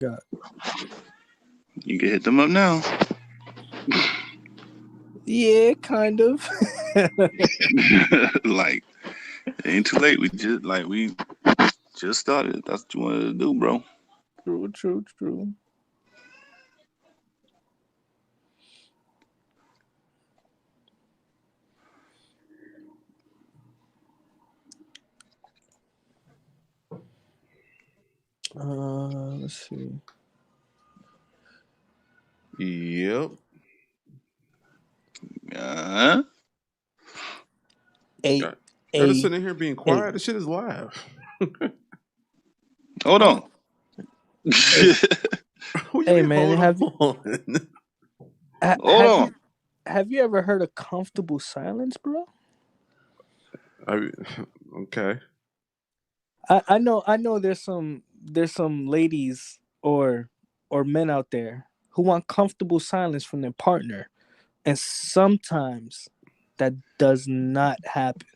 God. You can hit them up now. Yeah, kind of. Like, it ain't too late. We just started. That's what you wanted to do, bro. True. Let's see. Yep. Uh, Hey, Y'all just hey, sitting here being hey, quiet. This shit is live. hold huh? on. Hey, Who you hey, mean? man. Hold on. Hold on. Have you ever heard of comfortable silence, bro? I, okay. I know there's some ladies or men out there who want comfortable silence from their partner, and sometimes that does not happen.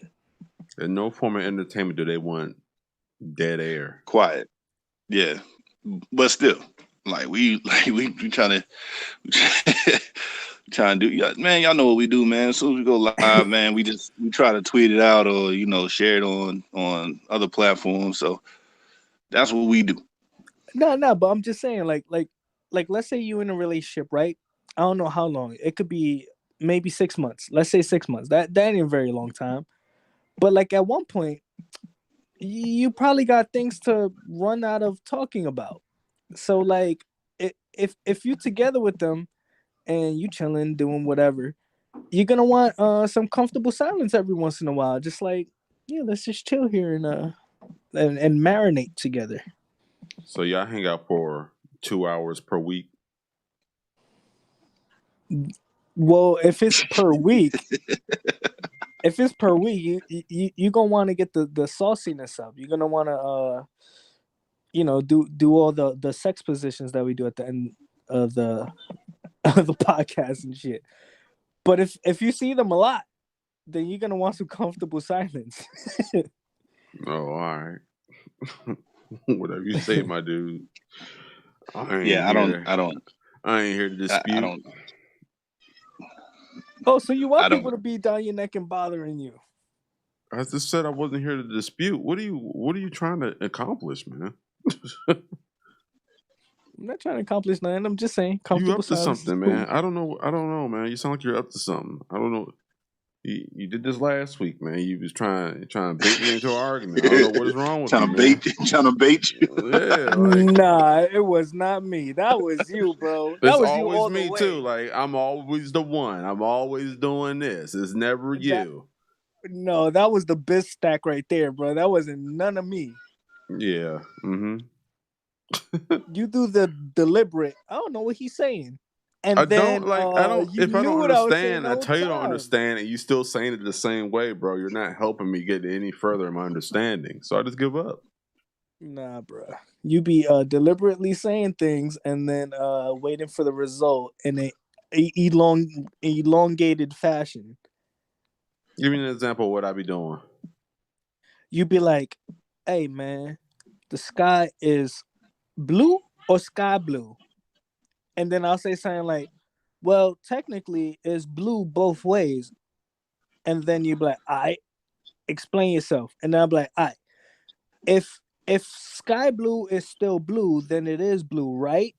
In no form of entertainment do they want dead air. Quiet. Yeah, but still, we trying to trying to do. Yeah, man, y'all know what we do, man. As soon as we go live, man, we try to tweet it out or share it on other platforms. So that's what we do. No, but I'm just saying, like, let's say you in a relationship, right? I don't know how long. It could be maybe 6 months. Let's say 6 months. That ain't a very long time. But like at one point, you probably got things to run out of talking about. So like, if you together with them and you chilling, doing whatever, you're gonna want some comfortable silence every once in a while. Just like, yeah, let's just chill here and marinate together. So y'all hang out for 2 hours per week. Well, if it's per week, you gonna want to get the sauciness up. You're gonna want to do all the sex positions that we do at the end of the of the podcast and shit. But if you see them a lot, then you're gonna want some comfortable silence. Oh, all right. Whatever you say, my dude. I ain't Yeah, here. I ain't here to I dispute. don't, Oh, so you want I don't. people to be down your neck and bothering you? I just said I wasn't here to dispute. What are you trying to accomplish, man? I'm not trying to accomplish nothing. I'm just saying You comfortable up to silence is something, cool. man. I don't know, man. You sound like you're up to something. I don't know. You did this last week, man. You was trying to bait me into an argument. I don't know what is wrong with me, man. Trying to bait you. Yeah, like Nah, it was not me. That was you, bro. That it's was you always all the me too. way. Like I'm always the one. I'm always doing this. It's never That you. No, that was the biz stack right there, bro. That wasn't none of me. Yeah. Mm-hmm. You do the deliberate. I don't know what he's saying, I and don't then like. I don't. you If I knew don't what I was saying understand, the I whole tell you I don't time. understand, and you still saying it the same way, bro. You're not helping me get any further in my understanding. So I just give up. Nah, bro. You be deliberately saying things and then waiting for the result in elongated fashion. Give me an example of what I be doing. You be like, "Hey, man, the sky is blue or sky blue?" And then I'll say something like, "Well, technically, it's blue both ways." And then you be like, "I explain yourself." And then I'll be like, "I if sky blue is still blue, then it is blue, right?"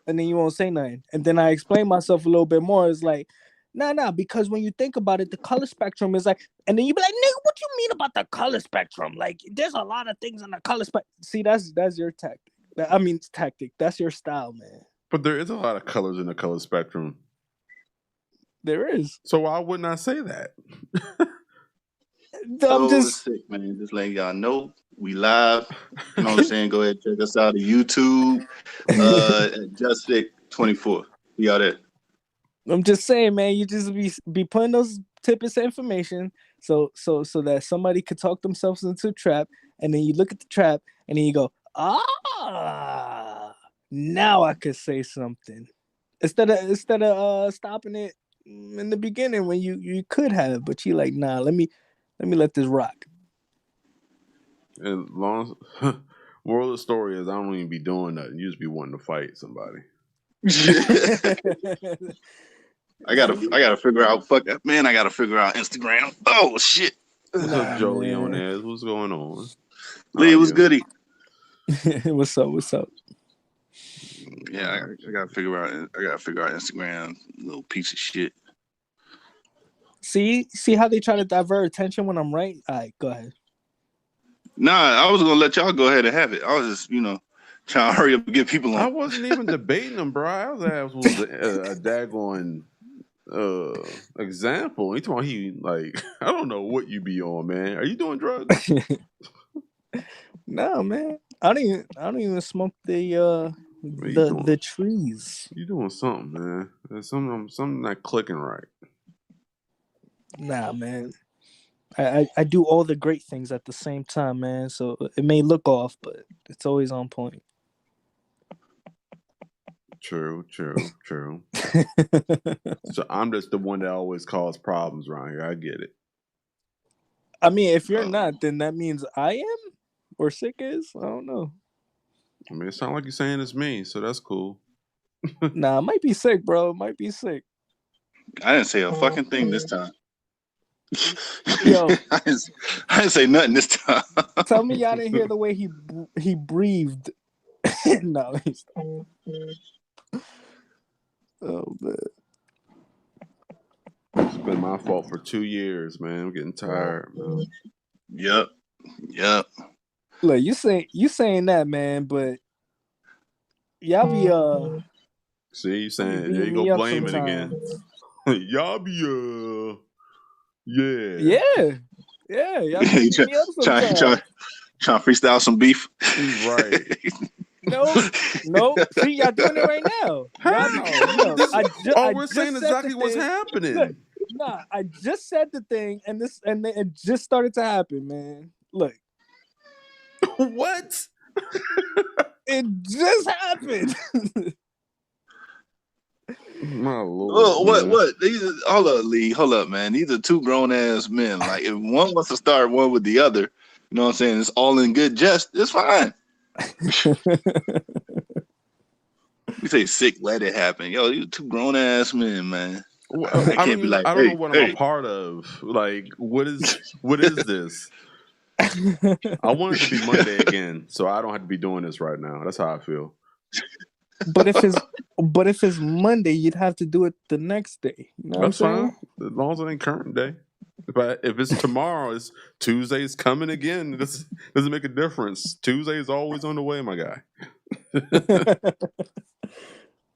And then you won't say nothing. And then I explain myself a little bit more. It's like, nah, because when you think about it, the color spectrum is like, and then you be like, nigga, what you mean about the color spectrum? Like, there's a lot of things in the color spectrum. See, that's your tactic. I mean, tactic. That's your style, man. But there is a lot of colors in the color spectrum. There is. So why wouldn't I say that? I'm So just sick, man. Just letting y'all know we live. You know what I'm saying? Go ahead, check us out on YouTube. At Just Sick 24. We out there. I'm just saying, man. You just be putting those tidbits of information so that somebody could talk themselves into a trap, and then you look at the trap, and then you go, now I could say something instead of stopping it in the beginning when you could have, but you like, nah, let me let this rock. As long Moral of the story is I don't even be doing nothing. You just be wanting to fight somebody. I gotta figure out. Fuck that, man. I gotta figure out Instagram. Oh shit. What's up, Nah, Jolie man. on there? What's going on? Lee, was goody. What's up? What's up? Yeah, I gotta figure out. I gotta figure out Instagram. Little piece of shit. See how they try to divert attention when I'm right? All right, go ahead. Nah, I was gonna let y'all go ahead and have it. I was just, trying to hurry up and get people on. I wasn't even debating them, bro. I was a daggone example. He told he like I don't know what you be on, man. Are you doing drugs? No, man. I don't even smoke the trees. You doing something, man. There's something not clicking right. Nah, man. I do all the great things at the same time, man. So it may look off, but it's always on point. True. So I'm just the one that always cause problems around here. I get it. I mean, if you're not, then that means I am, or Sick is. I don't know. I mean, it sounds like you're saying it's me, so that's cool. Nah, it might be Sick, bro. It might be Sick. I didn't say a fucking thing this time. Yo, I didn't say nothing this time. Tell me y'all didn't hear the way he breathed. No. Oh man. It's been my fault for 2 years, man. I'm getting tired, man. Yep. Look, you saying that, man, but y'all be See, you saying you there you beat me go up blaming sometimes. again. Y'all be Yeah. Y'all be You beating me up sometimes. trying to freestyle some beef. Right. No. See, y'all doing it right now. We're saying exactly what's happening. Look, nah, I just said the thing, and it just started to happen, man. Look. What? It just happened. My Lord. What? Hold up, Lee. Hold up, man. These are two grown ass men. Like, if one wants to start one with the other, you know what I'm saying? It's all in good jest. It's fine. We say Sick, let it happen. Yo, these are two grown ass men, man. I can't be like, I don't know what I'm a part of. Like, what is this? I want it to be Monday again, so I don't have to be doing this right now. That's how I feel. But if it's Monday, you'd have to do it the next day. You know That's what I'm saying? fine, as long as it ain't current day. If it's tomorrow, it's Tuesday's coming again. This doesn't make a difference. Tuesday is always on the way, my guy.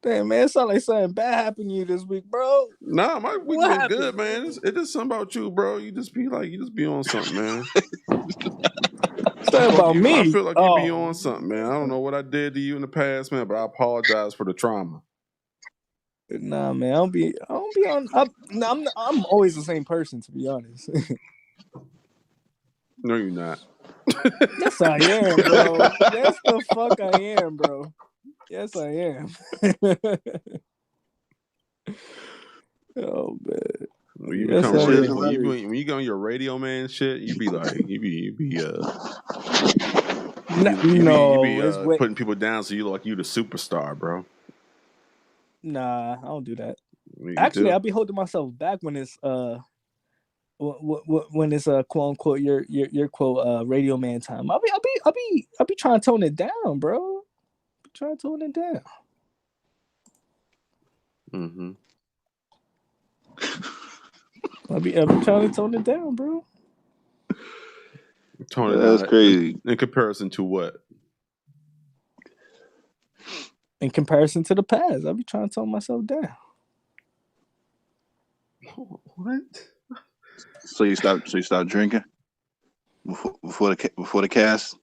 Damn, man, it sounds like something bad happened to you this week, bro. Nah, my week been good, man. It is something about you, bro. You just be on something, man. Something about me. I feel like you be on something, man. I don't know what I did to you in the past, man, but I apologize for the trauma. Nah, man, I don't be on. I'm always the same person, to be honest. No, you're not. Yes, I am, bro. Yes, the fuck I am, bro. Yes, I am. Oh man. When you become when you go on your radio man shit, you be like you be putting people down so you look like you the superstar, bro. Nah, I don't do that. Actually, I'll be holding myself back when it's when it's quote unquote your quote radio man time. I'll be trying to tone it down, bro. Trying to tone it down. Mm-hmm. I'll be trying to tone it down, bro. Tone it down. That's crazy. In comparison to what? In comparison to the past, I'll be trying to tone myself down. What? So you stop drinking before the cast?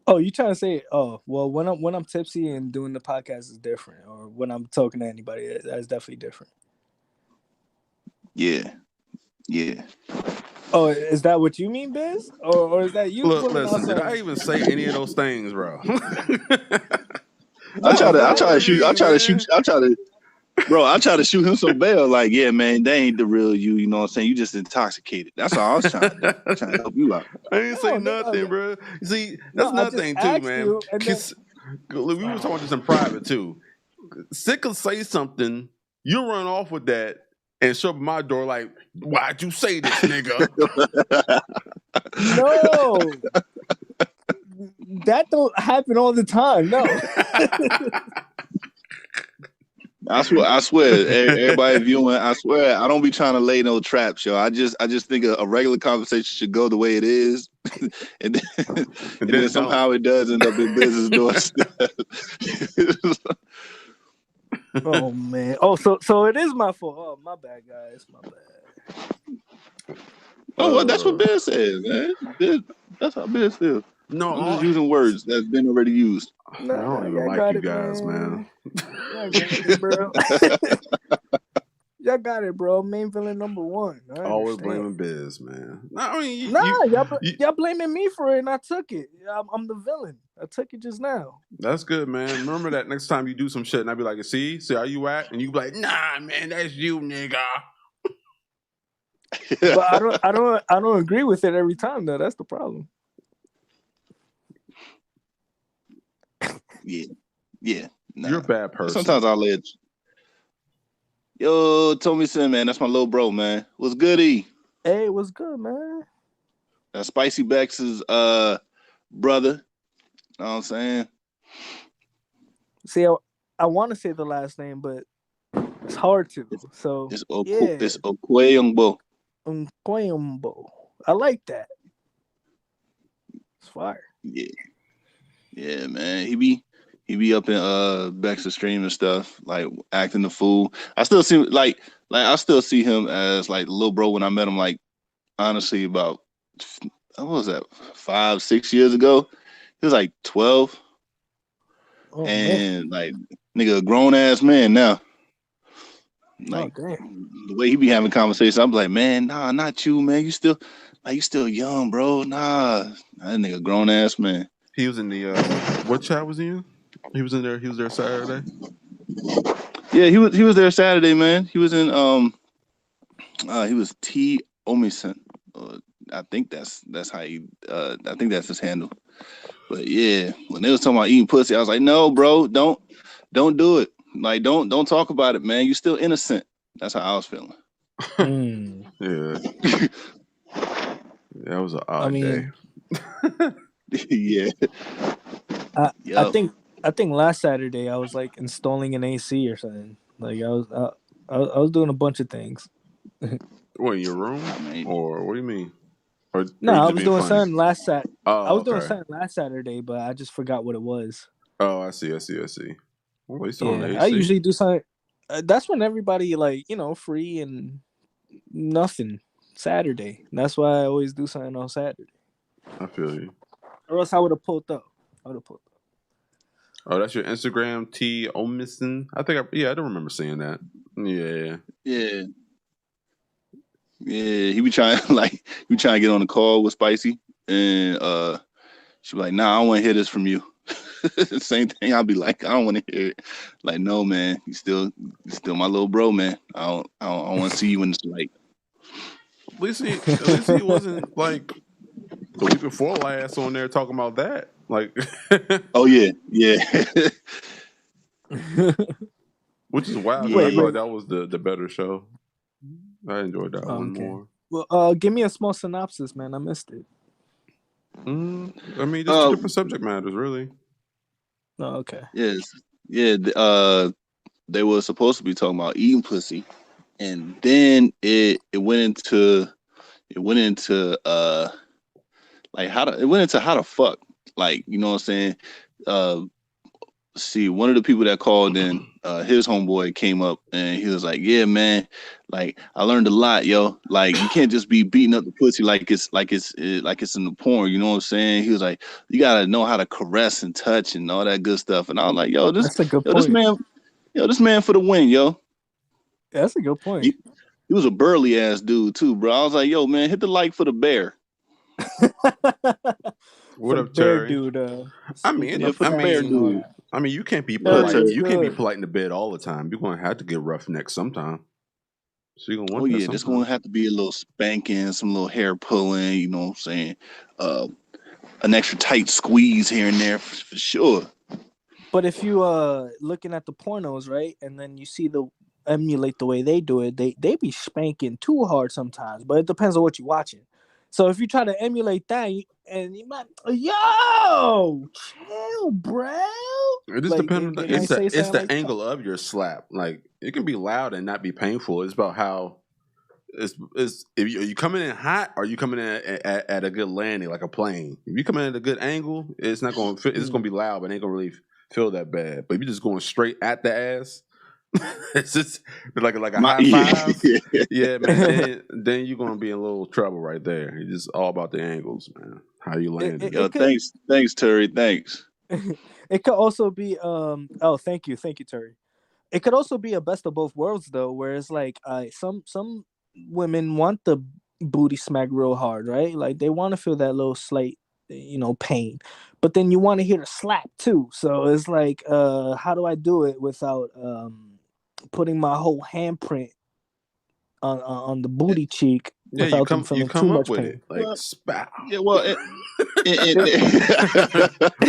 Oh, you trying to say? Oh, well, when I'm tipsy and doing the podcast is different, or when I'm talking to anybody, that's definitely different. Yeah. Oh, is that what you mean, Biz? Or is that you? Look, listen, did I even say any of those things, bro? I try to shoot. Bro, I try to shoot him some bail. Like, yeah, man, they ain't the real you. You know what I'm saying? You just intoxicated. That's all I was trying to do. Trying to help you out. I didn't say nothing, bro. See, that's I another just thing too, asked man. you, and then We were talking about this in private too. Sick will say something, you run off with that and show up at my door like, why'd you say this, nigga? no, that don't happen all the time. No. I swear, everybody viewing, I swear, I don't be trying to lay no traps, yo. I just think a regular conversation should go the way it is, and then somehow it does end up in business doors. Oh man. Oh, so it is my fault. Oh, my bad, guys. My bad. Oh, well, that's what Biz says, man. That's how Biz feels. No, I'm just using words that's been already used. I don't even like you guys, man. Y'all got it, bro. Y'all got it, bro. Main villain number one. Always blaming Biz, man. I mean, y'all blaming me for it, and I took it. I'm the villain. I took it just now. That's good, man. Remember that next time you do some shit, and I be like, see how you at? And you be like, nah, man, that's you, nigga. But I don't agree with it every time, though. That's the problem. Yeah. Nah. You're a bad person. Sometimes I'll let you. Yo, Tommy Sin, man, that's my little bro, man. What's good, E? Hey, what's good, man? Spicy Bex's brother. You know what I'm saying? See, I want to say the last name, but it's hard to. So it's Okweyongbo. Okweyongbo. I like that. It's fire. Yeah, man. He be up in Bex's stream and stuff, like acting the fool. I still see I still see him as like the little bro when I met him, like honestly about what was that, 5-6 years ago? He was like 12. Oh, and man. Like nigga, a grown ass man now. Like the way he be having conversations, I'm like, man, nah, not you, man. You still young, bro. Nah, that nigga grown ass man. He was in the what chat was he in? He was in there. He was there Saturday. Yeah, he was there Saturday, man. He was in he was T Omison. I think that's how he. I think that's his handle. But yeah, when they was talking about eating pussy, I was like, no, bro, don't do it. Like, don't talk about it, man. You still innocent. That's how I was feeling. Yeah. That was an odd day. Yeah. I think last Saturday I was like installing an AC or something. Like I was doing a bunch of things. What, in your room? Or what do you mean? No, I was doing something last Saturday. Oh, I was doing something last Saturday, but I just forgot what it was. Oh, I see. Well, I usually do something. That's when everybody free and nothing. Saturday. That's why I always do something on Saturday. I feel you. Or else I would have pulled up. Oh, that's your Instagram, T Omison. I don't remember seeing that. Yeah. He be trying to get on the call with Spicy, and she be like, nah, I don't want to hear this from you. Same thing. I'll be like, I don't want to hear it. Like, no, man, you still my little bro, man. I don't want to see you in this light. At least he wasn't like the week before last on there talking about that. Like, oh yeah. Which is wild. Yeah. I thought that was the better show. I enjoyed that one more. Well, give me a small synopsis, man. I missed it. I mean, just different subject matters, really. Oh, okay. Yes. Yeah. They were supposed to be talking about eating pussy, and then it went into how to fuck. Like, you know what I'm saying? See, one of the people that called in, his homeboy came up and he was like, yeah, man, like I learned a lot, yo. Like, you can't just be beating up the pussy like it's in the porn, you know what I'm saying? He was like, you gotta know how to caress and touch and all that good stuff. And I was like, that's a good point. This man for the win, yo. That's a good point. He was a burly ass dude too, bro. I was like, yo, man, hit the like for the bear. What up, Terry? Dude, I mean, I mean, you can't be Good, polite. Terry, what's Terry. You can't be good? polite in the bed all the time. You're gonna have to get roughneck sometime. So you're gonna Oh want that yeah, there's gonna sometime. have to be a little spanking, some little hair pulling. You know what I'm saying? Uh, an extra tight squeeze here and there for sure. But if you looking at the pornos, right, and then you see the emulate the way they do it, they be spanking too hard sometimes. But it depends on what you're watching. So if you try to emulate that, and you might, yo, chill, bro. It just Like depends on they the might say it's something the like that. angle of your slap. Like it can be loud and not be painful. It's about how it's if you, are you coming in hot or are you coming in at a good landing like a plane. If you come in at a good angle, it's not going to it's Mm. going to be loud, but it ain't going to really feel that bad. But if you're just going straight at the ass, it's just like a My high yeah, five. Yeah, man. Then you're going to be in a little trouble right there. It's just all about the angles, man. How you it, landing it, it. yo, it could thanks, Terry, thanks. it could also be oh thank you Terry. It could also be a best of both worlds though, where it's like some women want the booty smack real hard, right? Like they want to feel that little slight, pain, but then you want to hear the slap too. So it's like, how do I do it without putting my whole handprint on the booty cheek Yeah, without them you feeling too come up much with it pain? like Well, spow. yeah, well, Yep.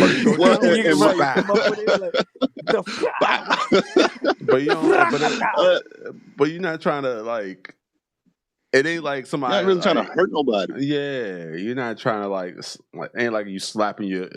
Or you go well, down with You're right. You come up spow. with it like the But you don't. Brakata. uh, But you're not trying to like. It ain't like you're not somebody really trying to like. hurt nobody. Yeah, you're not trying to like ain't like you slapping your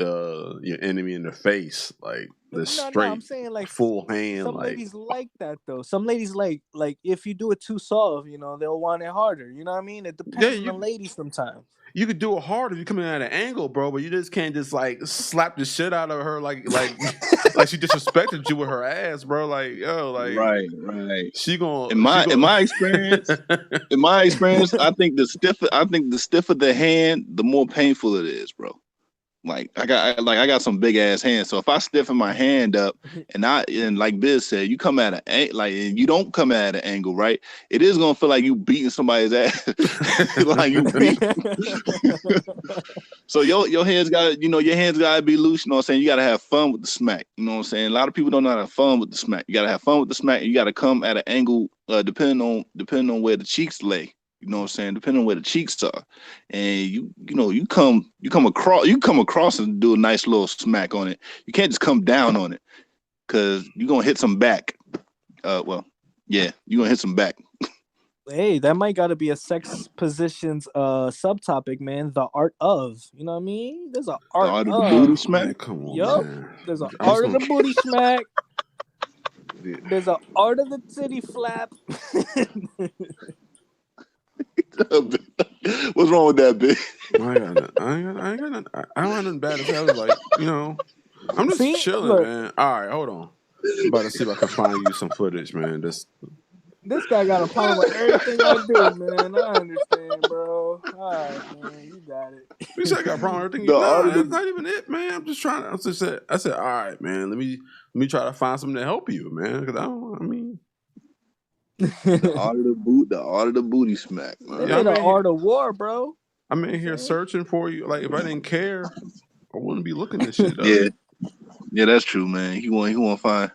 enemy in the face like the No. I'm straight saying like full hand some like ladies like that though. Some ladies like if you do it too soft, they'll want it harder. You know what I mean? It yeah depends on the lady sometimes. you could do it hard if you're coming at an angle, bro, but you just can't just like slap the shit out of her like like she disrespected you with her ass, bro. Like yo, like Right, right. she In gonna she my in gonna my experience, in my experience, I think the stiffer the hand, the more painful it is, bro. Like I got some big ass hands, so if I stiffen my hand up and like Biz said, you come at like and you don't come at an angle, right? It is gonna feel like you beating somebody's ass, like you beat. So your hands got your hands gotta be loose. You know what I'm saying? You gotta have fun with the smack. You know what I'm saying? A lot of people don't know how to have fun with the smack. You gotta have fun with the smack. And you gotta come at an angle, depending on where the cheeks lay. You know what I'm saying? Depending on where the cheeks are, and you come across and do a nice little smack on it. You can't just come down on it because you're gonna hit some back. Well, yeah, you're gonna hit some back. Hey, that might gotta be a sex positions subtopic, man. The art of. You know what I mean? There's an The art art of the booty of. smack. man, come on, Yup. man. There's an I'm just art of gonna the booty smack. yeah. There's an art of the titty flap. What's wrong with that, bitch? I ain't got nothing, I don't have nothing bad to say. I was like, I'm just See, chilling, look, man. All right, hold on. I'm about to see if I can find you some footage, man. this guy got a problem with everything I do, man. I understand, bro. All right, man, you got You said I got a it. problem with everything. The art Nah, of that's the not even it, man. I'm just trying. I said, all right, man. Let me try to find something to help you, man. Because I don't. I mean, the art of the booty smack, They man. yeah, made an art of war, bro. I'm You know in what here I'm saying? searching for you. Like, if I didn't care, I wouldn't be looking this shit up. Yeah, yeah, that's true, man. He want to find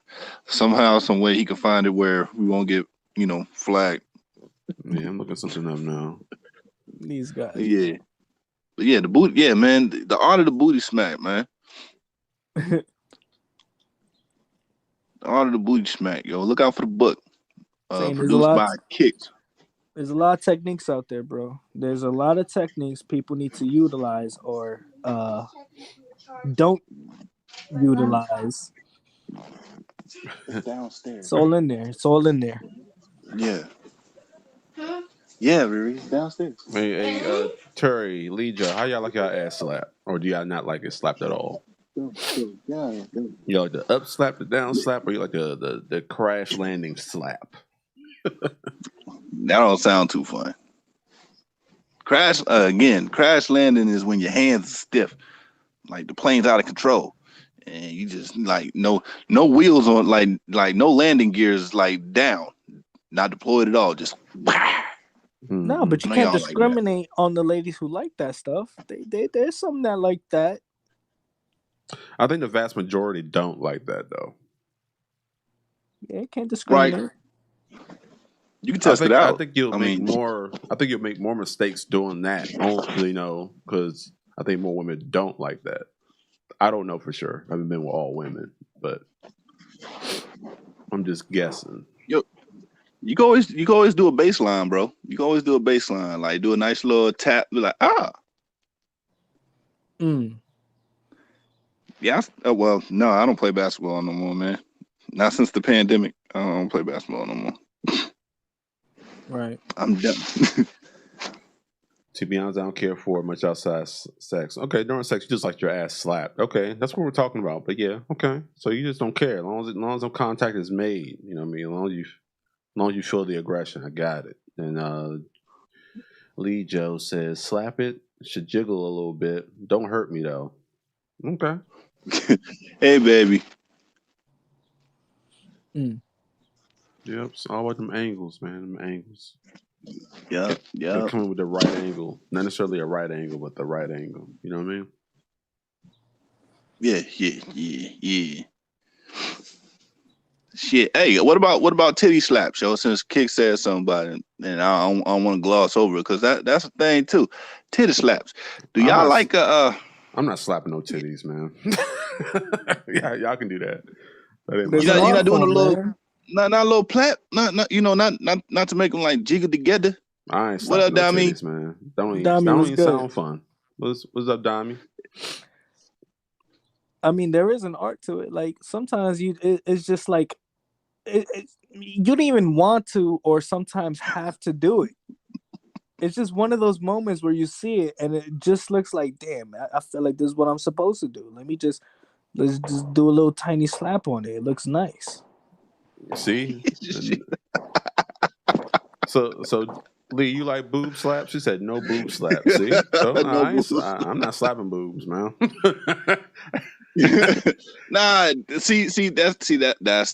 somehow, some way he can find it where we won't get flagged. Yeah, I'm looking something up now. These guys, Yeah, but yeah, the booty, yeah, man. The art of the booty smack, man. man. The art of the booty smack, yo. Look out for the book. Saying Produced by Kicks. there's a lot of techniques out there, bro. There's a lot of techniques people need to utilize or don't utilize. It's downstairs. It's all in there. It's all in there. Yeah, yeah, Riri, it's downstairs. Hey, Terry, Leja, how y'all like y'all ass slap, or do y'all not like it slapped at all? Yeah, You like the up slap, the down slap, or you like the crash landing slap? that don't sound too fun. Crash landing is when your hands are stiff, like the plane's out of control, and you just like no wheels on, like no landing gears, like down, not deployed at all. Just No, but Mm-hmm. you no, can't y'all like that. discriminate on the ladies who like that stuff. There's some that like that. I think the vast majority don't like that though. Yeah, can't Right. discriminate. You can test it I out. think you'll I make mean, more. I think you'll make more mistakes doing that. You know, because I think more women don't like that. I don't know for sure. I haven't been with all women, but I'm just guessing. yo, you can always do a baseline, bro. You can always do a baseline, like do a nice little tap, be like Mm, yeah. Well, no, I don't play basketball no more, man. Not since the pandemic. I don't play basketball no more. right. I'm done. To be honest, I don't care for much outside sex. Okay, during sex, you just like your ass slapped. Okay, that's what we're talking about. But yeah, okay. So you just don't care as long as no contact is made. You know what I mean? As long as you feel the aggression, I got it. And Lee Joe says, slap it, should jiggle a little bit. Don't hurt me though. Okay. Hey, baby. Mm. Yep, it's all about them angles, man. Them angles. Yeah, They're yeah, coming with the right angle. Not necessarily a right angle, but the right angle. You know what I mean? yeah. Shit. Hey, what about titty slaps, yo? Since Kick said something about it, and I don't want to gloss over it because that's a thing too. Titty slaps. Do I'm y'all not. like I'm not slapping no titties, man. Yeah, y'all can do that. That ain't my There's an you're style. art not doing a form, little man. not a little plap, not to make them like jiggle together. I ain't What up, slapping no Dami? titties, man. That Dami don't was even good. sound fun. What's up, Dami? I mean, there is an art to it. Like sometimes it's just like you don't even want to, or sometimes have to do it. It's just one of those moments where you see it and it just looks like, damn, I feel like this is what I'm supposed to do. Let's just do a little tiny slap on it. It looks nice. See? So Lee, you like boob slaps? She said no boob slaps. See? So No boo. I'm not slapping boobs, man. Nah,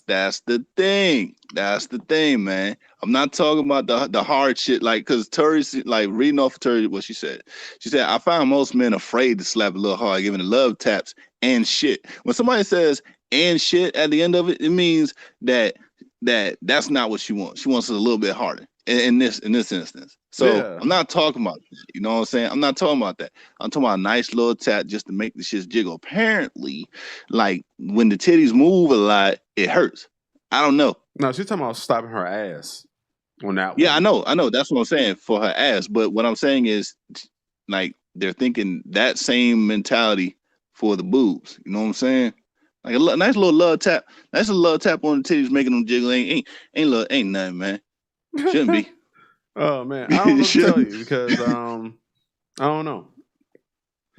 that's the thing. That's the thing, man. I'm not talking about the hard shit, like because Tori, like reading off of Tori, what she said. She said, I find most men afraid to slap a little hard, giving the love taps and shit. When somebody says and shit at the end of it, it means that's not what she wants. She wants it a little bit harder in this instance. So Yeah. I'm not talking about that. You know what I'm saying? I'm not talking about that. I'm talking about a nice little tap just to make the shit jiggle. Apparently, like when the titties move a lot, it hurts. I don't know. No, she's talking about slapping her ass on that Yeah, one. I know. That's what I'm saying for her ass. But what I'm saying is, like, they're thinking that same mentality for the boobs. You know what I'm saying? Like a nice little love tap. Nice little love tap on the titties, making them jiggle. Ain't nothing, man. Shouldn't be. Oh man, I don't know what to tell Shouldn't. you because I don't know.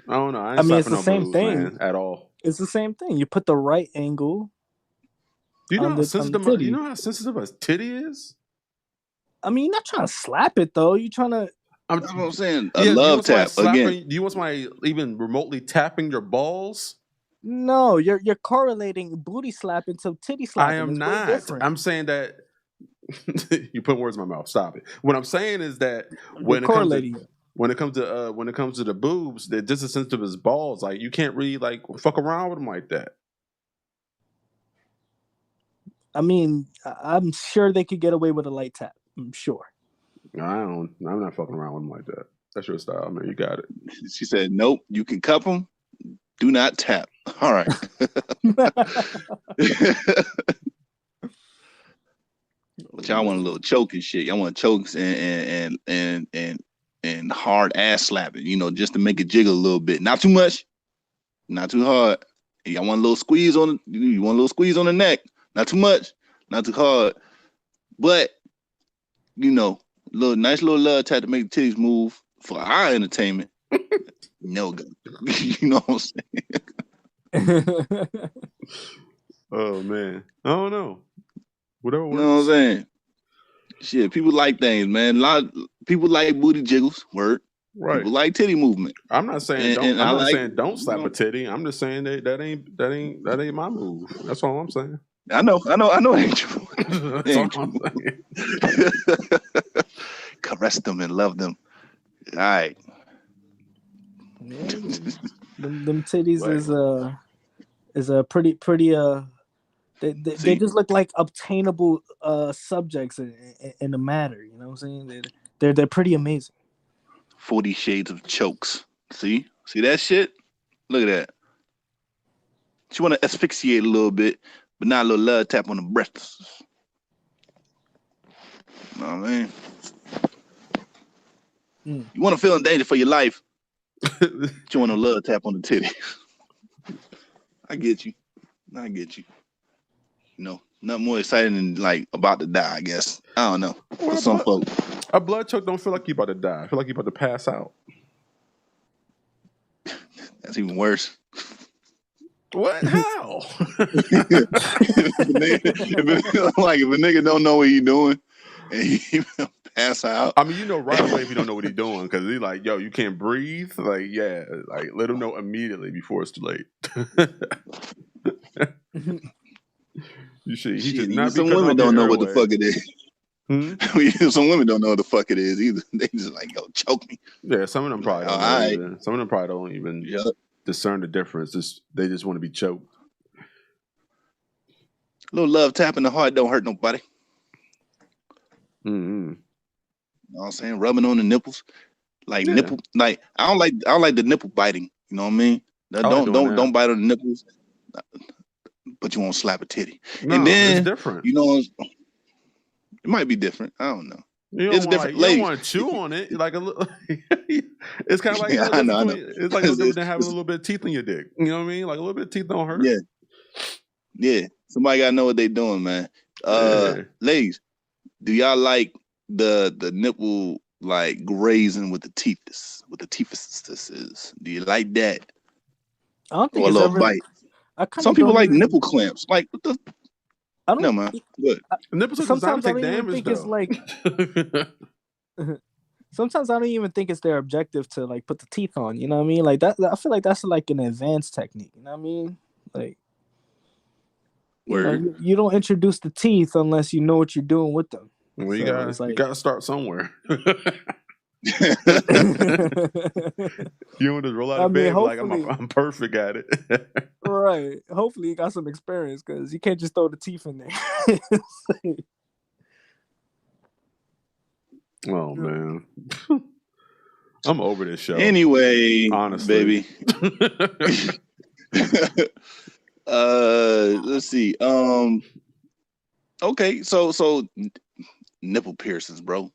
I don't know. I I ain't mean, it's slapping the no same boobs, thing. man, at all. It's the same thing. You put the right angle Do you know on how the sensitive? You titty. know how sensitive a titty is? I mean, you're not trying to slap it though. You're trying to. That's what I'm saying. A Yeah. Do you love want somebody tap again. slapping? Do you want somebody even remotely tapping your balls? No, you're correlating booty slapping to titty I slapping. am It's way not. different. I'm saying that you put words in my mouth. Stop it. What I'm saying is that You're correlating it. when it comes to the boobs, they're just as sensitive as balls. Like you can't really like fuck around with them like that. I mean, I'm sure they could get away with a light tap. I'm sure. I'm not fucking around with them like that. That's your style, man. You got it. She said, "Nope, you can cup them. Do not tap." All right. But y'all want a little choke and shit. Y'all want chokes and hard ass slapping, just to make it jiggle a little bit. Not too much, not too hard. Y'all want a little squeeze on you want a little squeeze on the neck. Not too much, not too hard. But nice little love tap to make the titties move for our entertainment. No go. You know what I'm saying? Oh man, I don't know. Whatever You know what I'm works. saying? Shit, people like things, man. A lot of people like booty jiggles. Word. Right. People like titty movement. I'm not saying And, don't. and I'm I not like, saying don't slap a titty. I'm just saying that ain't my move. That's all I'm saying. I know it ain't true. That's all I'm saying. Caress them and love them. All right. Yeah, them titties Right. is is a pretty they See, just look like obtainable subjects in the matter. You know what I'm saying? They're pretty amazing. 40 Shades of Chokes. See that shit? Look at that. She want to asphyxiate a little bit, but not a little love tap on the breasts. You know what I mean? Mm. You want to feel in danger for your life, but you want a love tap on the titty. I get you. I get you. Nothing more exciting than like about to die, I guess. I don't know. For Well, some folks. a blood choke don't feel like you about to die. I feel like you about to pass out. That's even worse. What? How? If a nigga don't know what he doing and he pass out. I mean, you know right away if you don't know what he's doing because he's like, yo, you can't breathe. Like, yeah, like let him know immediately before it's too late. You see, he should not be Some cutting women off your don't know what the airway. fuck it is. Some women don't know what the fuck it is either. They just like, yo, choke me. Yeah, some of them probably Like, don't know all right. even. Some of them probably don't even discern the difference. They just want to be choked. A little love tap in the heart don't hurt nobody. Mm-hmm. You know what I'm saying? Rubbing on the nipples. Like Yeah. nipple, like I don't like the nipple biting. You know what I mean? Don't bite on the nipples, but you won't slap a titty. No, and then it's different. It might be different. I don't know. It's different. You don't want to chew on it. Like a little, it's kind of like I know. It's like no different than having a little bit of teeth in your dick. You know what I mean? Like a little bit of teeth don't hurt. Yeah. Somebody gotta know what they doing, man. Ladies, do y'all like the nipple like grazing with the teeth? With the teeth is? Do you like that? I don't think Or a it's little ever. bite? I kind Some of people don't like even. nipple clamps. Like what the? I don't. No, man. Good. The nipples are designed Sometimes to I take don't even damage, think though. it's like. Sometimes I don't even think it's their objective to like put the teeth on. You know what I mean? Like that. I feel like that's like an advanced technique. You know what I mean? Like. Word. You don't introduce the teeth unless you know what you're doing with them. Well, So you gotta start somewhere. You don't just roll out of bed like I'm perfect at it. Right. Hopefully you got some experience because you can't just throw the teeth in there. Oh man. I'm over this show. Anyway, honestly. Baby. Let's see. Okay, so nipple piercings, bro.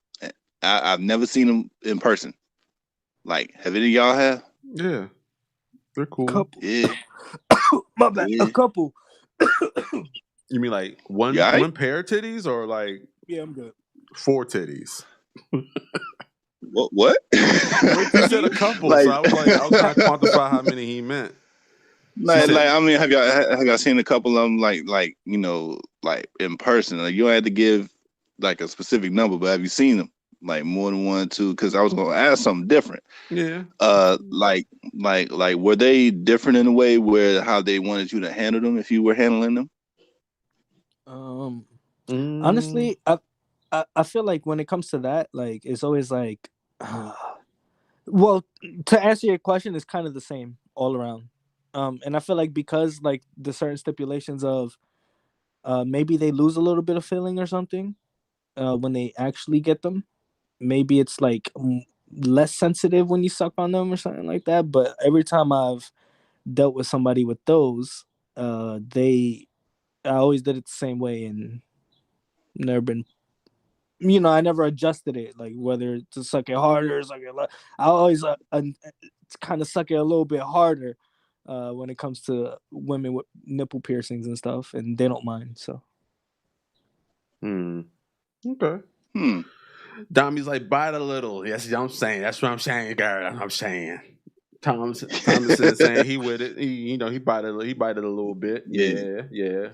I've never seen them in person. Like, have any of y'all have? Yeah, they're cool. Couple. Yeah. My bad. Yeah. A couple. You mean like one pair of titties or like? Yeah, I'm good. 4 titties. What? He said a couple, so I was trying to quantify how many he meant. I mean, have y'all seen a couple of them like in person? Like you don't have to give like a specific number, but have you seen them like more than 1, 2? Because I was gonna ask something different. Yeah. Like were they different in a way where how they wanted you to handle them if you were handling them? Honestly, I feel like when it comes to that, like it's always like, well, to answer your question, it's kind of the same all around. And I feel like because like the certain stipulations of, maybe they lose a little bit of feeling or something, when they actually get them. Maybe it's like less sensitive when you suck on them or something like that. But every time I've dealt with somebody with those, I always did it the same way and never been. I never adjusted it, like whether to suck it harder or suck it less. I always kind of suck it a little bit harder when it comes to women with nipple piercings and stuff, and they don't mind. So. Okay. Dommy's like, bite a little. Yes, I'm saying. That's what I'm saying, girl. I'm saying. Thomas is saying he with it. He bite it a little bit. Yeah.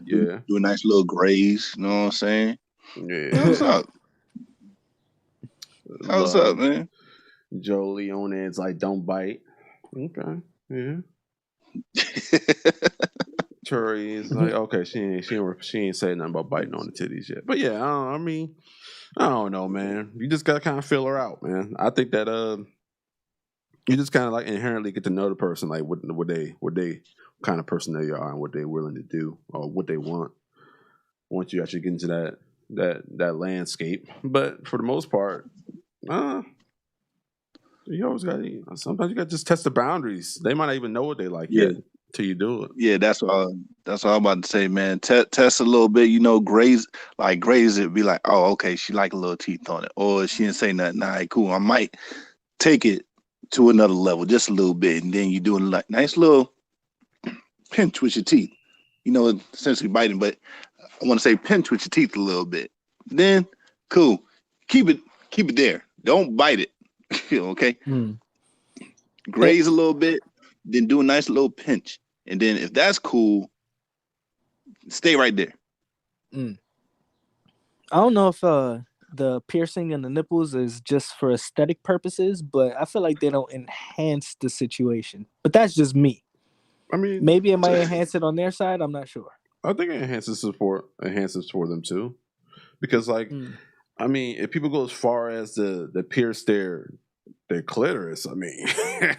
Do a nice little graze. You know what I'm saying? Yeah. What's up? What's up, man? Joe Leone is like, don't bite. Okay. Yeah. Cherry is like, okay, she ain't saying nothing about biting on the titties yet. But yeah, I mean, I don't know, man. You just gotta kind of feel her out, man. I think that You just kind of like inherently get to know the person, like what they kind of person they are and what they're willing to do or what they want. Once you actually get into that landscape, but for the most part, uh, you always got. Sometimes you got to just test the boundaries. They might not even know what they like Yeah, yet till you do it. yeah, that's all I'm about to say, man. Test a little bit, graze it. Be like, oh, okay, she like a little teeth on it, or she didn't say nothing. All right, cool. I might take it to another level, just a little bit, and then you do a like nice little pinch with your teeth. Essentially biting, but I want to say pinch with your teeth a little bit. Then, cool. Keep it, keep it there. Don't bite it. Okay. Mm. Graze a little bit, then do a nice little pinch, and then if that's cool, stay right there. Mm. I don't know if the piercing in the nipples is just for aesthetic purposes, but I feel like they don't enhance the situation. But that's just me. I mean, Maybe it might enhance it on their side. I'm not sure. I think it enhances for them too, because like, Mm. I mean, if people go as far as the pierce their clitoris, I mean,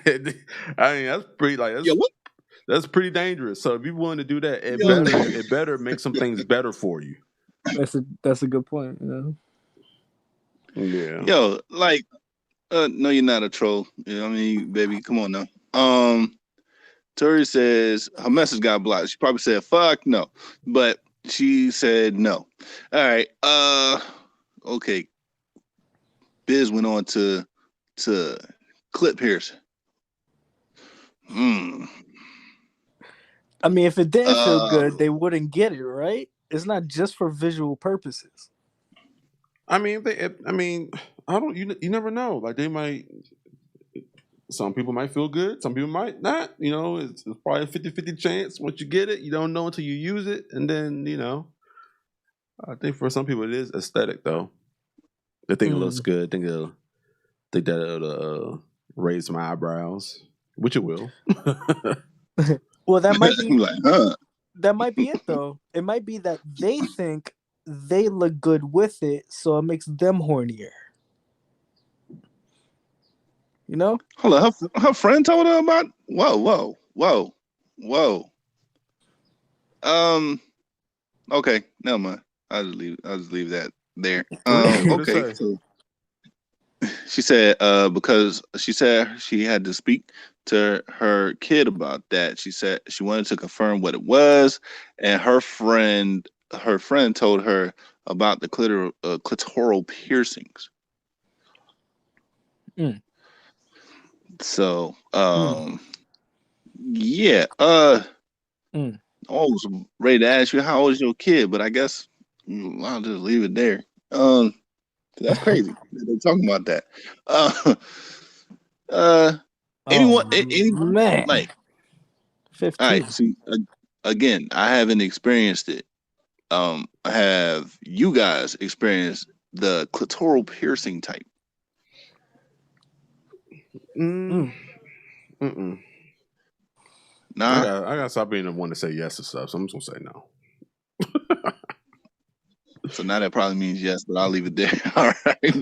that's pretty like Yeah, what? that's pretty dangerous. So if you're willing to do that, Yeah. it better make some things better for you. That's a good point. Yeah. Yo, like, no, you're not a troll. I mean, baby, come on now. Tori says her message got blocked. She probably said "fuck no," but she said no. All right. Okay. Biz went on to clip piercing. Hmm. I mean, if it didn't feel Uh. good, they wouldn't get it, right? It's not just for visual purposes. I mean, I mean, I don't. You never know. Like they might. Some people might feel good. Some people might not. It's probably a 50-50 chance. Once you get it, you don't know until you use it, and then I think for some people it is aesthetic though. They think it looks Mm. good. Think that it'll raise my eyebrows, which it will. Well, that might I'm be like, huh? it though. It might be that they think they look good with it, so it makes them hornier. You know? Hold on. Her friend told her about. Whoa, whoa, whoa, whoa. Um. Okay. Never mind. I'll just leave that there. What did it Okay. say? So she said, because she said she had to speak to her kid about that. She said she wanted to confirm what it was, and her friend told her about the clitoral piercings. Mm. So, Mm. yeah. Mm. I was ready to ask you how old is your kid, but I guess I'll just leave it there. Um, that's crazy that they're talking about that. Uh, uh, Oh anyone man, like, all right. 15. See, again, I haven't experienced it. Have you guys experienced the clitoral piercing type? Mm, Mm. mm-mm. Nah. I got to stop being the one to say yes to stuff. So I'm just gonna say no. So now that probably means yes, but I'll leave it there. All right.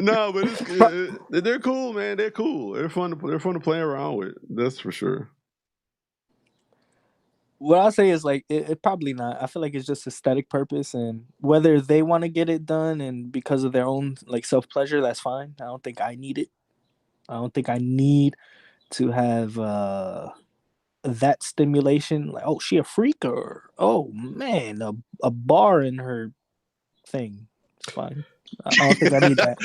No, but they're cool, man. They're cool. They're fun to play around with. That's for sure. What I'll say is like it probably not. I feel like it's just aesthetic purpose, and whether they want to get it done and because of their own like self pleasure, that's fine. I don't think I need it. I don't think I need to have that stimulation. Like, oh, she a freak, or oh man, a bar in her thing. It's fine. I don't think I need that.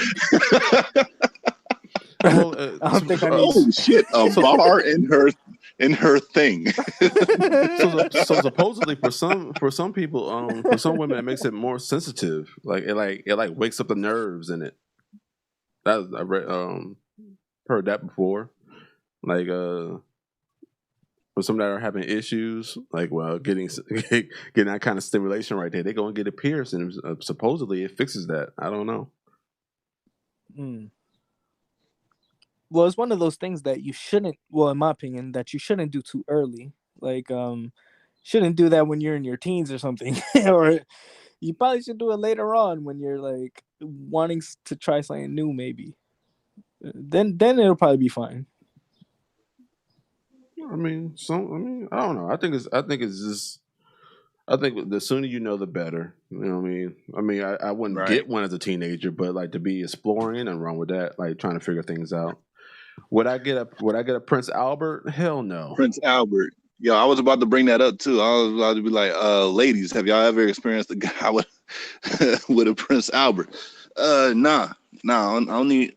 Well, I don't think I need. Oh shit! A bar in her thing. so supposedly for some people, for some women, it makes it more sensitive. Like it wakes up the nerves in it. That I read heard that before. Like for some that are having issues, like getting that kind of stimulation right there, they go and get it pierced, and supposedly it fixes that. I don't know. Mm. Well, it's one of those things that you shouldn't. Well, in my opinion, that you shouldn't do too early. Like, shouldn't do that when you're in your teens or something, or you probably should do it later on when you're like wanting to try something new, maybe. then it'll probably be fine. I mean, I don't know. I think the sooner you know, the better. You know what I mean? I wouldn't Right. get one as a teenager, but like to be exploring, ain't nothing wrong with that. Like trying to figure things out. Would I get a Prince Albert? Hell no. Prince Albert. Yo, I was about to bring that up too. I was about to be like, ladies, have y'all ever experienced a guy with with a Prince Albert? Nah, I don't need.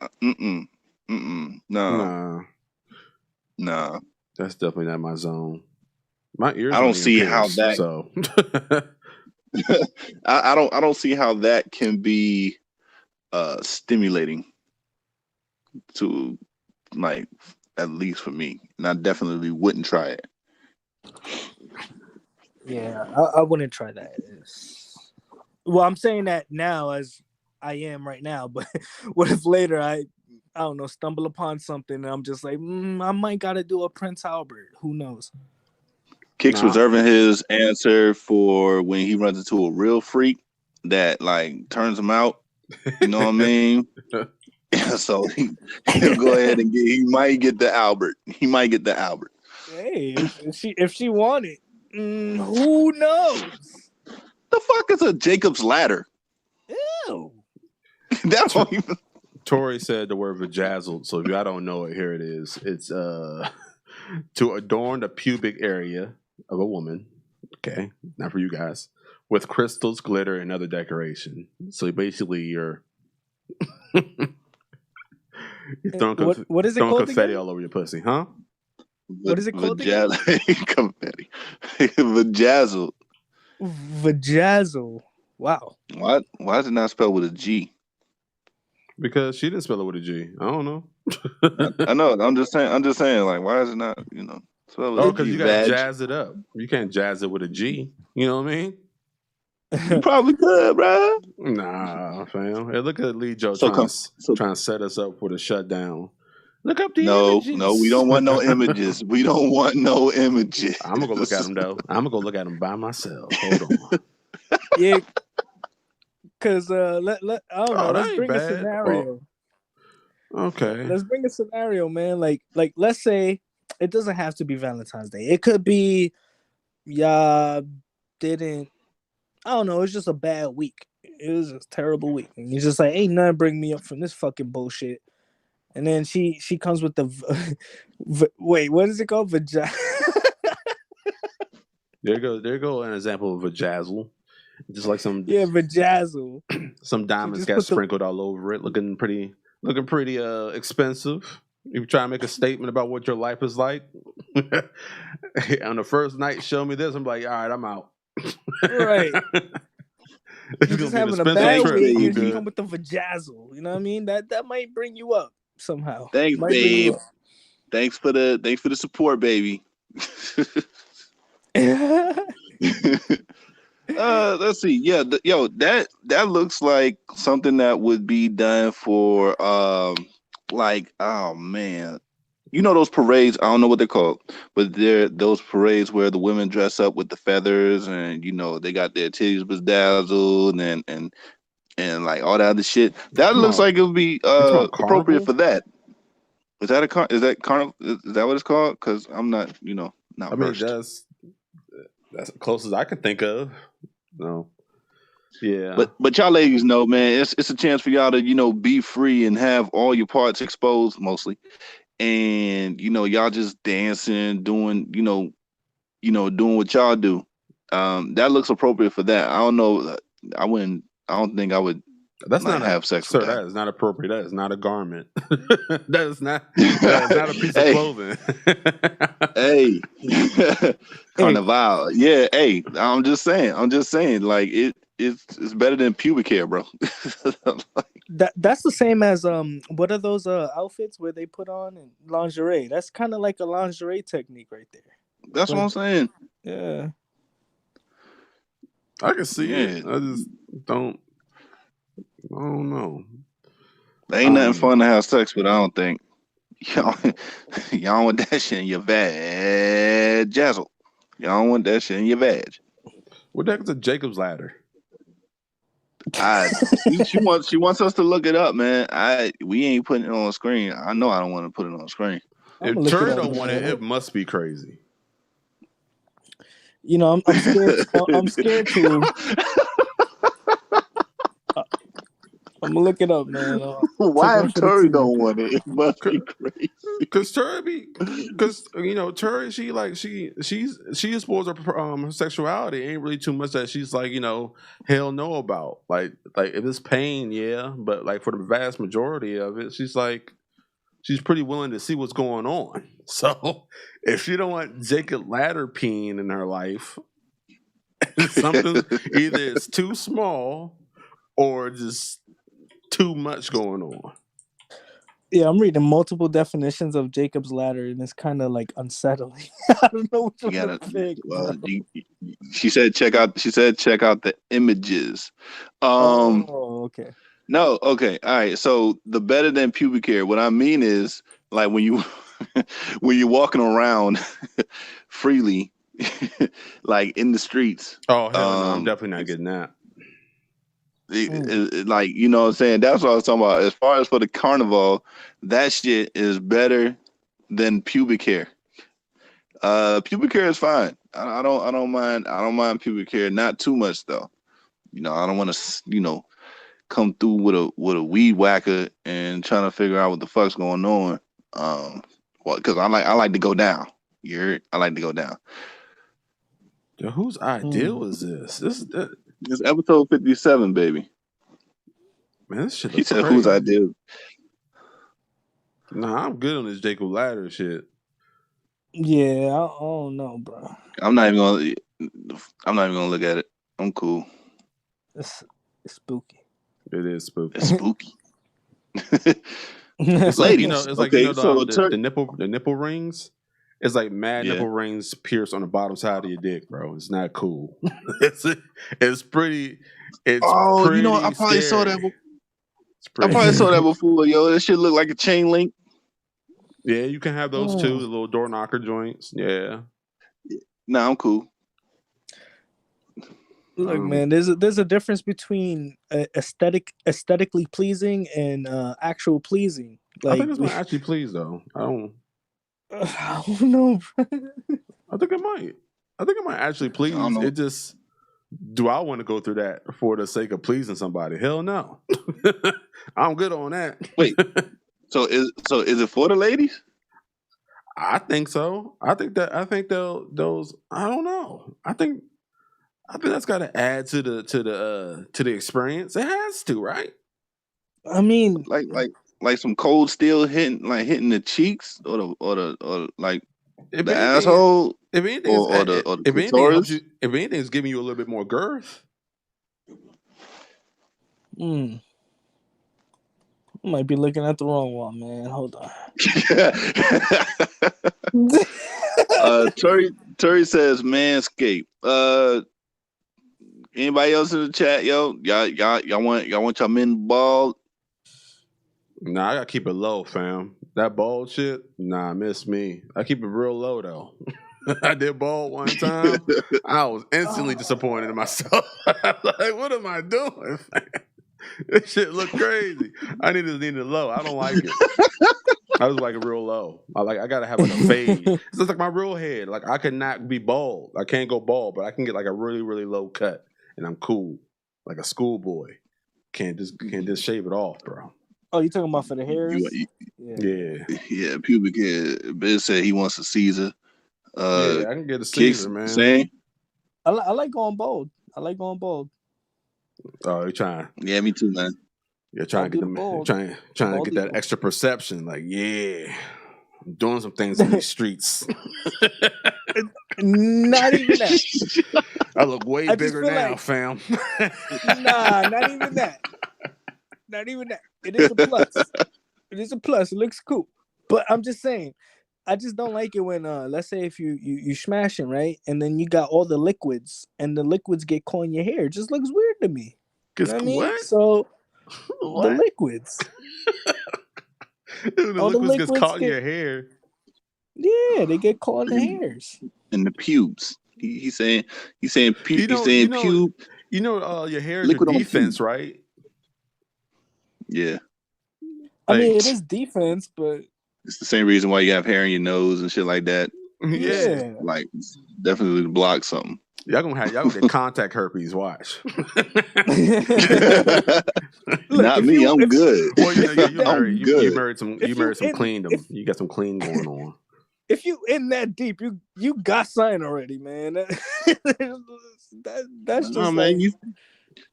No, Nah, no. that's definitely not my zone. My ears I don't don't even see how pierce, that. so I don't see how that can be stimulating to, like, at least for me, and I definitely wouldn't try it. Yeah, I wouldn't try that. Well, I'm saying that now as I am right now, but what if later I don't know, stumble upon something and I'm just like, I might gotta do a Prince Albert. Who knows? Kicks nah. reserving his answer for when he runs into a real freak that like turns him out. You know what I mean? So he'll go ahead and he might get the Albert. He might get the Albert. Hey, if she wanted, who knows? The fuck is a Jacob's ladder? Ew. That don't even. Tori said the word vajazzled, so if y'all don't know it, here it is. It's to adorn the pubic area of a woman. Okay, not for you guys. With crystals, glitter, and other decoration. So basically, you're throwing, What is it throwing called confetti again? all over your pussy, huh? What is it called again? Confetti. Vajazzle. Vajazzle. Wow. Why is it not spelled with a G? Because she didn't spell it with a G. I don't know. I know. I'm just saying. Like, why is it not? Spelled with Oh, a because G? you got to Vag. jazz it up. You can't jazz it with a G. You know what I mean? You probably could, bro. Nah, fam. Hey, look at Lee Joe So come. trying to set us up for the shutdown. Look up the No, we images. don't want no images. We don't want no images. I'm gonna go look at them though. I'm gonna go look at them by myself. Hold on. Yeah, because I don't know. Oh, that Let's ain't bring a bad. scenario. Okay. Let's bring a scenario, man. Like let's say it doesn't have to be Valentine's Day. It could be y'all didn't. I don't know. It's just a bad week. It was a terrible week, and you're just like, ain't nothing bring me up from this fucking bullshit. And then she comes with the wait, what is it called? Vagina. There you go. An example of a jazzle. Just like some Yeah, vajazzle. some She diamonds just got put the sprinkled all over it, looking pretty expensive. If you try to make a statement about what your life is like on the first night, show me this. I'm like, all right, I'm out. right. It's You're gonna just be an having a expensive bad Thanks, trip. week, I'm and she baby. come good. with the vajazzle. You know what I mean? That might bring you up somehow. Thanks, Might bring you babe. Thanks for the support, baby. up. Let's see. Yeah, that looks like something that would be done for like, oh man. Those parades, I don't know what they're called, but they're those parades where the women dress up with the feathers and they got their titties bedazzled and like all that other shit. That Come looks on, like it would be you talking about appropriate carnival? for that. Is that carnival? Is that what it's called? Because I'm not, I not mean, versed. that's the closest I can think of. No, yeah. But y'all ladies know, man, it's a chance for y'all to be free and have all your parts exposed mostly, and y'all just dancing, doing doing what y'all do. That looks appropriate for that. I don't know. I wouldn't. I don't think I would That's like not a have sex with sir. that. That is not appropriate. That is not a garment. That is not a piece of Hey, clothing. hey, Hey, Carnival. Yeah, hey. I'm just saying. Like it's better than pubic hair, bro. that's the same as what are those outfits where they put on and lingerie? That's kind of like a lingerie technique right there. That's what But I'm saying. yeah. I can see it. Yeah, I just don't. I don't know. ain't I nothing don't fun to know. have sex with. I don't think. Y'all, y'all want that shit in your vag jazzle. Y'all want that shit in your vag. What the heck is a Jacob's ladder? She wants us to look it up, man. We ain't putting it on screen. I know I don't want to put it on screen. I'm If gonna look it Turi up, don't want it, man. it must be crazy. You know, I'm scared. I'm scared to. I'm gonna look it up, man. Take Why one if for the Tori team. don't want it? It must be crazy. Cause Turi, she explores her sexuality. Ain't really too much that she's like, hell no about. Like if it's pain, yeah, but like for the vast majority of it, she's pretty willing to see what's going on. So if she don't want Jacob Ladder peeing in her life, something either it's too small or just too much going on. Yeah, I'm reading multiple definitions of Jacob's ladder, and it's kind of like unsettling. I don't know which You one gotta. to pick. Well, she said check out. She said check out the images. Oh, okay. No, okay, all right. So the better than pubic hair. What I mean is like when you when you're walking around freely, like in the streets. Oh hell no, I'm definitely not getting that. Like you know what I'm saying. That's what I was talking about. As far as for the carnival, that shit is better than pubic hair. Pubic hair is fine. I don't mind. I don't mind pubic hair. Not too much though. I don't want to. Come through with a weed whacker and trying to figure out what the fuck's going on. Well, because I like to go down. I like to go down. Yo, whose idea was this? It's episode 57, baby. Man, this shit He looks said, crazy. "Whose idea?" Nah, I'm good on this Jacob Ladder shit. Yeah, I don't know, bro. I'm not even gonna look at it. I'm cool. It's spooky. It is spooky. It's spooky. It's like it's like okay, the nipple rings. It's like mad Yeah. nipple rings pierced on the bottom side of your dick, bro. It's not cool. it's pretty. It's Oh, pretty I probably saw that. I pretty probably saw scary. that before, yo. That shit look like a chain link. Yeah, you can have those too, the little door knocker joints. Yeah. Nah, I'm cool. Look, man, there's a difference between aesthetically pleasing and actual pleasing. I Like, think it's gonna actually please though. I don't know. I think it might. I think it might actually please. It just, do I want to go through that for the sake of pleasing somebody? Hell no. I'm good on that. Wait. So is it for the ladies? I think so. I think those. I don't know. I think that's got to add to the experience. It has to, right? I mean, like some cold steel hitting the cheeks or like if the anything, asshole if anything, or the if anything clitoris? helps you, if anything is giving you a little bit more girth. I might be looking at the wrong one, man. Hold on. Terry says Manscaped. Anybody else in the chat, yo? Y'all want your men bald? Nah, I gotta keep it low, fam. That bald shit, nah, miss me. I keep it real low though. I did bald one time. I was instantly disappointed in myself. Like, what am I doing? This shit look crazy. I need it low. I don't like it. I just like it real low. I gotta have like a fade. It's just like my real head. Like I could not be bald. I can't go bald, but I can get like a really, really low cut, and I'm cool, like a schoolboy. Can't just shave it off, bro. Oh, you talking about for the hairs? Yeah. Pubic hair. Biz said he wants a Caesar. Yeah, I can get a Caesar, man. Same. I like going bold. Oh, you're trying. Yeah, me too, man. You're trying to get them, trying to get that extra perception. Like, yeah, I'm doing some things in these streets. Not even that. I look way bigger now, like, fam. Nah, not even that. Not even that. It is a plus. It looks cool. But I'm just saying, I just don't like it when let's say if you smashing, right? And then you got all the liquids and the liquids get caught in your hair. It just looks weird to me. You know what I mean? So the liquids. Dude, the liquids gets caught in your hair. Yeah, they get caught in the hairs. And the pubes. He's saying pube. You You know, your hair is your Liquid on defense, pubes. right? Yeah, I mean, Like, it is defense, but it's the same reason why you have hair in your nose and shit like that. yeah. yeah. Like, it's definitely to block something. Y'all gonna get contact herpes. Watch. Look, Not me. I'm good. Well, you know, if you yeah, you that married I'm you you good. married some if you in cleandom. You got some clean going on. if you in that deep, you got sign already, man. That's Nah, just man, like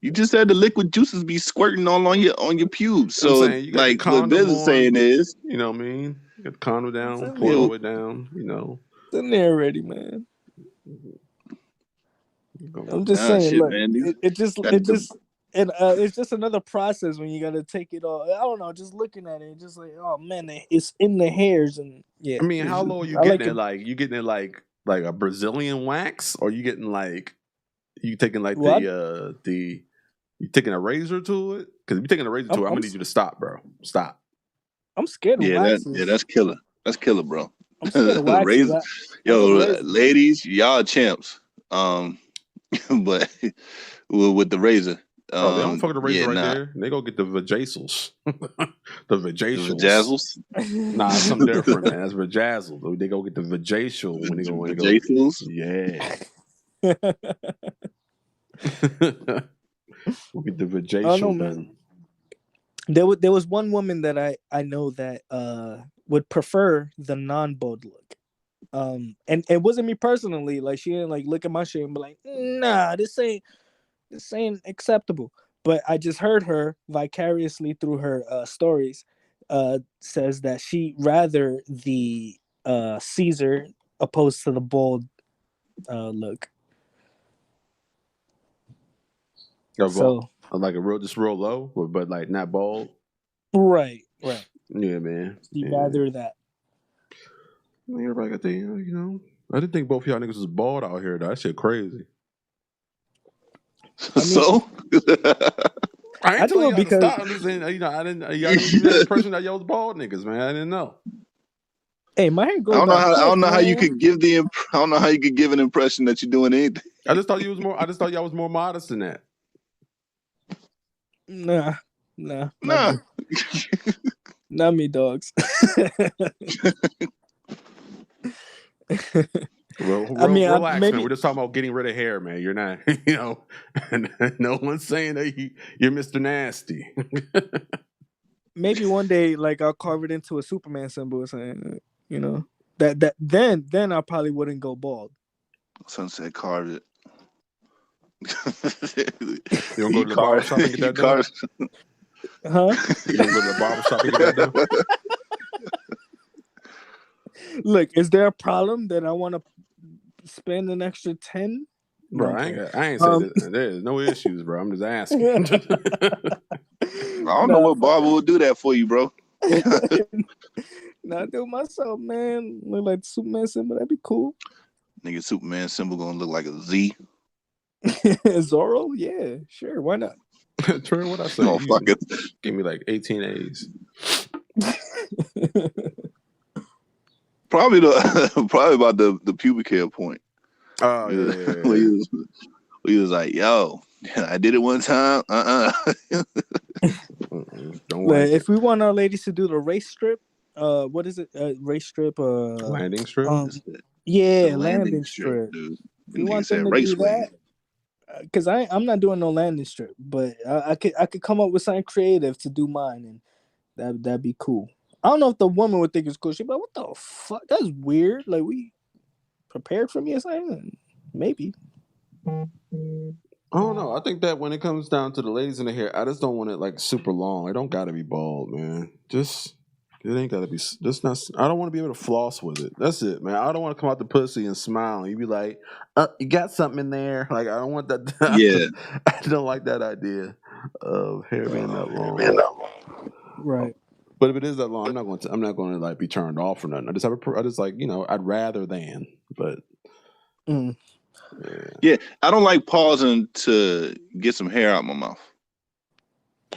you just had the liquid juices be squirting all on your pubes. I'm So saying you got your like what condom Biz is on. saying is, You know what I mean? You got the condom it's down, in pull it there, all the it, way down. You know. it's in there already, man. I'm just saying, shit, look, man. Got it the, just and it's just another process when you got to take it all. I don't know, just looking at it, just like, oh man, it's in the hairs, and yeah, I mean, how low are you I getting like it? it. Like you getting it like a Brazilian wax, or you getting like you taking like Well, the you taking a razor to it? Because if you're taking a razor to it, I'm gonna need you to stop, bro. Stop. I'm scared of waxes. that's killer. That's killer, bro. I'm scared of waxes. Razor, I yo, think razor. ladies, y'all champs. But with the razor, Oh, they don't fuck with the razor yeah, right nah, there. They go get the vajazzles. The the vajazzles. vajazzles, Nah, it's something different, man. That's vajazzle. They go get the vajazzle when they go. vajazzles. Yeah. We'll get the I don't know, vajazzle man. done. There was one woman that I know that would prefer the non-bald look. And it wasn't me personally. Like she didn't like look at my shit and be like, nah, this ain't acceptable. But I just heard her vicariously through her stories says that she rather the Caesar opposed to the bald look. So Like a real low, but like not bald. right. Yeah, man. She Yeah. rather that. I mean, everybody got the. I didn't think both y'all niggas was bald out here. Though. That shit crazy. I mean, So, I I ain't do telling it y'all to because stop. I'm just saying, I didn't. Y'all didn't give me the impression that y'all was bald niggas, man. I didn't know. hey, my hair I grows don't know back how I quick, don't know how you man. could give I don't know how you could give an impression that you're doing anything. I just thought you was more. I just thought y'all was more modest than that. Nah, not Nah. me. Not me, dogs. I mean, Relax, man. maybe We're just talking about getting rid of hair, man. You're not, no one's saying that you're Mr. Nasty. maybe one day, like I'll carve it into a Superman symbol or something. You know, then I probably wouldn't go bald. Sunset carved it. You don't go to the barber shop and get that done? Huh? You don't go to the barber shop and get that done? Look, is there a problem that I want to spend an extra 10? Bro, I ain't saying that. There's no issues, bro. I'm just asking. I don't know what barber will do that for you, bro. Nah, I do it myself, man. Look like the Superman symbol. That'd be cool. Nigga, Superman symbol gonna look like a Z. Zorro? Yeah, sure. Why not? Trey, what I say? Oh, fuck it. Give me like 18 A's. Probably about the pubic hair point. Oh, yeah. We was like, yo, I did it one time. Don't like if we want our ladies to do the race strip, what is it? Race strip? Landing strip? Yeah, landing strip. Dude. If we want them to do that, because I'm not doing no landing strip, but I could come up with something creative to do mine, and that'd be cool. I don't know if the woman would think it's cool. She'd be like, "What the fuck? That's weird. Like we prepared for me or something." Maybe. I don't know. I think that when it comes down to the ladies in the hair, I just don't want it like super long. It don't got to be bald, man. It ain't got to be. Just not. I don't want to be able to floss with it. That's it, man. I don't want to come out the pussy and smile and you be like, "You got something in there." Like I don't want that. Yeah. I don't like that idea of hair being that long. Right. But if it is that long, I'm not going to like be turned off or nothing. I just like I'd rather than, but. Yeah, I don't like pausing to get some hair out my mouth.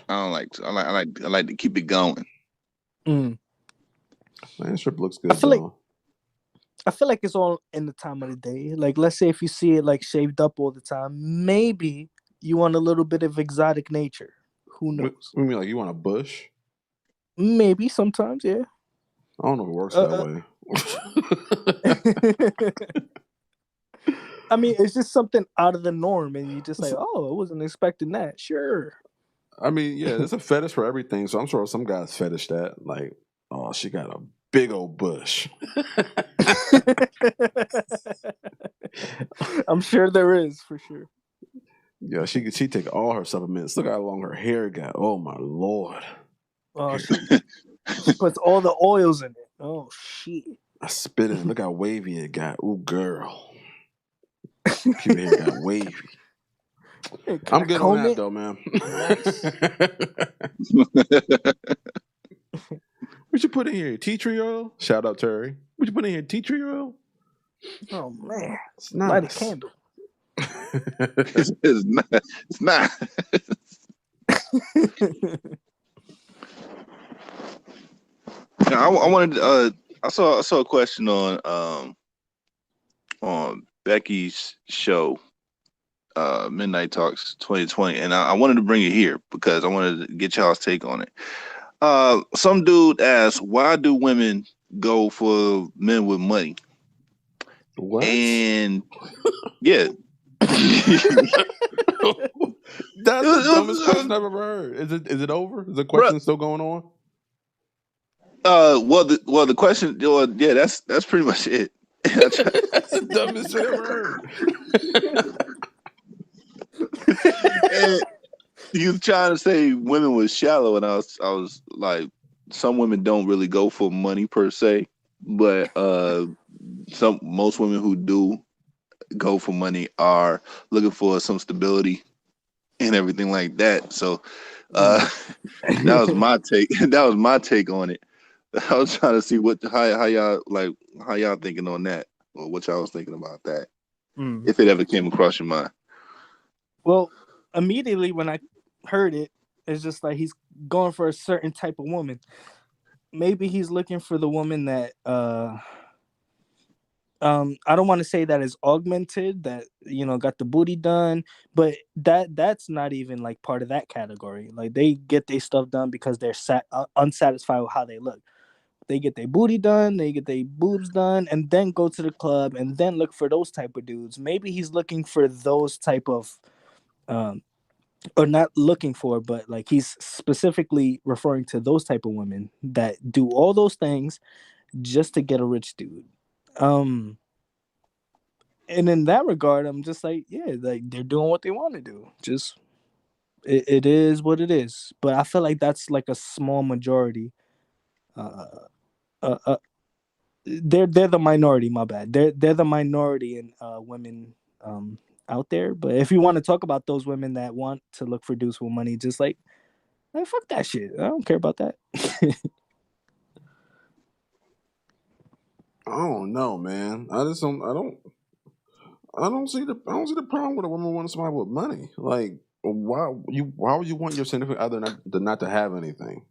I like to keep it going. Man, strip looks good. I feel like it's all in the time of the day. Like, let's say if you see it like shaved up all the time, maybe You want a little bit of exotic nature. Who What knows? you mean, like you want a bush? Maybe sometimes, yeah. I don't know if it works that way. I mean, it's just something out of the norm, and you just like, oh, I wasn't expecting that. Sure. I mean, yeah, there's a fetish for everything. So I'm sure some guys fetish that. Like, oh, she got a big old bush. I'm sure there is, for sure. Yeah, she take all her supplements. Look how long her hair got. Oh my lord. Oh, she puts all the oils in it. Oh shit. I spit in it. Look how wavy it got. Ooh, girl. Pubic hair got wavy. Hey, I'm good on that it? though, man. What you put in here? Tea tree oil? Shout out Terry. What you put in here? Tea tree oil? Oh man. It's nice. Light a candle. It's not. It's not. I wanted. I saw a question on Becky's show, Midnight Talks 2020, and I wanted to bring it here because I wanted to get y'all's take on it. Some dude asked, "Why do women go for men with money?" What? And yeah. That's the dumbest question I've ever heard. Is it over? Is the question still going on? Well, the question, yeah, that's pretty much it. That's the dumbest shit I've ever heard. And he was trying to say women was shallow, and I was like, some women don't really go for money per se, but most women who do go for money are looking for some stability and everything like that. So that was my take. That was my take on it. I was trying to see how y'all thinking on that, or what y'all was thinking about that, if it ever came across your mind. Well, immediately when I heard it, it's just like he's going for a certain type of woman. Maybe he's looking for the woman that I don't want to say that is augmented, that got the booty done, but that's not even like part of that category. Like they get their stuff done because they're unsatisfied with how they look. They get their booty done, they get their boobs done, and then go to the club and then look for those type of dudes. Maybe he's looking for those type of or not looking for, but like he's specifically referring to those type of women that do all those things just to get a rich dude. And in that regard, I'm just like, yeah, like they're doing what they want to do. Just it is what it is. But I feel like that's like a small majority. Uh, uh, uh they're the minority. My bad. They're the minority in women out there. But if you want to talk about those women that want to look for dudes with money, just like fuck that shit. I don't care about that. I don't know, man. I just don't. I don't see the problem with a woman wanting somebody with money. Like, why would you want your significant other not to have anything?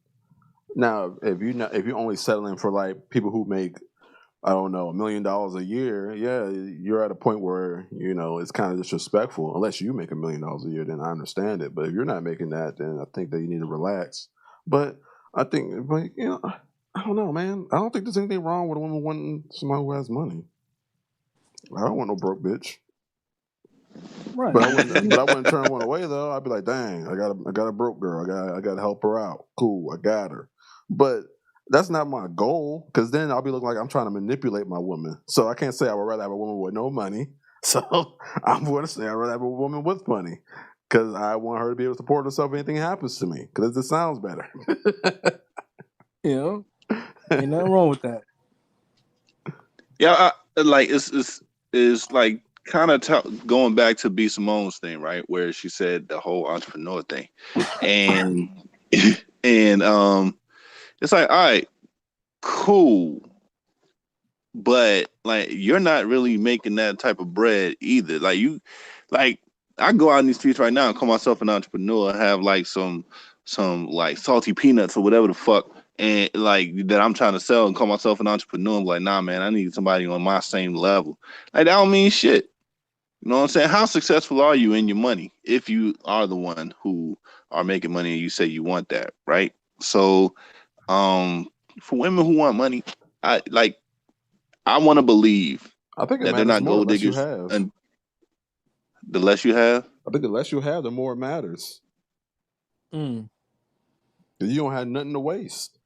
Now, if you're only settling for like people who make, I don't know, $1 million a year, yeah, you're at a point where it's kind of disrespectful. Unless you make $1 million a year, then I understand it. But if you're not making that, then I think that you need to relax. But I think, I don't know, man. I don't think there's anything wrong with a woman wanting somebody who has money. I don't want no broke bitch. Right. But I wouldn't turn one away though. I'd be like, dang, I got a broke girl. I got to help her out. Cool, I got her. But that's not my goal, because then I'll be looking like I'm trying to manipulate my woman. So I can't say I would rather have a woman with no money. So I'm going to say I'd rather have a woman with money, because I want her to be able to support herself if anything happens to me, because it just sounds better. Ain't nothing wrong with that. Yeah, like it's like kind of going back to B. Simone's thing, right, where she said the whole entrepreneur thing, and and it's like, all right, cool, but like you're not really making that type of bread either. Like I go out in these streets right now and call myself an entrepreneur, have like some like salty peanuts or whatever the fuck, and like that I'm trying to sell, and call myself an entrepreneur. I'm like, nah, man, I need somebody on my same level. Like that don't mean shit. You know what I'm saying? How successful are you in your money if you are the one who are making money and you say you want that, right? So, um, for women who want money, I I want to believe I think it that they're matters not more the gold less you diggers, have. and the less you have. I think the less you have, the more it matters. Mm. 'Cause you don't have nothing to waste.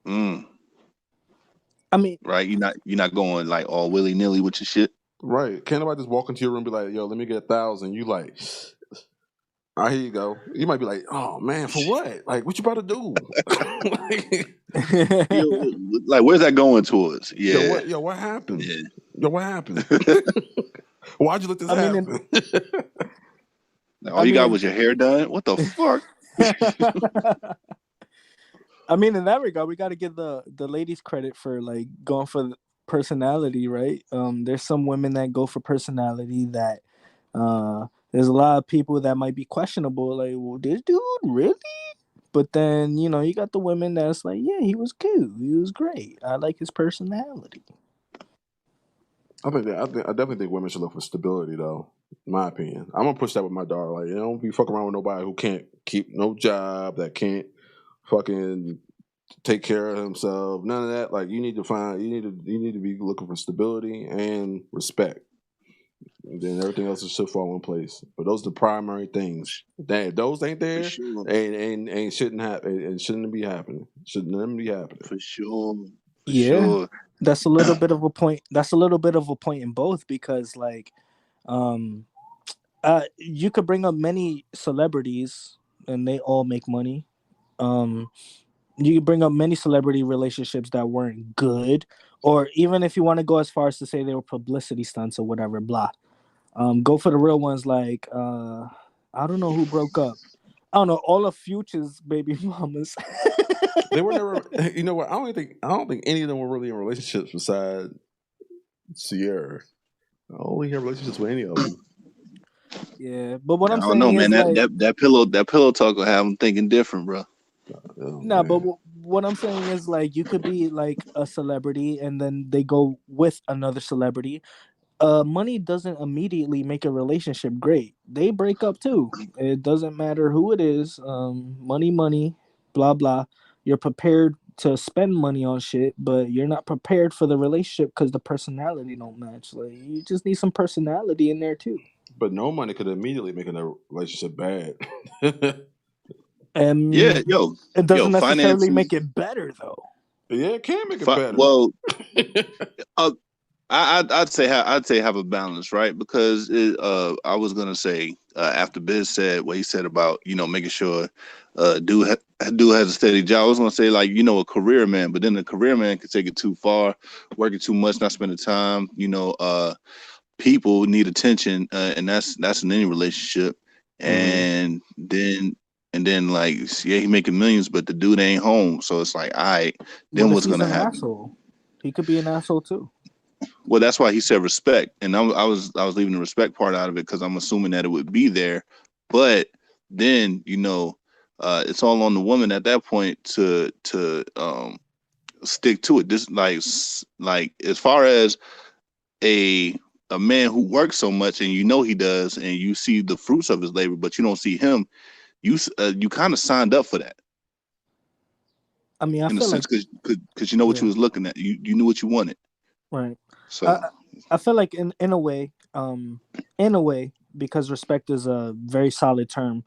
Mm, I mean, right? You're not going like all willy nilly with your shit. Right. Can't nobody just walk into your room and be like, yo, let me get 1,000. You like, all right, here you go. You might be like, oh man, for what? Like, what you about to do? Like, Like, where's that going towards? Yeah, what happened? yeah. Yo, what happened? Why'd you let this I mean, happen? Like, I all you got mean, was your hair done. What the fuck? I mean, in that regard, we got to give the ladies credit for like going for the personality, right? There's some women that go for personality that there's a lot of people that might be questionable, like, well, this dude really? But then you got the women that's like, yeah, he was cool, he was great, I like his personality. I definitely think women should look for stability, though. In my opinion, I'm gonna push that with my daughter. Like, don't be fucking around with nobody who can't keep no job, that can't fucking take care of himself. None of that. Like, you need to be looking for stability and respect. And then everything else should fall in place. But those are the primary things. If those ain't For there, sure, ain't shouldn't happen. It shouldn't be happening. Shouldn't even be happening. for sure, for Yeah, sure. that's a little bit of a point. That's a little bit of a point in both, because like um you could bring up many celebrities and they all make money. um you could bring up many celebrity relationships that weren't good, or even if you want to go as far as to say they were publicity stunts or whatever, blah. Go for the real ones, like I don't know who broke up. I don't know, all of Future's baby mamas. They were never. You know what? I don't think any of them were really in relationships besides Sierra. I don't really have relationships with any of them. Yeah, but what I I'm don't know, saying man. is That like, that that pillow talk will have them thinking different, bro. Oh nah, but man. what I'm saying is like, you could be like a celebrity and then they go with another celebrity. Money doesn't immediately make a relationship great. They break up too. It doesn't matter who it is. Money, blah blah. You're prepared to spend money on shit, but you're not prepared for the relationship because the personality don't match. Like, you just need some personality in there too. But no money could immediately make a relationship bad. Yeah, And it yo, doesn't necessarily finances. make it better though. Yeah, it can make it better. Well, uh, I'd say have a balance, right? Because I was gonna say after Biz said what he said about making sure dude has a steady job. I was gonna say like a career man, but then the career man could take it too far, working too much, not spending time. People need attention, and that's in any relationship. Hmm. And then like, yeah, he making millions, but the dude ain't home. So it's like, all right, What then if what's he's gonna an happen? asshole? He could be an asshole too. Well, that's why he said respect, and I was leaving the respect part out of it because I'm assuming that it would be there, but then it's all on the woman at that point to stick to it. This like as far as a a man who works so much and he does, and you see the fruits of his labor, but you don't see him. You kind of signed up for that I mean, I in a feel sense like, because you know what you yeah, was looking at. You knew what you wanted. right. So I feel like in a way, because respect is a very solid term,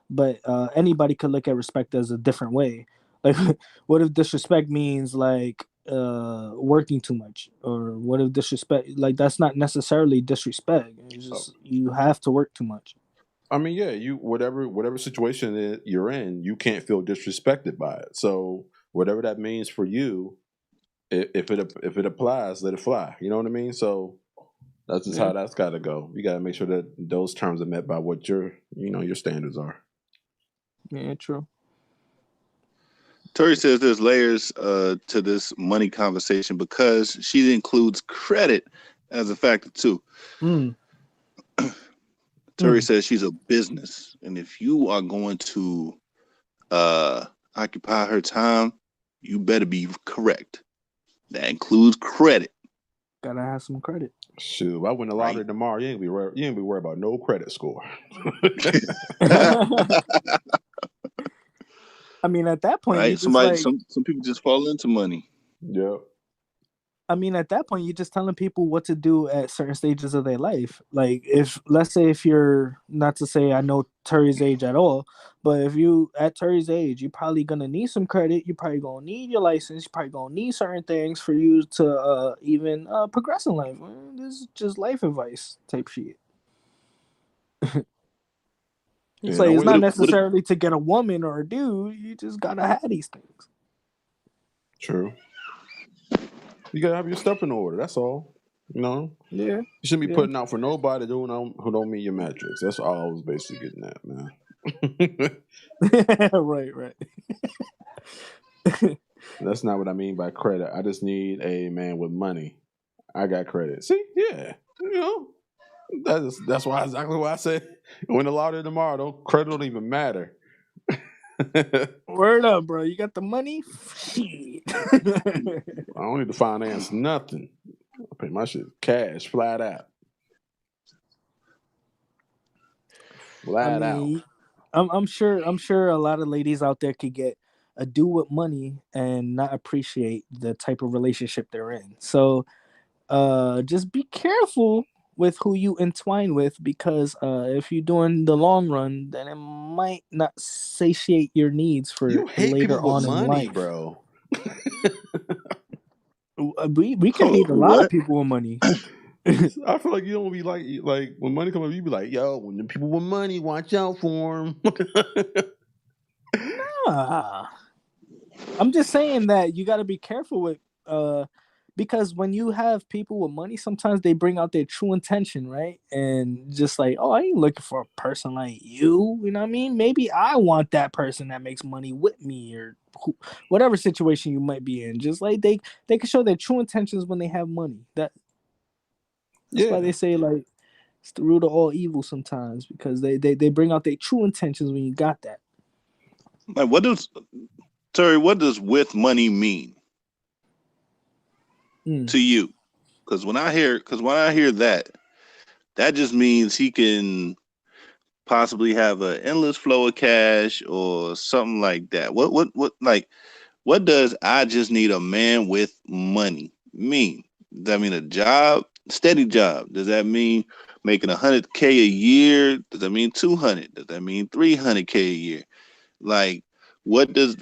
but anybody could look at respect as a different way. Like, what if disrespect means like working too much, or what if disrespect, like, that's not necessarily disrespect. It's Oh, just you have to work too much. I mean, yeah, you whatever situation you're in, you can't feel disrespected by it. So whatever that means for you, if it applies, let it fly. You know what I mean? So that's just yeah. how that's got to go. You got to make sure that those terms are met by what your standards are. Yeah, true. Tori says there's layers to this money conversation because she includes credit as a factor too. Mm, Tori mm. says she's a business, and if you are going to uh, occupy her time, you better be correct. That includes credit. Gotta have some credit. Shoot, if I win the lottery right? tomorrow, you ain't be worried about no credit score. I mean, at that point, you Right? just like, Some people just fall into money. Yep. I mean, at that point, you're just telling people what to do at certain stages of their life. Like, if, let's say, if you're, not to say I know Terry's age at all, but if you, at Terry's age, you're probably going to need some credit. You're probably going to need your license. You're probably going to need certain things for you to even progress in life. This is just life advice type shit. It's Yeah, like, don't it's wait. not What if necessarily to get a woman or a dude. You just got to have these things. True. You gotta have your stuff in order. That's all. You Yeah. shouldn't be Yeah. putting out for nobody who don't meet your metrics. That's all I was basically getting at, man. Right. That's not what I mean by credit. I just need a man with money. I got credit. See, yeah, that's why exactly why I said win the lottery tomorrow. Credit don't even matter. Word up, bro. You got the money? Shit. I don't need to finance nothing. I pay my shit cash, flat out. I Flat out. mean, I'm sure a lot of ladies out there could get a dude with money and not appreciate the type of relationship they're in. So just be careful with who you entwine with, because if you're doing the long run, then it might not satiate your needs You for hate people later with on in money, life. bro. We can oh, hate a lot of what? people with money. I feel like you don't be like when money comes up, you be like, yo, when the people with money, watch out for them. Nah. I'm just saying that you got to be careful with because when you have people with money, sometimes they bring out their true intention, right? And just like, oh, I ain't looking for a person like you know what I mean? Maybe I want that person that makes money with me, or whatever situation you might be in. Just like they can show their true intentions when they have money. That's why Yeah. they say like it's the root of all evil sometimes, because they bring out their true intentions when you got that. Like, what does with money mean Mm. to you? Because when I hear that, that just means he can possibly have an endless flow of cash or something like that. What does I just need a man with money mean? Does that mean a job, steady job? Does that mean making 100K a year? Does that mean 200? Does that mean 300K a year? Like, what does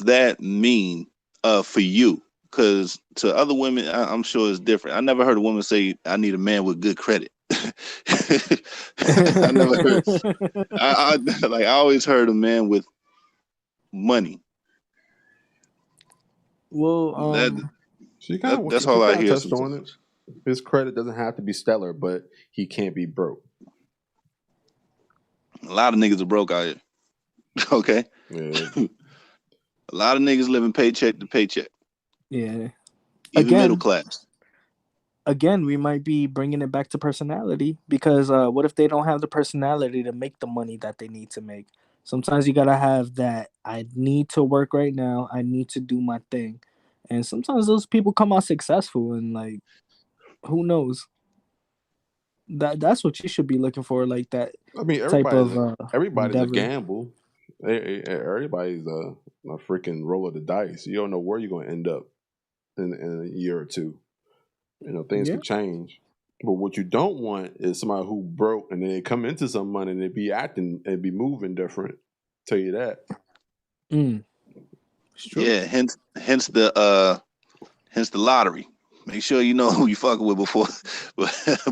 that mean for you? Because to other women, I'm sure it's different. I never heard a woman say, "I need a man with good credit." I never heard. I always heard a man with money. Well, That, She that's she all I kind of hear touched on it. sometimes. His credit doesn't have to be stellar, but he can't be broke. A lot of niggas are broke out here. Okay, Yeah. a lot of niggas living paycheck to paycheck, yeah. even middle Again, class. we might be bringing it back to personality, because what if they don't have the personality to make the money that they need to make? Sometimes you gotta have that. I need to work right now. I need to do my thing, and sometimes those people come out successful. And like, who knows? That's what you should be looking for, like that I mean, type of everybody's a endeavor. gamble. Everybody's a freaking roll of the dice. You don't know where you're going to end up in a year or two. Things Yeah. could change. But what you don't want is somebody who broke and then they come into some money and they be acting and be moving different. Tell you that. Mm, it's true. Yeah, hence the lottery. Make sure you know who you fucking with before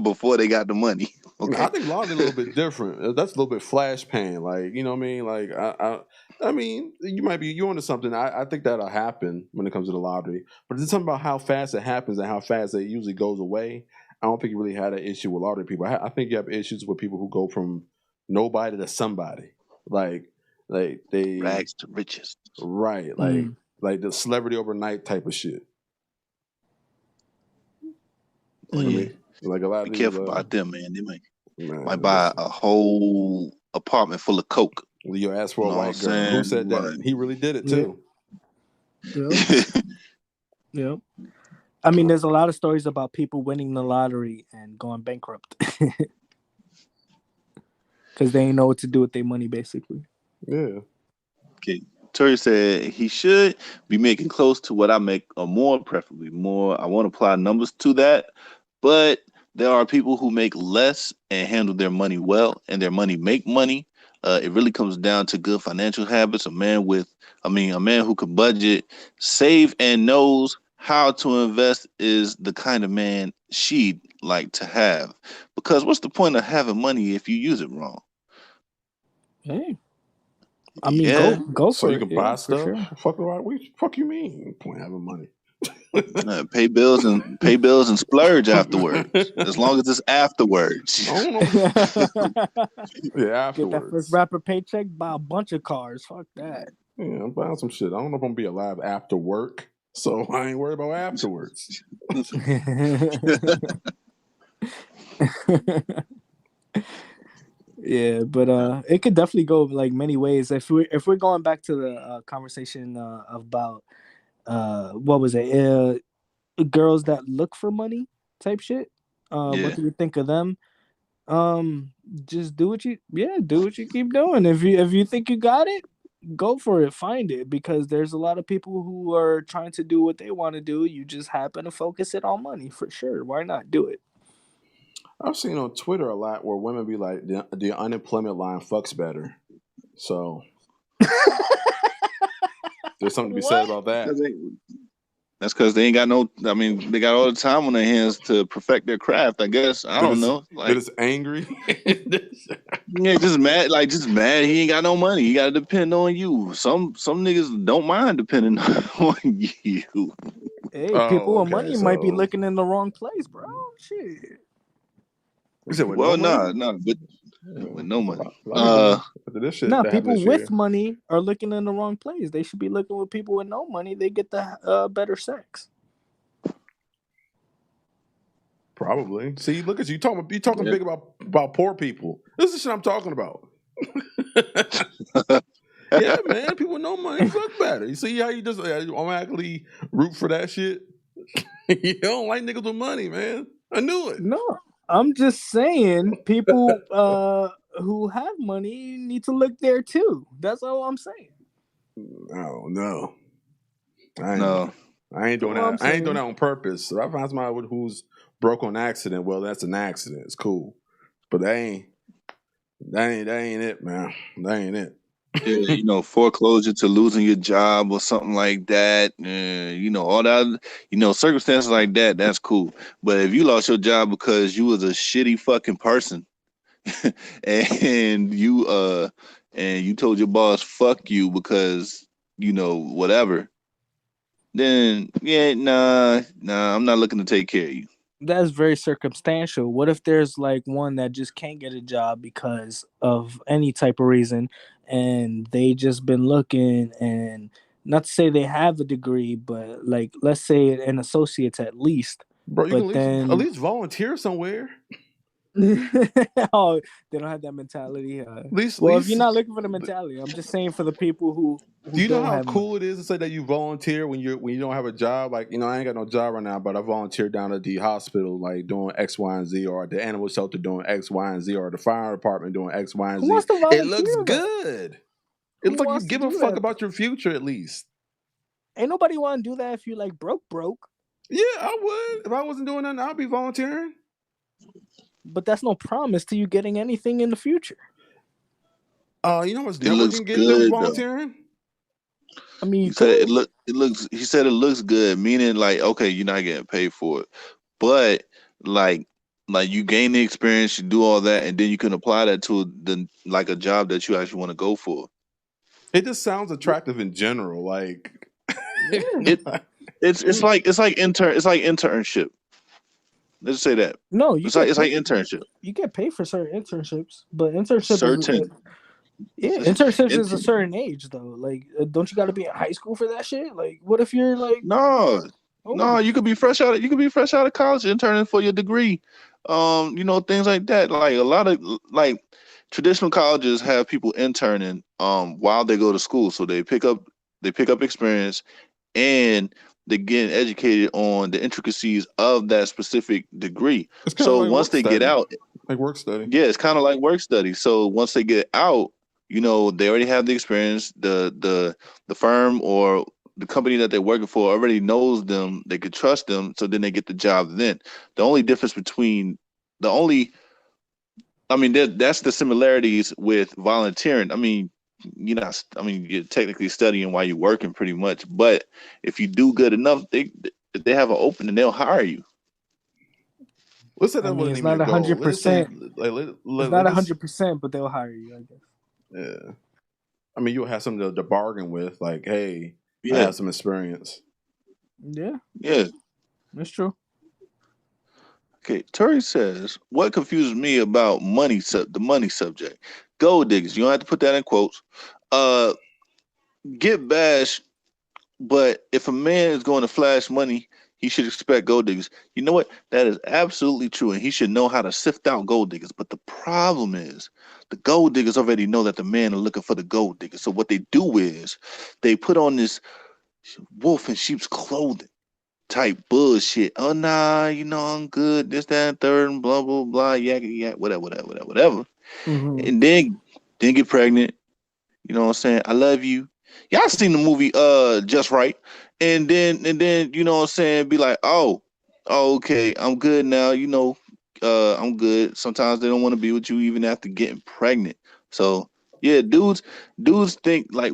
before they got the money. I Okay. think lottery a little bit different. That's a little bit flash pan. Like, you know what I mean? Like, I mean, you onto something. I think that'll happen when it comes to the lottery. But it's something about how fast it happens and how fast it usually goes away. I don't think you really had an issue with lottery people. I think you have issues with people who go from nobody to somebody. Like they Rags to riches. right, Mm, like the celebrity overnight type of shit. Oh I yeah. mm. mean, like a lot Be of these, careful about them, man. They might man, buy listen. a whole apartment full of coke. Leo asked for You a know what I'm white girl. Who saying? said that? Like, He really did it Yeah. too. Yep. Yep. I mean, there's a lot of stories about people winning the lottery and going bankrupt because they ain't know what to do with their money, basically. Yeah. Okay. Tori said he should be making close to what I make or more, preferably more. I won't apply numbers to that, but there are people who make less and handle their money well, and their money make money. It really comes down to good financial habits. A man who can budget, save, and knows how to invest is the kind of man she'd like to have. Because what's the point of having money if you use it wrong? Hey, I mean, Yeah, go So for you it. can Yeah, buy for stuff. sure. Fuck you mean? Point having money. pay bills and splurge afterwards. As long as it's I afterwards. don't know. Yeah, Get that first afterwards. rapper paycheck, buy a bunch of cars. Fuck that. Yeah, I'm buying some shit. I don't know if I'm gonna be alive after work, so I ain't worried about afterwards. Yeah, but it could definitely go like many ways. If we're going back to the conversation about what was it? Girls that look for money type shit. What Yeah. do you think of them? Um, just do what you keep doing. If you think you got it, go for it, find it, because there's a lot of people who are trying to do what they want to do. You just happen to focus it on money for sure. Why not do it? I've seen on Twitter a lot where women be like, the unemployment line fucks better. So there's something to be said What? about that. That's because they ain't got no. I mean, they got all the time on their hands to perfect their craft. I guess I That don't is know. that Like, is angry. yeah, just mad. Like, just mad. He ain't got no money. He got to depend on you. Some niggas don't mind depending on you. Hey, people Oh, with okay. money might be So looking in the wrong place, bro. Shit. you said with no Well, money? but Yeah, with no there's money. a lot of people after this shit No, that happened people this with year. money are looking in the wrong place. They should be looking with people with no money. They get the better sex. Probably. See, look at you talking Yeah. big about poor people. This is shit I'm talking about. Yeah, man. People with no money fuck better. You see how you just automatically root for that shit? You don't like niggas with money, man. I knew it. No, I'm just saying people who have money need to look there too. That's all I'm saying. Oh no. I ain't No. I ain't That's doing all I'm that. I ain't doing saying. that on purpose. If I find somebody who's broke on accident, well, that's an accident. It's cool. But that ain't it, man. That ain't it. Yeah, foreclosure to losing your job or something like that. All that. Circumstances like that. That's cool. But if you lost your job because you was a shitty fucking person, and you told your boss fuck you because whatever, then yeah, nah, I'm not looking to take care of you. That's very circumstantial. What if there's like one that just can't get a job because of any type of reason, and they just been looking, and not to say they have a degree, but like let's say an associate's at least, Bro, you can but at then least volunteer somewhere. oh, they don't have that mentality. At Well, if you're least not looking for the mentality, I'm just saying for the people who do you know don't how have money. cool it is to say that you volunteer when you don't have a job? Like, I ain't got no job right now, but I volunteer down at the hospital, like doing X, Y, and Z, or at the animal shelter doing X, Y, and Z, or the fire department doing X, Y, and Who Z. wants to It looks volunteer that? good. It looks Who like you wants to give a do fuck that about though? your future at least. Ain't nobody want to do that if you like broke. Yeah, I would. If I wasn't doing nothing, I'd be volunteering. But that's no promise to you getting anything in the future. You know how much It looks networking get though good though. volunteering? I mean, you He said could. it look it looks. He said it looks good, meaning like okay, you're not getting paid for it, but like you gain the experience, you do all that, and then you can apply that to the like a job that you actually want to go for. It just sounds attractive in general. Like, Yeah. It it's like internship. Let's say that No, you it's get like paid. internship. You get paid for certain internships, but internship is Certain yeah, internships is a Inter- certain age though. Like, don't you got to be in high school for that shit? Like, what if you're like no, no, older? you could be fresh out of college interning for your degree. Things like that. Like a lot of like traditional colleges have people interning while they go to school, so they pick up experience and they're getting educated on the intricacies of that specific degree. It's kind of So like once work they get study, out, like work study. yeah, it's kind of like work study. So once they get out, they already have the experience. The firm or the company that they're working for already knows them. They could trust them. So then they get the job. Then the only difference between the only, I mean, that's the similarities with volunteering. I mean, you're technically studying while you're working, pretty much. But if you do good enough, if they have an opening, they'll hire you. Let's say I that mean, wasn't it's even not the goal. Let's just say 100%. like It's not let's 100%, but they'll hire you, I guess. yeah. I mean, you'll have something to bargain with, like, hey, I Yeah, have some experience. Yeah, yeah. that's true. Okay, Terry says, "What confuses me about the money subject? Gold diggers. You don't have to put that in quotes. Uh, get bashed, but if a man is going to flash money, he should expect gold diggers. You know what? That is absolutely true, and he should know how to sift out gold diggers. But the problem is, the gold diggers already know that the men are looking for the gold diggers. So what they do is, they put on this wolf in sheep's clothing type bullshit. Oh nah, I'm good. This, that, and third, and blah blah blah, yak yak, whatever, whatever, whatever, whatever. Hmm. And then get pregnant. You know what I'm saying? I love you. Y'all seen the movie Just Right. And then, you know what I'm saying, be like, oh, okay, I'm good now, I'm good. Sometimes they don't want to be with you even after getting pregnant. So yeah, dudes think like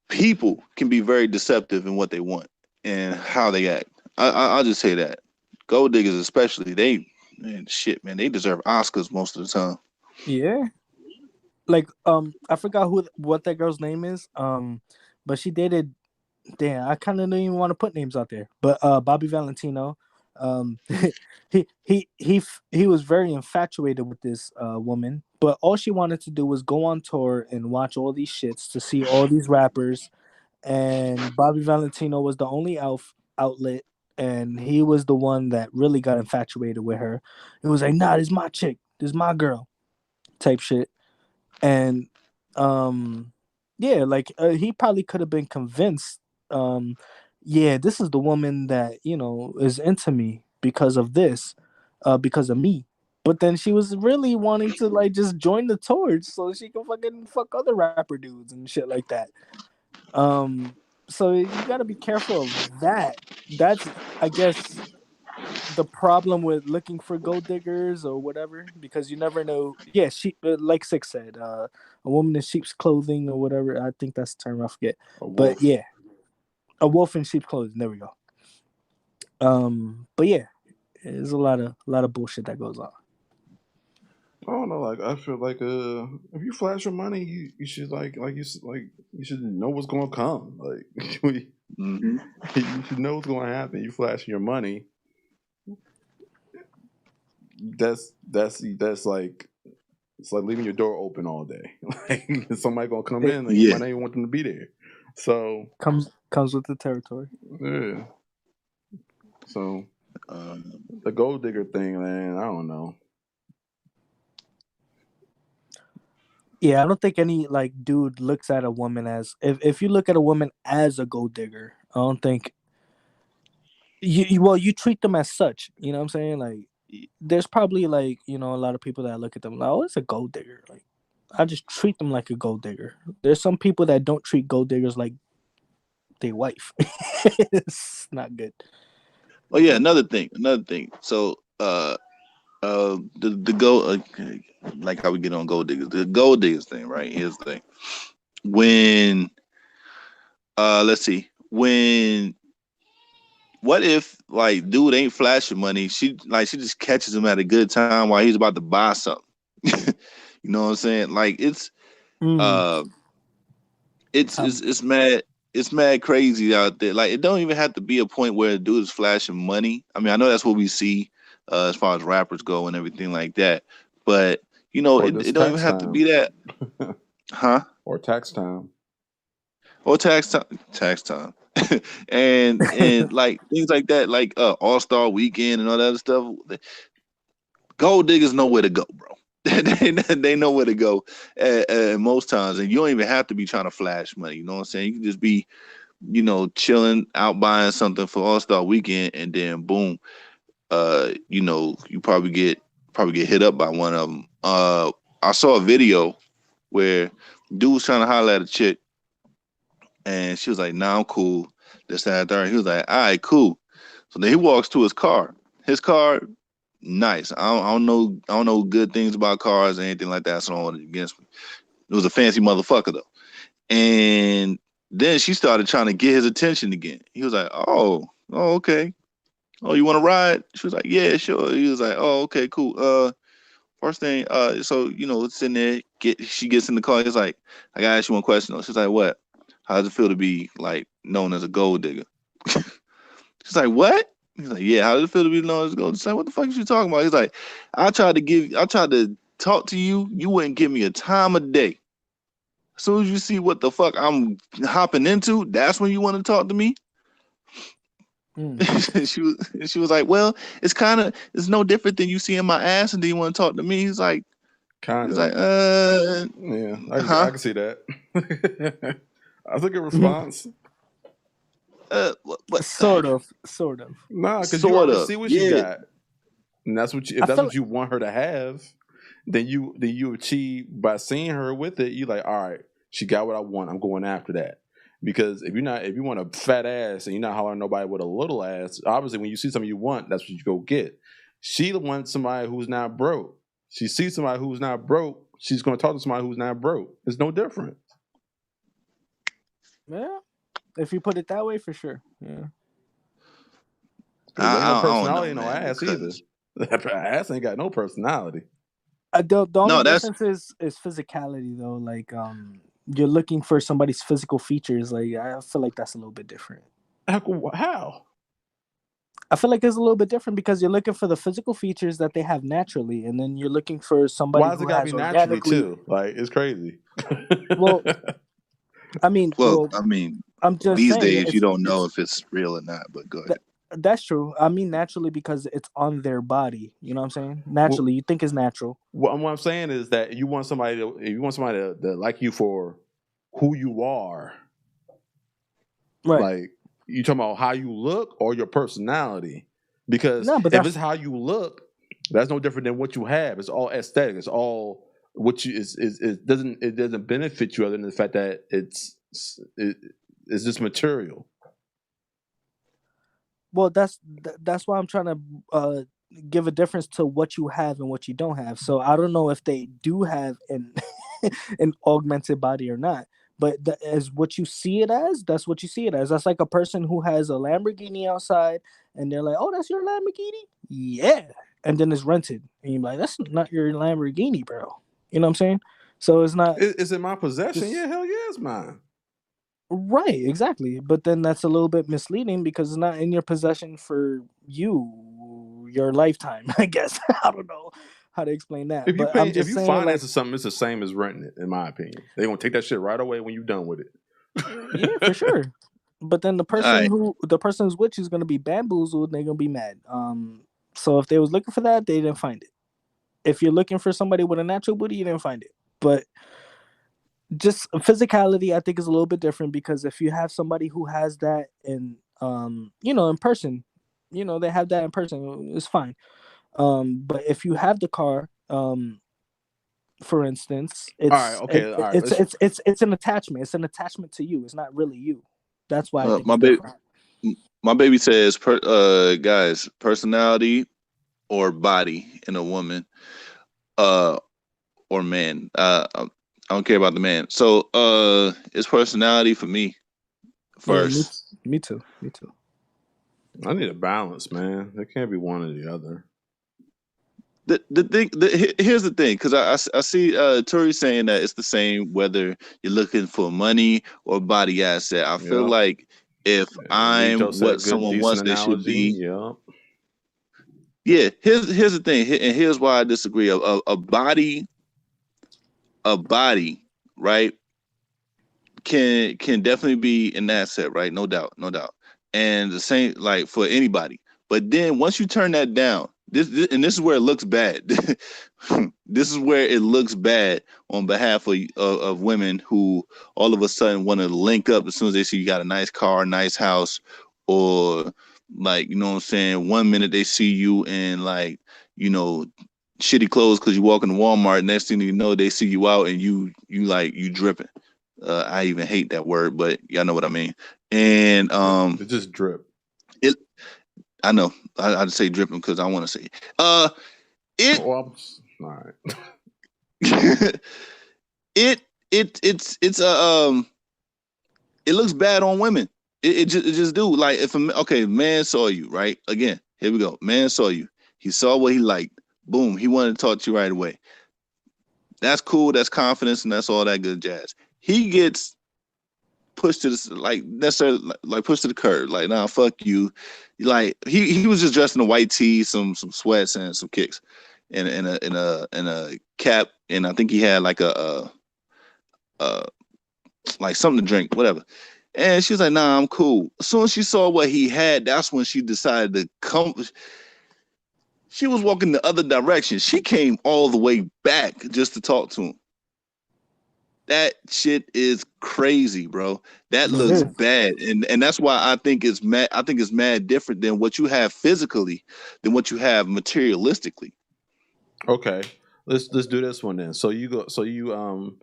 people can be very deceptive in what they want and how they act. I'll just say that. Gold diggers especially, man, shit, man, they deserve Oscars most of the time. Yeah, like I forgot what that girl's name is. But she dated. Damn, I kind of don't even want to put names out there. But Bobby Valentino, um, he was very infatuated with this woman. But all she wanted to do was go on tour and watch all these shits to see all these rappers. And Bobby Valentino was the only outlet, and he was the one that really got infatuated with her. It was like, nah, this is my chick, this is my girl, type shit. And yeah, like he probably could have been convinced, um yeah, this is the woman that is into me because of this, because of me. But then she was really wanting to like just join the torch so she can fucking fuck other rapper dudes and shit like that. um so you got to be careful of that. That's, I guess, the problem with looking for gold diggers or whatever, because you never know. Yeah, she like Six said, a woman in sheep's clothing or whatever. I think that's the term. I forget, A but wolf. yeah, a wolf in sheep's clothing. There we go. But yeah, there's a lot of bullshit that goes on. I don't know. Like I feel like if you flash your money, you should like you should know what's going to come. Like Hmm. you should know what's going to happen. You flashing your money. That's like it's like leaving your door open all day. Like somebody gonna come It in and you Yeah. might not even want them to be there. So comes with the territory. yeah. So Um, the gold digger thing, man. I don't know. Yeah, I don't think any like dude looks at a woman as, if you look at a woman as a gold digger, I don't think well, you treat them as such. You know what I'm saying? Like, there's probably like a lot of people that look at them like, oh, it's a gold digger. Like, I just treat them like a gold digger. There's some people that don't treat gold diggers like their wife. It's not good. oh yeah, another thing. So the gold, like how we get on gold diggers, the gold diggers thing, right? Here's the thing. When let's see, when what if like dude ain't flashing money? She just catches him at a good time while he's about to buy something. You know what I'm saying? Like Mm. uh it's Um, it's it's mad it's mad crazy out there. Like it don't even have to be a point where a dude is flashing money. I mean, I know that's what we see as far as rappers go and everything like that. But Or it just don't even tax have to be time. that, huh? Or tax time. Or tax time, and like things like that, like All Star Weekend and all that other stuff. Gold diggers know where to go, bro. They know where to go most times, and you don't even have to be trying to flash money. You know what I'm saying? You can just be chilling out buying something for All-Star weekend, and then boom, you probably get hit up by one of them. I saw a video where dude was trying to holler at a chick, and she was like, "Nah, I'm cool." This, that, and third. He was like, "All right, cool." So then he walks to his car. His car, nice. I don't know good things about cars or anything like that, so I don't want it against me. It was a fancy motherfucker though. And then she started trying to get his attention again. He was like, "Oh, okay. Oh, you want to ride?" She was like, "Yeah, sure." He was like, "Oh, okay, cool. First thing, so sitting there, she gets in the car. He's like, "I gotta ask you one question." Though. She's like, "What? How does it feel to be like known as a gold digger?" She's like, "What?" He's like, "Yeah, how does it feel to be known as a gold digger?" She's like, "What the fuck is you talking about?" He's like, I tried to talk to you. You wouldn't give me a time of day. As soon as you see what the fuck I'm hopping into, that's when you want to talk to me." She was like, "Well, it's no different than you seeing my ass and then you want to talk to me." Kind He's of. like, Yeah, I huh, can see that. That's a good response. what, Sort of, sort of. Nah, because you sort already of, see what she yeah. got, and that's what if I that's feel what you want her to have, then you achieve by seeing her with it. You like, all right, she got what I want. I'm going after that. Because if you want a fat ass and you're not hollering nobody with a little ass, obviously when you see something you want, that's what you go get. She wants somebody who's not broke. She sees somebody who's not broke. She's going to talk to somebody who's not broke. It's no different. yeah. If you put it that way, for sure. Yeah. Because ain't no I don't know, personality in no man, ass either. because That ass ain't got no personality. The only no, that's difference is physicality though. Like you're looking for somebody's physical features. Like I feel like that's a little bit different. How? I feel like it's a little bit different because you're looking for the physical features that they have naturally, and then you're looking for somebody Why does it who gotta be has naturally organically. too? Like it's crazy. Well, I mean, well, well, I mean, I'm just these saying days you don't know if it's real or not. But go that, ahead. that's true. I mean naturally because it's on their body. You know what I'm saying? Well, Naturally, you think it's natural, what I'm saying is that you want somebody to, if you want somebody to like you for who you are, right? like you talking about how you look or your personality. Because No, but if it's that's how you look, that's no different than what you have. It's all aesthetic. It's all what you is it doesn't benefit you other than the fact that it's just material. well, that's why I'm trying to give a difference to what you have and what you don't have. So I don't know if they do have an an augmented body or not. But as what you see it as, that's what you see it as. That's like a person who has a Lamborghini outside, and they're like, "Oh, that's your Lamborghini?" Yeah, and then it's rented, and you're like, "That's not your Lamborghini, bro." You know what I'm saying? So it's not It's in my possession. Yeah, just hell yeah, it's mine. right, exactly. But then that's a little bit misleading because it's not in your possession for your lifetime, I guess. I don't know how to explain that. But I'm If just you saying, like, finance something, it's the same as renting it, in my opinion. They're gonna take that shit right away when you're done with yeah, for it. sure. But then All right, the person who's with you is gonna be bamboozled and they're gonna be mad. So if they was looking for that, they didn't find it. If you're looking for somebody with a natural booty, you didn't find it. But just physicality, I think, is a little bit different because if you have somebody who has that in in person, they have that in person, it's fine. But if you have the car, for instance, All right, okay, all right. it's an attachment. It's an attachment to you. It's not really you. That's why I think my it's baby, different. my baby says, guys, personality or body in a woman, uh, or man. I don't care about the man. So, it's personality for me Yeah, first. me too. Me too. I need a balance, man. It can't be one or the other. The thing, here's the thing, because I see Tori saying that it's the same whether you're looking for money or body asset. I feel Yep. like if Rito I'm said a what good, someone decent wants, they should analogy. be. Yep. Yeah, here's the thing, and here's why I disagree. A body, right, can definitely be an asset, right? No doubt, no doubt. And the same like for anybody. But then once you turn that down, this and this is where it looks bad. This is where it looks bad on behalf of women who all of a sudden want to link up as soon as they see you got a nice car, nice house, or like, you know what I'm saying. 1 minute they see you in like, you know, shitty clothes because you walk into Walmart. Next thing you know, they see you out and you dripping. I even hate that word, but y'all know what I mean. And It just drip. it I know I'd say dripping because I want to say it. Oh, all right. it it's a it looks bad on women. It just do like if a man saw you right again. Here we go. Man saw you. He saw what he liked. Boom. He wanted to talk to you right away. That's cool. That's confidence and that's all that good jazz. He gets pushed to the like necessarily like pushed to the curb. Like nah, fuck you. Like he was just dressed in a white tee, some sweats and some kicks, and a cap, and I think he had like a like something to drink, whatever. And she was like, nah, I'm cool. As soon as she saw what he had, that's when she decided to come. She was walking the other direction. She came all the way back just to talk to him. That shit is crazy, bro. That It looks is. bad. And that's why I think it's mad. I think it's mad different than what you have physically than what you have materialistically. Okay, let's do this one then. So you go. So you go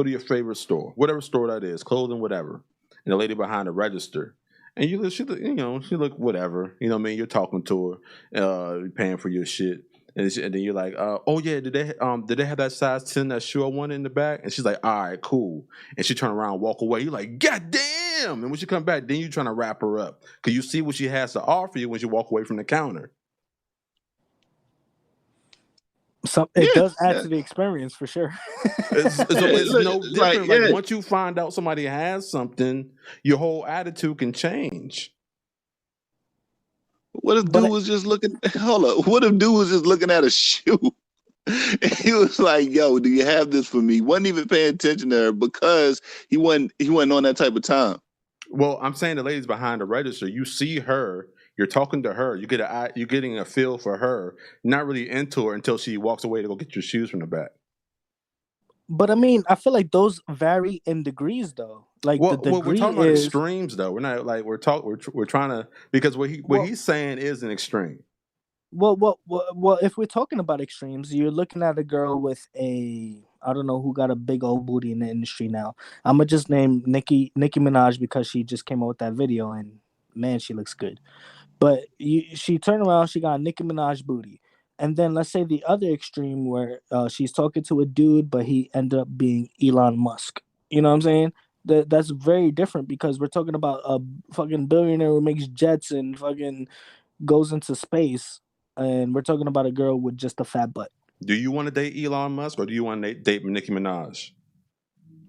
to your favorite store, whatever store that is, clothing, whatever, and the lady behind the register, and she look whatever. You know what I mean? You're talking to her, paying for your shit. And then you're like, oh yeah, did they have that size 10 that shoe I wanted in the back? And she's like, all right, cool. And she turn around and walk away. You're like, God damn! And when she come back, then you trying to wrap her up because you see what she has to offer you when she walk away from the counter. It Yeah, does add yeah, to the experience for sure. It's no it's like different. Like yeah. once you find out somebody has something, your whole attitude can change. What if But dude was just looking? Hold up. What if dude was just looking at a shoe? And he was like, "Yo, do you have this for me?" Wasn't even paying attention to her because he wasn't on that type of time. Well, I'm saying the ladies behind the register, you see her, you're talking to her, you're getting a feel for her, not really into her until she walks away to go get your shoes from the back. I mean, I feel like those vary in degrees though. Like the Well, we're degree talking about is extremes though. We're not like we're trying to because what well, he's saying is an extreme. well, if we're talking about extremes, you're looking at a girl with a I don't know who got a big old booty in the industry now. I'm gonna just name Nicki Minaj because she just came out with that video and man, she looks good. But she turned around, she got Nicki Minaj booty. And then let's say the other extreme where she's talking to a dude, but he ended up being Elon Musk. You know what I'm saying? That's very different because we're talking about a fucking billionaire who makes jets and fucking goes into space, and we're talking about a girl with just a fat butt. Do you want to date Elon Musk or do you want to date Nicki Minaj?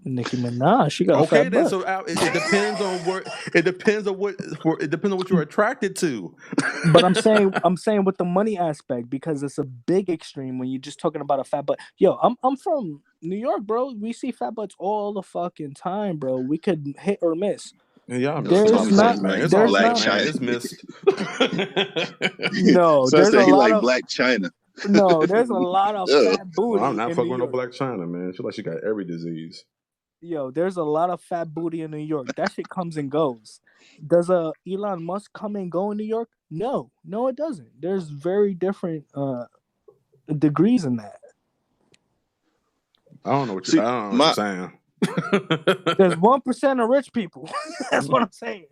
Nicki Minaj, she got a Okay, fat then. butt. So it depends on what it depends on what you're attracted to. But I'm saying with the money aspect because it's a big extreme when you're just talking about a fat butt. Yo, I'm from New York, bro. We see fat butts all the fucking time, bro. We could hit or miss. Yeah, Yo, it's There's all Tony like not good, like man. It's all there's Black good, not man. China. It's missed. no, So I there's said a he lot like of Black China. no, there's a lot of Ugh. fat Well, I'm booty not in New fucking with no York. Black China, man. She like she got every disease. Yo, there's a lot of fat booty in New York. That shit comes and goes. Does a Elon Musk come and go in New York? No, no, it doesn't. There's very different degrees in that. See, I don't know what you're my saying. There's 1% of rich people. That's what I'm saying.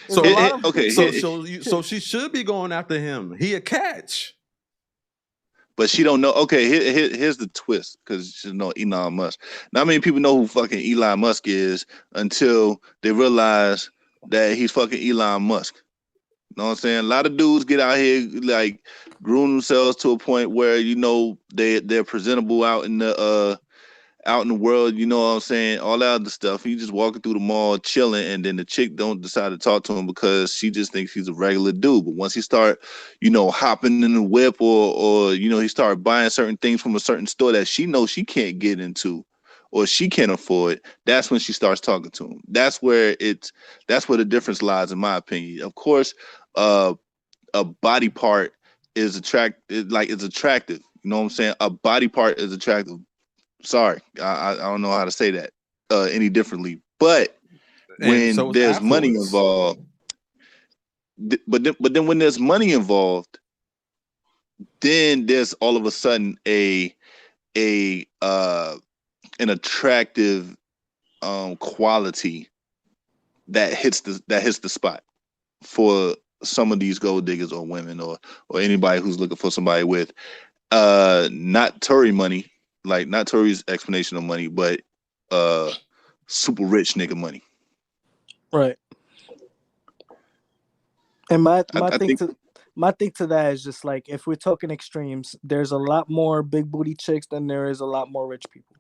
There's a So lot of okay, so she should be going after him. He a catch. but she don't know. Okay, here's the twist because she know Elon Musk. Not many people know who fucking Elon Musk is until they realize that he's fucking Elon Musk. You know what I'm saying? A lot of dudes get out here like groom themselves to a point where they're presentable out in the world, you know what I'm saying? All that other stuff. He just walking through the mall chilling, and then the chick don't decide to talk to him because she just thinks he's a regular dude. But once he start, hopping in the whip or he start buying certain things from a certain store that she knows she can't get into or she can't afford, that's when she starts talking to him. That's where the difference lies, in my opinion. Of course, uh, a body part is it's attractive. You know what I'm saying? A body part is attractive. Sorry, I don't know how to say that any differently. But And when so it's there's money affluence. involved, but then when there's money involved, then there's all of a sudden a an attractive quality that hits the spot for some of these gold diggers or women or anybody who's looking for somebody with not Tory money, like not Tory's explanation of money, but super rich nigga money. Right. And my I, my I thing think to my thing to that is just like if we're talking extremes, there's a lot more big booty chicks than there is a lot more rich people.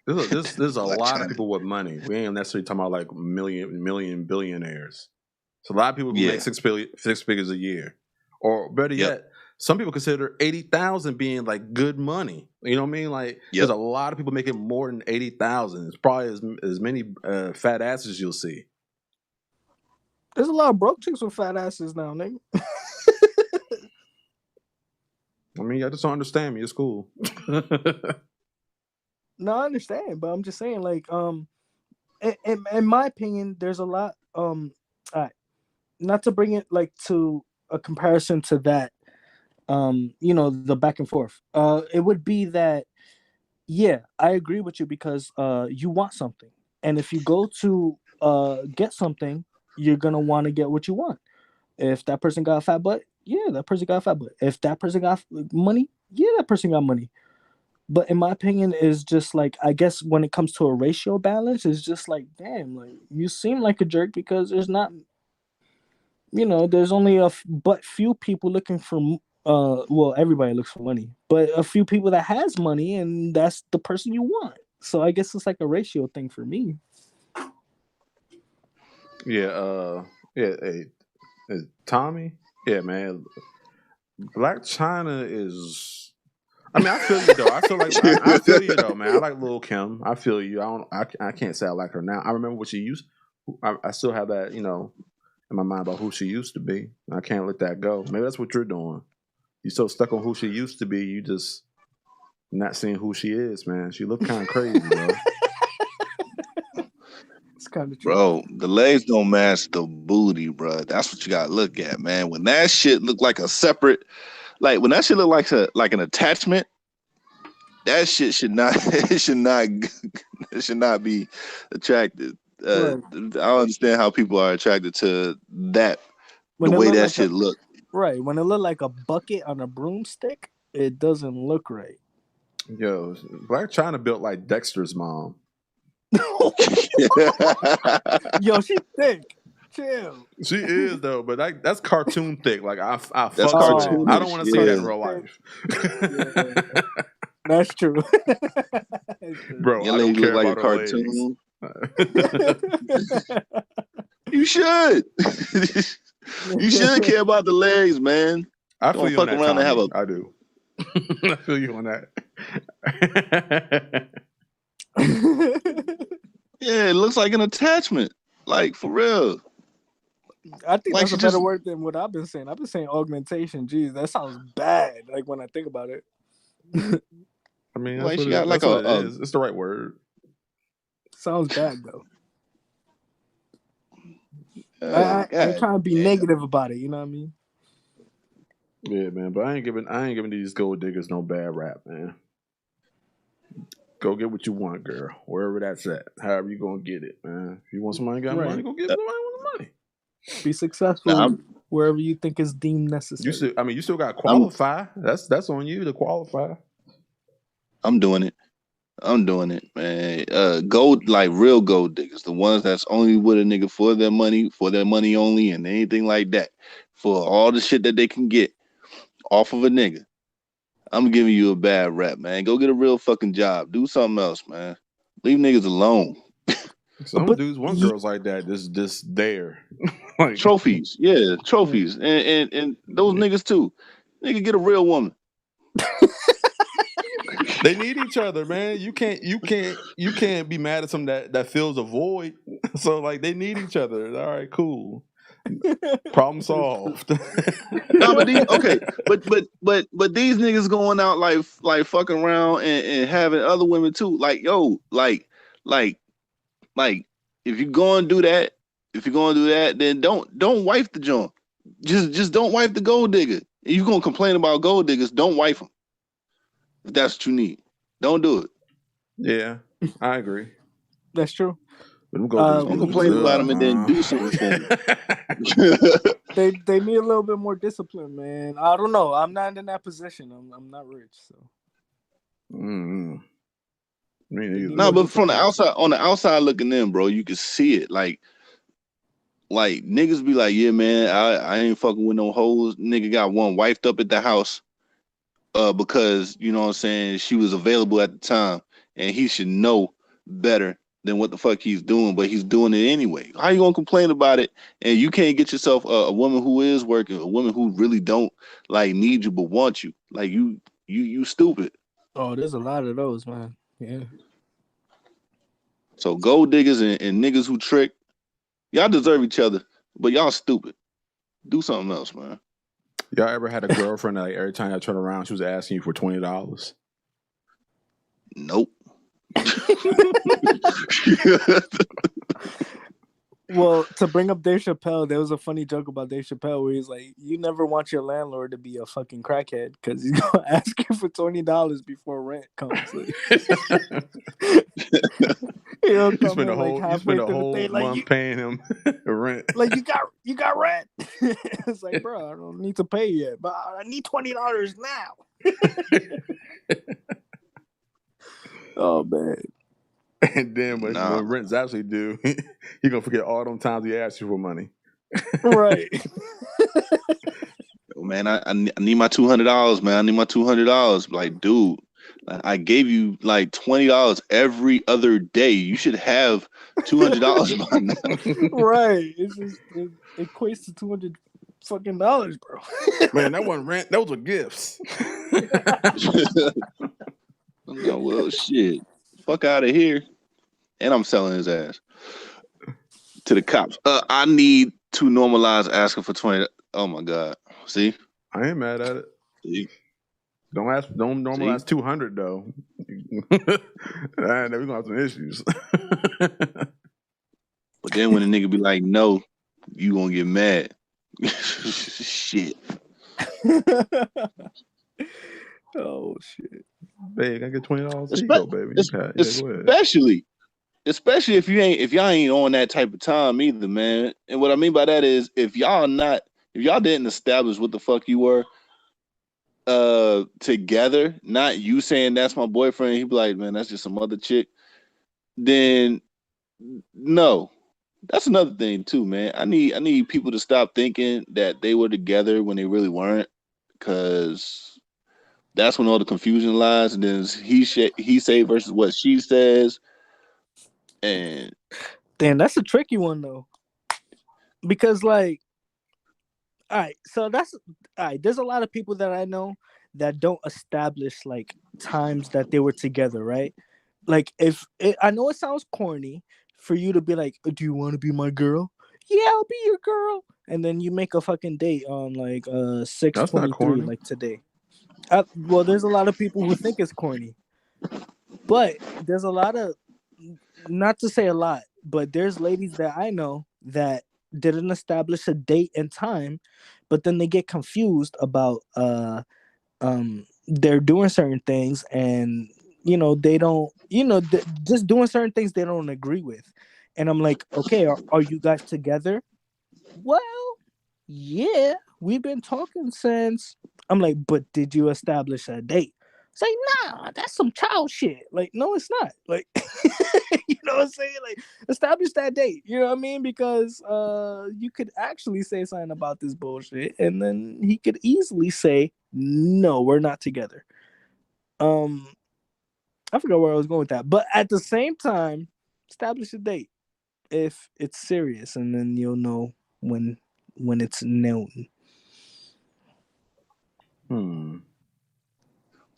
There's a Black lot of China. people with money. We ain't necessarily talking about like million billionaires. So a lot of people who make Yeah. six figures a year, or better Yep. yet, some people consider 80,000 being like good money. You know what I mean? Like there's Yep. a lot of people making more than 80,000. It's probably as many fat asses you'll see. There's a lot of broke chicks with fat asses now, nigga. I mean, I just don't understand me. It's cool. No, I understand, but I'm just saying, like, in my opinion, there's a lot. Alright, not to bring it like to a comparison to that. The back and forth. It would be that. Yeah, I agree with you because you want something, and if you go to get something, you're gonna want to get what you want. If that person got a fat butt, yeah, that person got a fat butt. If that person got money, yeah, that person got money. But in my opinion, is just like I guess when it comes to a ratio balance, it's just like damn, like you seem like a jerk because there's not, there's only but few people looking for. Well, everybody looks for money, but a few people that has money, and that's the person you want. So I guess it's like a ratio thing for me. Yeah, hey, Tommy. Yeah, man. Black China is. I mean, I feel you though. I feel like I feel you though, man. I like Lil Kim. I feel you. I can't say I like her now. I remember what she used. I still have that, in my mind about who she used to be. I can't let that go. Maybe that's what you're doing. You're so stuck on who she used to be, you just not seeing who she is, man. She looked kind of crazy, bro. It's kind of true. Bro, the legs don't match the booty, bro. That's what you gotta look at, man. When that shit look like a separate, like when that shit look like an attachment, that shit should not it should not it should not be attracted. Right. I don't understand how people are attracted to that, the When it way look that like a shit look. right, when it look like a bucket on a broomstick, it doesn't look right. Yo, Black China built like Dexter's mom. Yo, she thick. Chill. She is though, but that's cartoon thick. Like I That's fucks with it. I don't cartoonish, want to That's see that in yeah. real cartoon thick. life. Yeah, that's true. That's true. Bro, Your I don't legs look care like a about her legs. cartoon. You should. You should care about the legs, man. I feel Don't you on fuck that, around and have Tommy. a I do. I feel you on that. yeah. It looks like an attachment, like for real. I think Like that's she a better just word than what I've been saying. I've been saying augmentation. Jeez, that sounds bad. Like when I think about it. I mean, like she got like that's what it is. It's the right word. Sounds bad though. I ain't God trying to be damn. negative about it. You know what I mean? Yeah, man. But I ain't giving these gold diggers no bad rap, man. Go get what you want, girl. Wherever that's at. However you gonna get it, man. If you want somebody who got Right. money, go get somebody with money. Be successful wherever you think is deemed necessary. You still got to I'm qualify. That's on you to qualify. I'm doing it. I'm doing it, man. Gold, like real gold diggers, the ones that's only with a nigga for their money only, and anything like that, for all the shit that they can get off of a nigga. I'm giving you a bad rap, man. Go get a real fucking job. Do something else, man. Leave niggas alone. Some But dudes want girls like that. Just there, like Trophies, yeah, trophies, and those niggas too. Nigga, get a real woman. they need each other, man. You can't be mad at someone that fills a void. So like they need each other. All right, cool. Problem solved. No, but these okay, but these niggas going out like fucking around and having other women too. Like yo, like like if you going to do that, then don't wife the joint. Just don't wife the gold digger. If you gonna complain about gold diggers, don't wife them. If that's what you need, don't do it. Yeah, I agree. That's true. But them gold diggers Don't be We need complain to. about them and then do something for them. They need a little bit more discipline, man. I don't know. I'm not in that position. I'm not rich, so. Me They neither. need No, more but from the discipline. outside, on the outside looking in, bro, you can see it. Like niggas be like, yeah, man, I ain't fucking with no hoes. Nigga got one wifed up at the house, because you know what I'm saying, she was available at the time, and he should know better than what the fuck he's doing, but he's doing it anyway. How you gonna complain about it? And you can't get yourself a woman who is working, a woman who really don't like need you but want you. Like you stupid. Oh, there's a lot of those, man. Yeah. So gold diggers and niggas who trick, y'all deserve each other, but y'all stupid. Do something else, man. Y'all ever had a girlfriend that like, every time I turn around, she was asking you for $20? Nope. Well, to bring up Dave Chappelle, there was a funny joke about Dave Chappelle where he's like, "You never want your landlord to be a fucking crackhead because he's gonna ask you for $20 before rent comes." Like, he'll You come spend in like a halfway through the whole day, like month paying him rent. you got rent. It's like, bro, I don't need to pay yet, but I need $20 now. Oh man. And then when Nah, rent's actually due, you're gonna forget all them times he asked you for money. Right. man, I need my $200, man. I need my $200. Like, dude, I gave you like $20 every other day. You should have $200 by now. Right. It's just it equates to $200 fucking dollars, bro. Man, that wasn't rent. Those were gifts. I'm going, well, shit, fuck out of here. And I'm selling his ass to the cops. I need to normalize asking for 20. Oh my god. See? I ain't mad at it. See? Don't normalize 200 though. Then we're gonna have some issues. But then when a nigga be like, no, you gonna get mad. Shit. Oh shit. Babe, can I get $20? There you go, baby. Go ahead. Especially if y'all ain't on that type of time either, man. And what I mean by that is if y'all didn't establish what the fuck you were together, not you saying that's my boyfriend, he'd be like, man, that's just some other chick. Then no. That's another thing too, man. I need people to stop thinking that they were together when they really weren't, because that's when all the confusion lies. And then he say versus what she says, and Damn, that's a tricky one though. Because like, all right, so that's all right. There's a lot of people that I know that don't establish like times that they were together, right? Like, I know it sounds corny for you to be like, "Do you want to be my girl?" Yeah, I'll be your girl. And then you make a fucking date on like That's not 6/23, corny. like today. Well, there's a lot of people who think it's corny, but there's a lot of, not to say a lot, but there's ladies that I know that didn't establish a date and time, but then they get confused about they're doing certain things, and they don't, just doing certain things they don't agree with. And I'm like, okay, are you guys together? Well, yeah, we've been talking since. I'm like, but did you establish a date? It's like, nah, that's some child shit. Like, no, it's not. Like, you know what I'm saying? Like, establish that date. You know what I mean? Because you could actually say something about this bullshit, and then he could easily say, no, we're not together. I forgot where I was going with that. But at the same time, establish a date if it's serious, and then you'll know when it's known.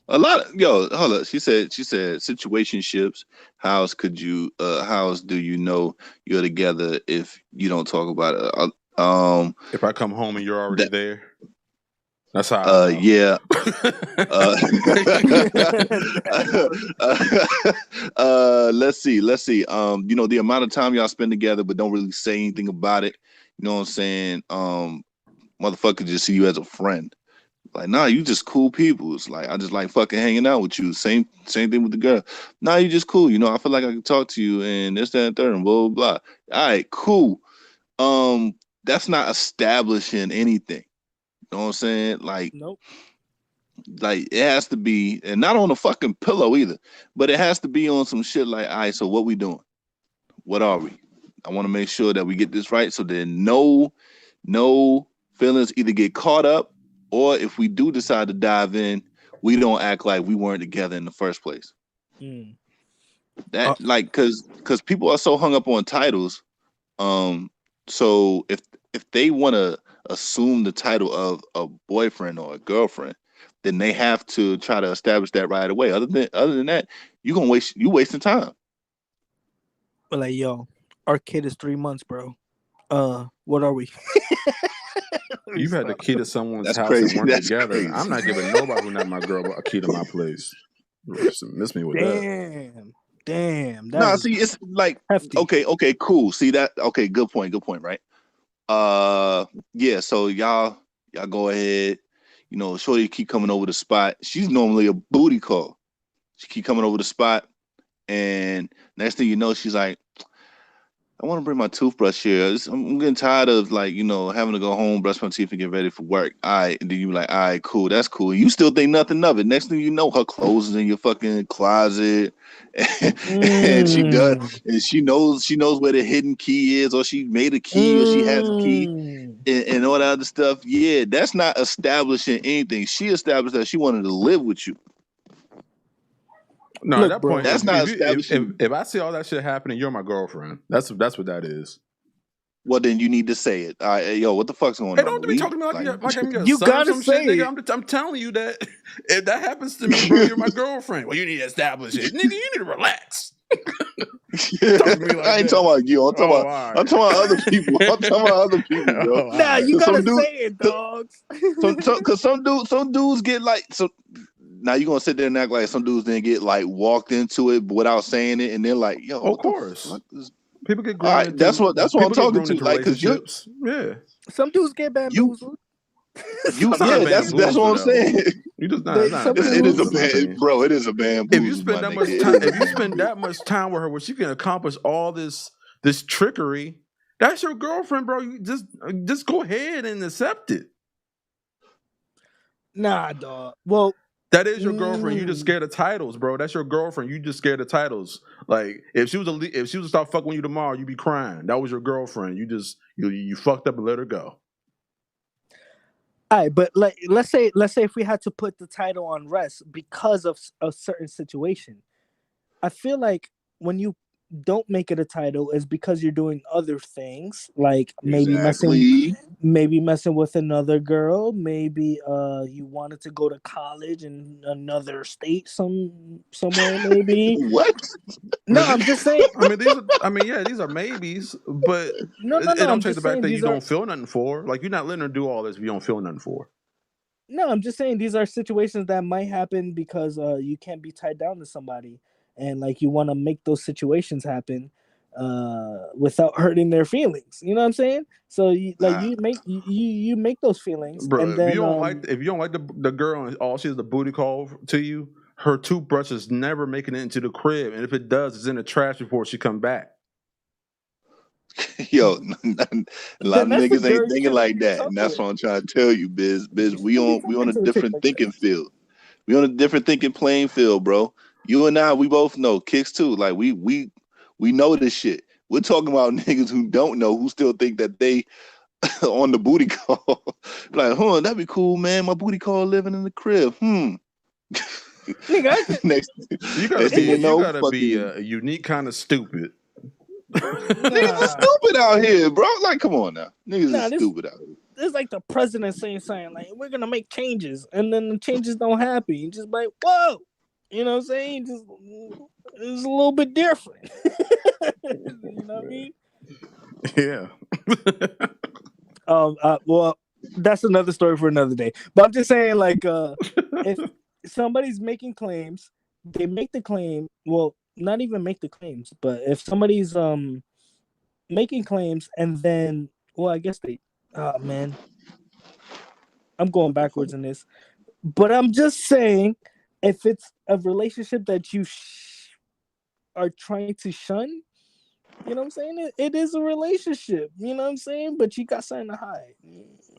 a lot of hold up. She said situationships. How else do you know you're together if you don't talk about it? If I come home and you're already That there, that's how I know. yeah. Uh, let's see. The amount of time y'all spend together, but don't really say anything about it. You know what I'm saying? Motherfucker just see you as a friend. Like, nah, you just cool people. It's like I just like fucking hanging out with you. Same thing with the girl. Nah, you just cool. I feel like I can talk to you and this, that, and third, and blah, blah, blah. All right, cool. Um, that's not establishing anything. You know what I'm saying? Nope. Like it has to be, and not on a fucking pillow either, but it has to be on some shit like, all right, so what we doing? What are we? I want to make sure that we get this right, so that no feelings either get caught up, or if we do decide to dive in, we don't act like we weren't together in the first place. Mm. That like, cause people are so hung up on titles. Um, so if they want to assume the title of a boyfriend or a girlfriend, then they have to try to establish that right away. Other than that, you wasting time. But like, yo, our kid is 3 months, bro. What are we? Let me You've had the stop. key to someone's That's house and crazy. weren't That's together. I'm crazy. not giving nobody who not my girl a key to my place. Miss me with that. Damn, that Nah, is see, it's like hefty. okay, cool. See that? Okay, good point, right? Yeah. So y'all go ahead. Shorty keep coming over the spot. She's normally a booty call. She keep coming over the spot, and next thing you know, she's like, I want to bring my toothbrush here. I'm getting tired of having to go home, brush my teeth, and get ready for work. All right, and then you like, all right, cool, that's cool. You still think nothing of it. Next thing you know, her clothes is in your fucking closet, and she does, Mm. and she knows where the hidden key is, or she made a key, or she has a key, Mm. and all that other stuff. Yeah, that's not establishing anything. She established that she wanted to live with you. No, at Look, that point, bro. That's not establishing. if I see all that shit happening, you're my girlfriend. That's what that is. Well, then you need to say it. Hey, yo, what the fuck's going Hey, on? don't be talking to me like I'm your You son or gotta some shit, say nigga. it. I'm telling you that if that happens to me, bro, you're my girlfriend. Well, you need to establish it, nigga. You need to relax. Talk to me like I ain't that. talking about you. I'm talking Oh, about all I'm talking about other people. I'm talking about other people, right. bro. Oh, all Nah, right. you Cause gotta some dude, say it, dogs. cause some dudes get like so. Now you gonna sit there and act like some dudes didn't get like walked into it without saying it, and they're like, "Yo, Of what the course, fuck is?" people get All grown right, that's into what I'm talking to. Like, cause relationships. Yeah, Some dudes get you bamboozled. it's Some not a yeah, dudes get that's what I'm bamboozle though. saying. You just not. It's they not a some It is a bamboozle, dudes. in my opinion. bro. It is a If you bamboozle, my spend that nigga. much It time, is a if you spend bamboozle. that much time with her, where she can accomplish all this trickery, that's your girlfriend, bro. You just go ahead and accept it. Nah, dog. Well, That is your girlfriend. You just mm, scared of titles, bro. That's your girlfriend. You just scared of titles. Like if she was if she was to start fucking with you tomorrow, you'd be crying. That was your girlfriend. You fucked up and let her go. all right, but like let's say if we had to put the title on rest because of a certain situation, I feel like when you don't make it a title is because you're doing other things, like Exactly. maybe messing with another girl, maybe you wanted to go to college in another state somewhere maybe. What? I No, mean, I'm just saying. yeah, these are maybes, but No, it don't I'm change the just fact saying that you these are don't feel nothing for. Like you're not letting her do all this if you don't feel nothing for. no, I'm just saying these are situations that might happen because you can't be tied down to somebody, and like you want to make those situations happen without hurting their feelings. You know what I'm saying? So Nah. you make those feelings, and Bro, then if you don't like the girl and all she is the booty call to you, her toothbrush is never making it into the crib, and if it does, it's in the trash before she come back. Yo, a lot of then that's the niggas ain't girl you thinking shouldn't like even that, talk and that's with. what I'm trying to tell you, Biz. You We shouldn't be on talking a to a chick different like that. thinking field. We on a different thinking playing field, bro. You and I, we both know kicks too. Like we know this shit. We're talking about niggas who don't know, who still think that they on the booty call. Like, that'd be cool, man. My booty call living in the crib. Nigga, I could. next, You gotta next thing be you you know, gotta be fucking a unique kind of stupid. niggas are Nah, stupid out here, bro. Like, come on now, niggas are nah. stupid out here. This is like the president saying something like, "We're gonna make changes," and then the changes don't happen. You just like, whoa, you know what I'm saying? Just it's a little bit different. You know what I mean? Yeah. Well, that's another story for another day. But I'm just saying, like, if somebody's making claims, they make the claim. Well, not even make the claims, but if somebody's making claims and then, well, I guess they, oh man, I'm going backwards in this. But I'm just saying, if it's a relationship that you are trying to shun, you know what I'm saying? It is a relationship, you know what I'm saying? But you got something to hide.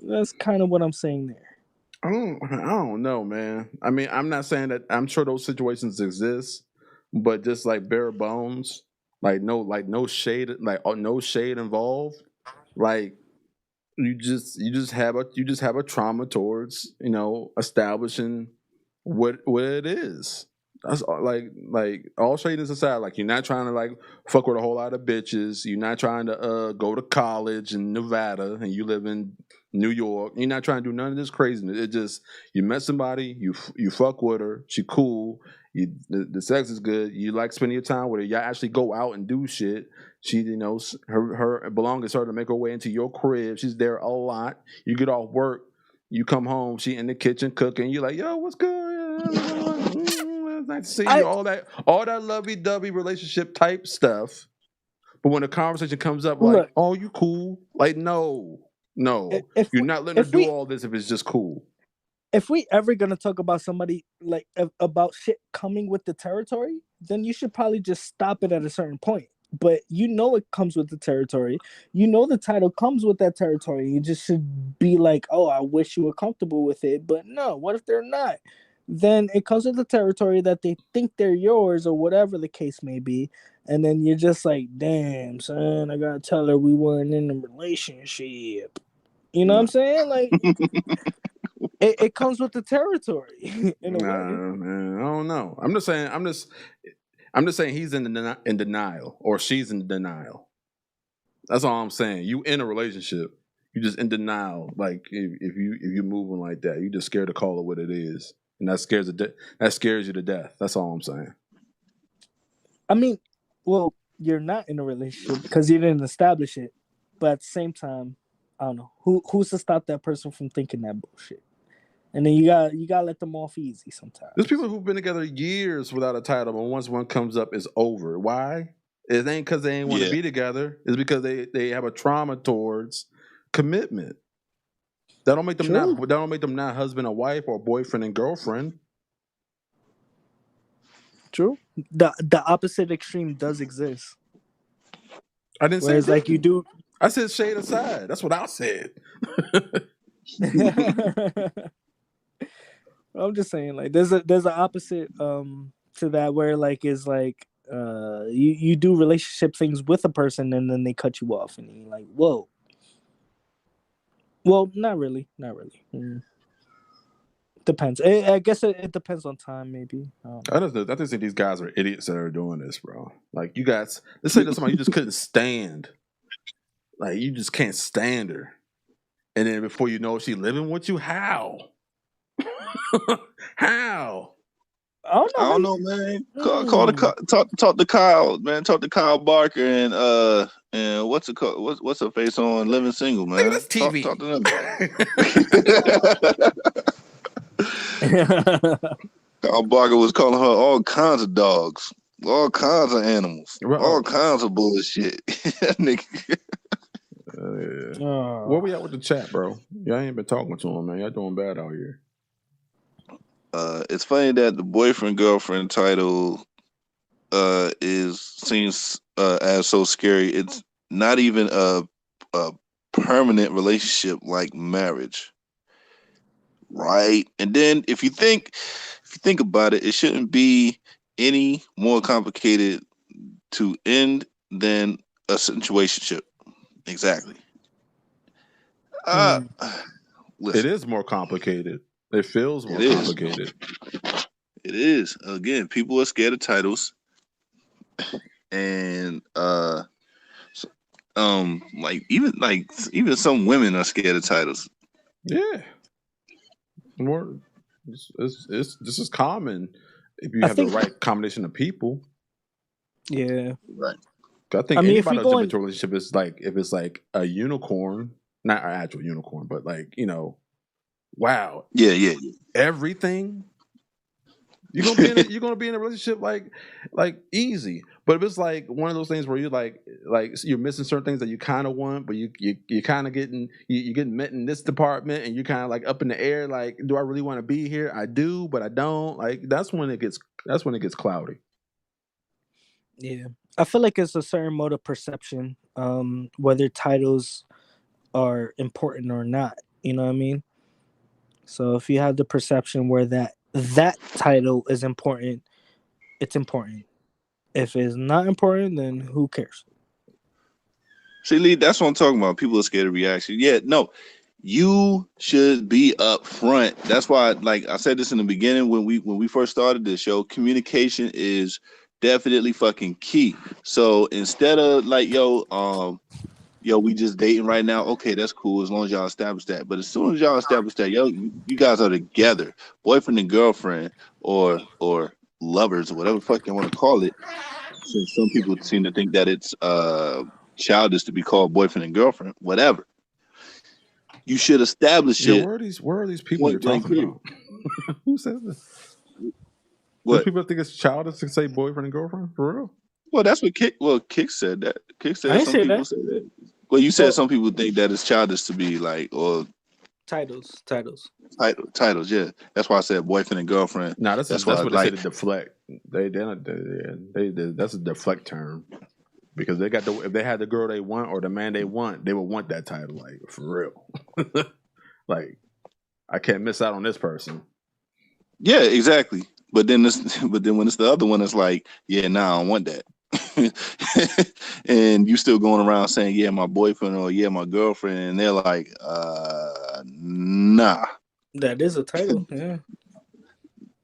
That's kind of what I'm saying there. I don't know, man. I mean, I'm not saying that. I'm sure those situations exist, but just like bare bones, like no shade, no shade involved. Like you just have a trauma towards establishing what it is. That's like all shading aside, like you're not trying to like fuck with a whole lot of bitches. You're not trying to go to college in Nevada and you live in New York. You're not trying to do none of this craziness. It just you met somebody, you fuck with her, she cool, the sex is good, you like spending your time with her. Y'all actually go out and do shit. She, her belongings start to make her way into your crib. She's there a lot. You get off work, you come home, she in the kitchen cooking. You're like, yo, what's good? It's nice to see you. I All that lovey-dovey relationship type stuff. But when the conversation comes up, like, look, oh, you cool? Like, no, if you're not letting her if do we all this if it's just cool. if we ever gonna talk about somebody like about shit coming with the territory, then you should probably just stop it at a certain point. But you know it comes with the territory. You know the title comes with that territory. You just should be like, oh, I wish you were comfortable with it. But no, what if they're not? Then it comes with the territory that they think they're yours or whatever the case may be. And then you're just like, damn, son, I gotta tell her we weren't in a relationship. You know what I'm saying? Like it comes with the territory in a way. Nah, man, I don't know. I'm just saying he's in denial or she's in denial. That's all I'm saying. You in a relationship, you just in denial. Like if you moving like that, you just scared to call it what it is, and that scares you to death. That's all I'm saying. I mean, well, you're not in a relationship because you didn't establish it. But at the same time, I don't know who's to stop that person from thinking that bullshit. And then you gotta let them off easy There's sometimes. people who've been together years without a title, but once one comes up, it's over. Why? It ain't because they ain't want to Yeah. be together. It's because they have a trauma towards commitment. True. That don't make them not husband and wife or boyfriend and girlfriend. True. The opposite extreme does exist. I didn't say it Whereas like you didn't. do I said shade aside. That's what I said. I'm just saying like there's a opposite to that where like is like you do relationship things with a person and then they cut you off and you're like, whoa. Well, not really. Not really. Depends. I guess it depends on time, maybe. I just think these guys are idiots that are doing this, bro. Like you guys, let's say there's somebody you just couldn't stand. Like you just can't stand her. And then before you know it, she living with you. How? How? I don't I know how don't you. know, man. Talk to Kyle, man. Talk to Kyle Barker and what's it called? What's her face on Living Single, Look at man. this Talk TV. to them. Kyle Barker was calling her all kinds of dogs, all kinds of animals, all Well, kinds of bullshit. Nigga. yeah. Where Oh, we at with the chat, bro? Y'all ain't been talking to him, man. Y'all doing bad out here. It's funny that the boyfriend girlfriend title is seems as so scary. It's not even a permanent relationship like marriage, right? And then if you think about it, it shouldn't be any more complicated to end than a situationship. Exactly. Uh, mm. It listen, is more complicated. It feels it more is. complicated. It is. Again, people are scared of titles, and like even some women are scared of titles. Yeah. More. This is common if you I have the think. right combination of people. Yeah. Right. I I think mean, if anybody you're will jump going, into a relationship is like if it's like a unicorn. not an actual unicorn, but like, wow, Yeah. everything. You're gonna be in a relationship like easy. But if it's like one of those things where you're like you're missing certain things that you kind of want, but you kind of you're getting met in this department, and you're kind of like up in the air. Like, do I really want to be here? I do, but I don't. Like, that's when it gets cloudy. Yeah, I feel like it's a certain mode of perception, whether titles are important or not. You know what I mean? So if you have the perception where that title is important, it's important. If it's not important, then who cares? See, Lee, that's what I'm talking about. People are scared of reaction. Yeah, no, you should be up front. That's why, like I said this in the beginning when we first started this show, communication is definitely fucking key. So instead of like, yo, we just dating right now. Okay, that's cool as long as y'all establish that. But as soon as y'all establish that, yo, you guys are together, boyfriend and girlfriend, or lovers, or whatever the fuck they want to call it. Since some people seem to think that it's childish to be called boyfriend and girlfriend, whatever. You should establish Yeah, it where are these people you're point blank talking period. about? Who says that? There's What? people that think it's childish to say boyfriend and girlfriend for real. Well, that's what Kick. Well, Kick said that. Kick I said ain't some say people that. say that. Well, you said Well, some people think that it's childish to be like or titles. titles. Yeah, that's why I said boyfriend and girlfriend. No, that's That's why, that's what they say like, to deflect. They that's a deflect term because if they had the girl they want or the man they want, they would want that title, like, for real. Like, I can't miss out on this person. yeah, exactly. But then but then when it's the other one, it's like, yeah, nah, I don't want that. And you still going around saying, yeah, my boyfriend or yeah, my girlfriend, and they're like, nah. That is a title. Yeah,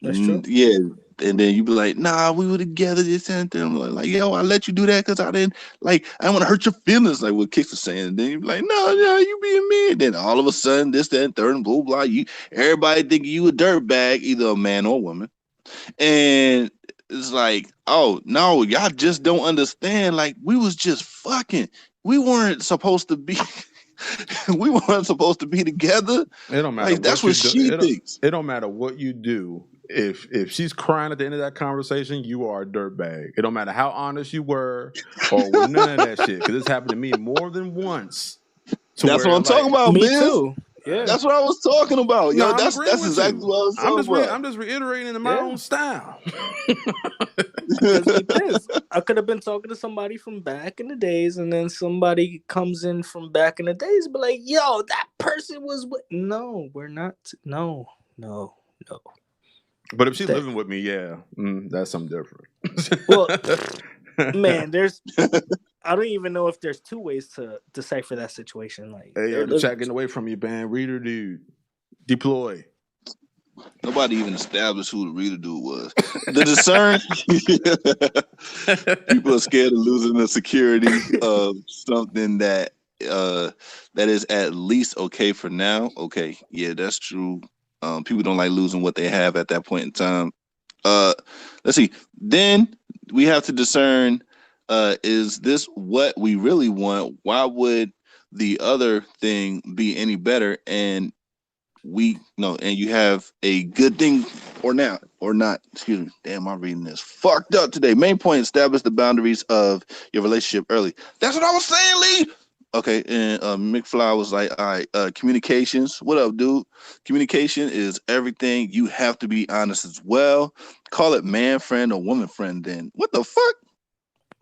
that's true. Yeah. And then you be like, nah, we were together this and that. I'm like, yo, I let you do that because I didn't I want to hurt your feelings, like what Kicks was saying. And then you be like, no, you being me. And then all of a sudden, this, that, and third, and blah, blah. Everybody thinking you a dirtbag, either a man or a woman. And it's like, oh no, y'all just don't understand. Like, we was just fucking. We weren't supposed to be. We weren't supposed to be together. It don't matter Like, that's what you what do. she thinks. It don't matter what you do. If she's crying at the end of that conversation, you are a dirtbag. It don't matter how honest you were or none of that shit. Because it's happened to me more than once. That's what I'm talking like, about, Me Biz. too. Yeah. That's what I was talking about. no, Yo, I'm that's agreeing with exactly you. what I was talking about. I'm just reiterating in my own style. Because it depends. I could have been talking to somebody from back in the days, and then somebody comes in from back in the days, but like, yo, that person was with. No, we're not. No. But if she's That- living with me, yeah, that's something different. Well, man, I don't even know if there's two ways to decipher that situation. Like, Hey, yo, the chat getting away from you, man. Reader dude. Deploy. Nobody even established who the reader dude was. The discern. People are scared of losing the security of something that is at least okay for now. Okay, yeah, that's true. People don't like losing what they have at that point in time. Let's see. Then we have to discern, is this what we really want? Why would the other thing be any better? And and you have a good thing or not. Excuse me. Damn, my reading is fucked up today. Main point: establish the boundaries of your relationship early. That's what I was saying, Lee. Okay, and McFly was like, all right, communications. What up, dude? Communication is everything. You have to be honest as well. Call it man friend or woman friend. Then what the fuck?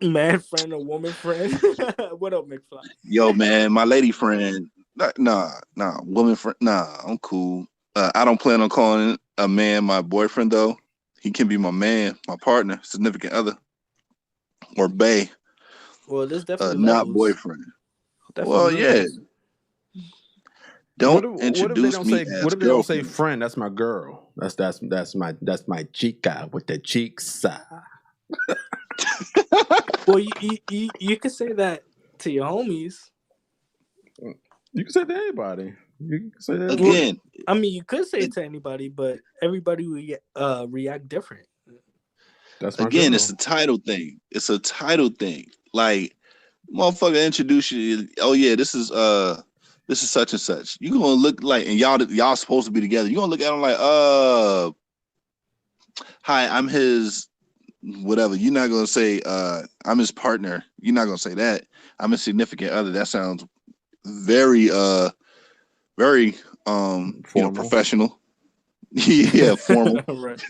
man friend or woman friend. What up, McFly? Yo, man, my lady friend. Nah, woman friend. Nah, I'm cool. I don't plan on calling a man my boyfriend though. He can be my man, my partner, significant other, or bae. Well, there's definitely Not levels. boyfriend. Definitely Well, yeah. levels. Don't What if they introduce don't me say? as What if they don't say girlfriend. friend? That's my girl. That's my chica with the cheeks. Well, you could say that to your homies. You can say to anybody. You can say that Again. I mean, you could say it to anybody, but everybody will react different. That's my Again, girl. it's a title thing. It's a title thing. Like, motherfucker introduce you. Oh yeah, this is this is such and such. You gonna look like, and y'all supposed to be together. You gonna look at him like, hi, I'm his whatever. You're not gonna say, I'm his partner. You're not gonna say that. I'm his significant other. That sounds very, very, Formal. professional. Yeah, formal. Right.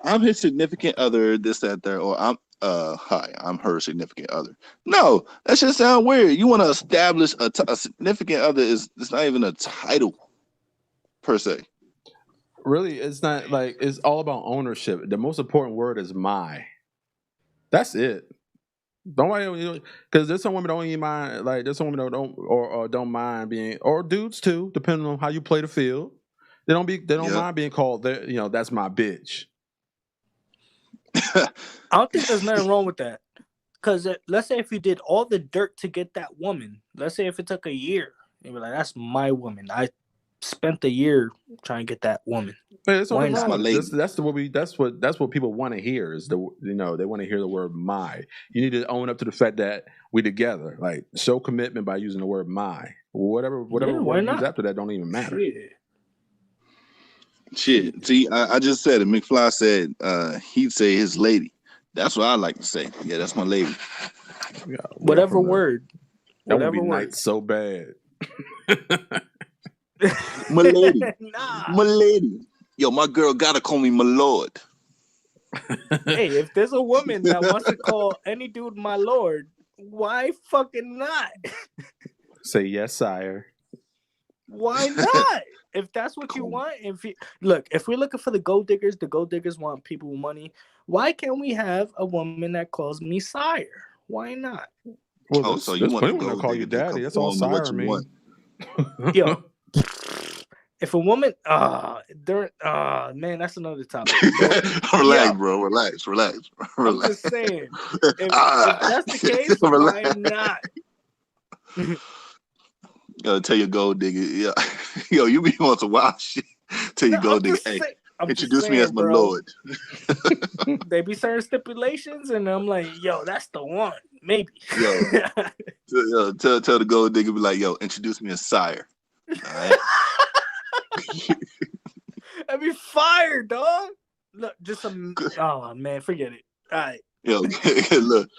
I'm his significant other, this, that, there, or hi, I'm her significant other. No, that should sound weird. You want to establish a significant other it's not even a title per se. Really, it's not like it's all about ownership. The most important word is my. That's it. Nobody, because there's some women don't even mind. Like there's some women that don't or don't mind being, or dudes too, depending on how you play the field. They don't Yep. mind being called. That's my bitch. I don't think there's nothing wrong with that. Because let's say if you did all the dirt to get that woman, let's say if it took a year, you'd be like, that's my woman. I spent a year trying to get that woman. Hey, there's Why nothing That's wrong not? my with it. lady. That's what people want to hear is they want to hear the word my. You need to own up to the fact that we together. Like show commitment by using the word my. Whatever Yeah, why word you use not? after that don't even matter. Shit. Shit. See, I just said it. McFly said he'd say his lady. That's what I like to say. Yeah, that's my lady. Yeah, we are Whatever from the. word. That would be Whatever word. nice so bad. My lady. Nah. My lady. Yo, my girl gotta call me my lord. Hey, if there's a woman that wants to call any dude my lord, why fucking not? Say yes, sire. Why not? If that's what you want, if we're looking for the gold diggers want people with money. Why can't we have a woman that calls me sire? Why not? Well, Oh, so you there's want plenty the of women that gold call you digger to daddy. That's all conform to what sire you want. mean. Yo, if a woman, man, that's another topic. But Relax, yo, bro. Relax. I'm just saying, if that's the case, why Relax. not? Tell your gold digger, yeah. Yo, you be on some wild shit. Tell your No, gold digger, hey, I'm just introduce me as saying, my bro. lord. They be certain stipulations, and I'm like, yo, that's the one, maybe. Yo, tell the gold digger, be like, yo, introduce me as sire. All right. I'd be fired, dog. Look, just some. Oh man, forget it. All right. Yo, look,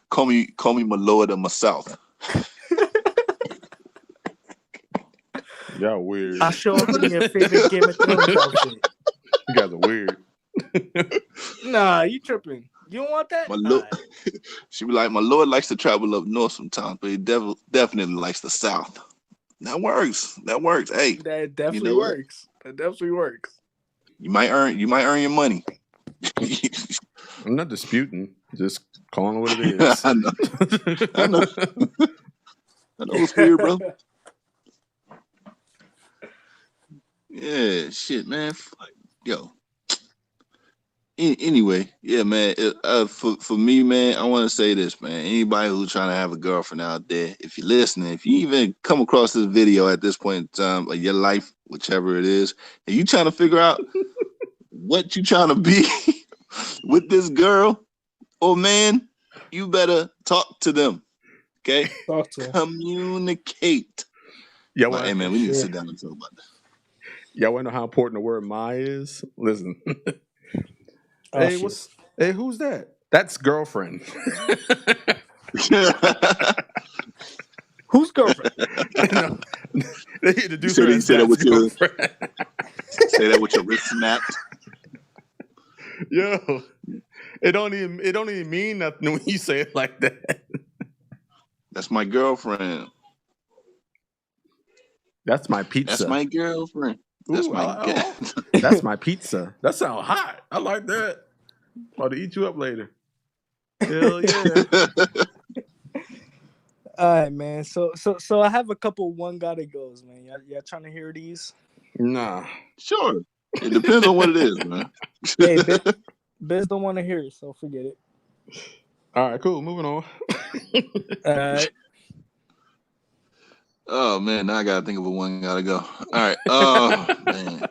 call me my lord of my south. Y'all weird. I'll show up in your favorite Game of Thrones outfit. You guys are weird. Nah, you tripping. You don't want that? My lord, she be like, my lord likes to travel up north sometimes, but he definitely likes the south. That works. Hey, That definitely you know what? works. That definitely works. You might earn your money. I'm not disputing. Just calling it what it is. I know. I know it's weird, bro. Yeah, shit, man. Yo. Anyway, yeah, man. For me, man, I want to say this, man. Anybody who's trying to have a girlfriend out there, if you're listening, if you even come across this video at this point in time, like your life, whichever it is, and you trying to figure out what you trying to be with this girl or man, you better talk to them. Okay, Talk to him. communicate. Y'all Like, want hey, man, we need to sit down and talk about that. y'all want to know how important the word "my" is? Listen. Oh, shit. Hey, who's that? That's girlfriend. Whose girlfriend? No, they introduce You her as said that that's with your girlfriend. say that with your wrist snapped. Yo, it don't even mean nothing when you say it like that. That's my girlfriend. That's my pizza. That's my girlfriend. That's Ooh, my that's my pizza. That sounds hot. I like that. About to eat you up later. Hell yeah. All right, man. So I have a couple one gotta goes, man. Y'all trying to hear these? Nah. Sure. It depends on what it is, man. Hey, Biz don't want to hear it, so forget it. All right, cool. Moving on. All right. Oh man, now I gotta think of a one gotta go. All right. Oh man.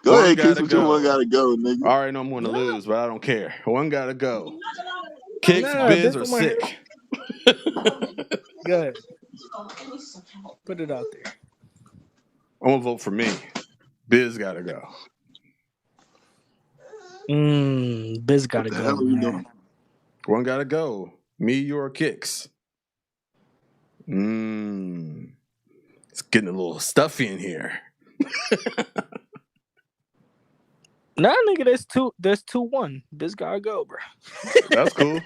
Go ahead, Keith. What your one gotta go, nigga? All right, no, I'm going to lose, but I don't care. One gotta go. Kicks, Biz, or Biz don't wanna hear sick. Go ahead. Put it out there. I'm gonna vote for me. Biz gotta go. Biz gotta What the go, hell are you man. doing? One gotta go. Me, your Kicks. It's getting a little stuffy in here. Nah, nigga, there's 2-1. Biz gotta go, bro. That's cool.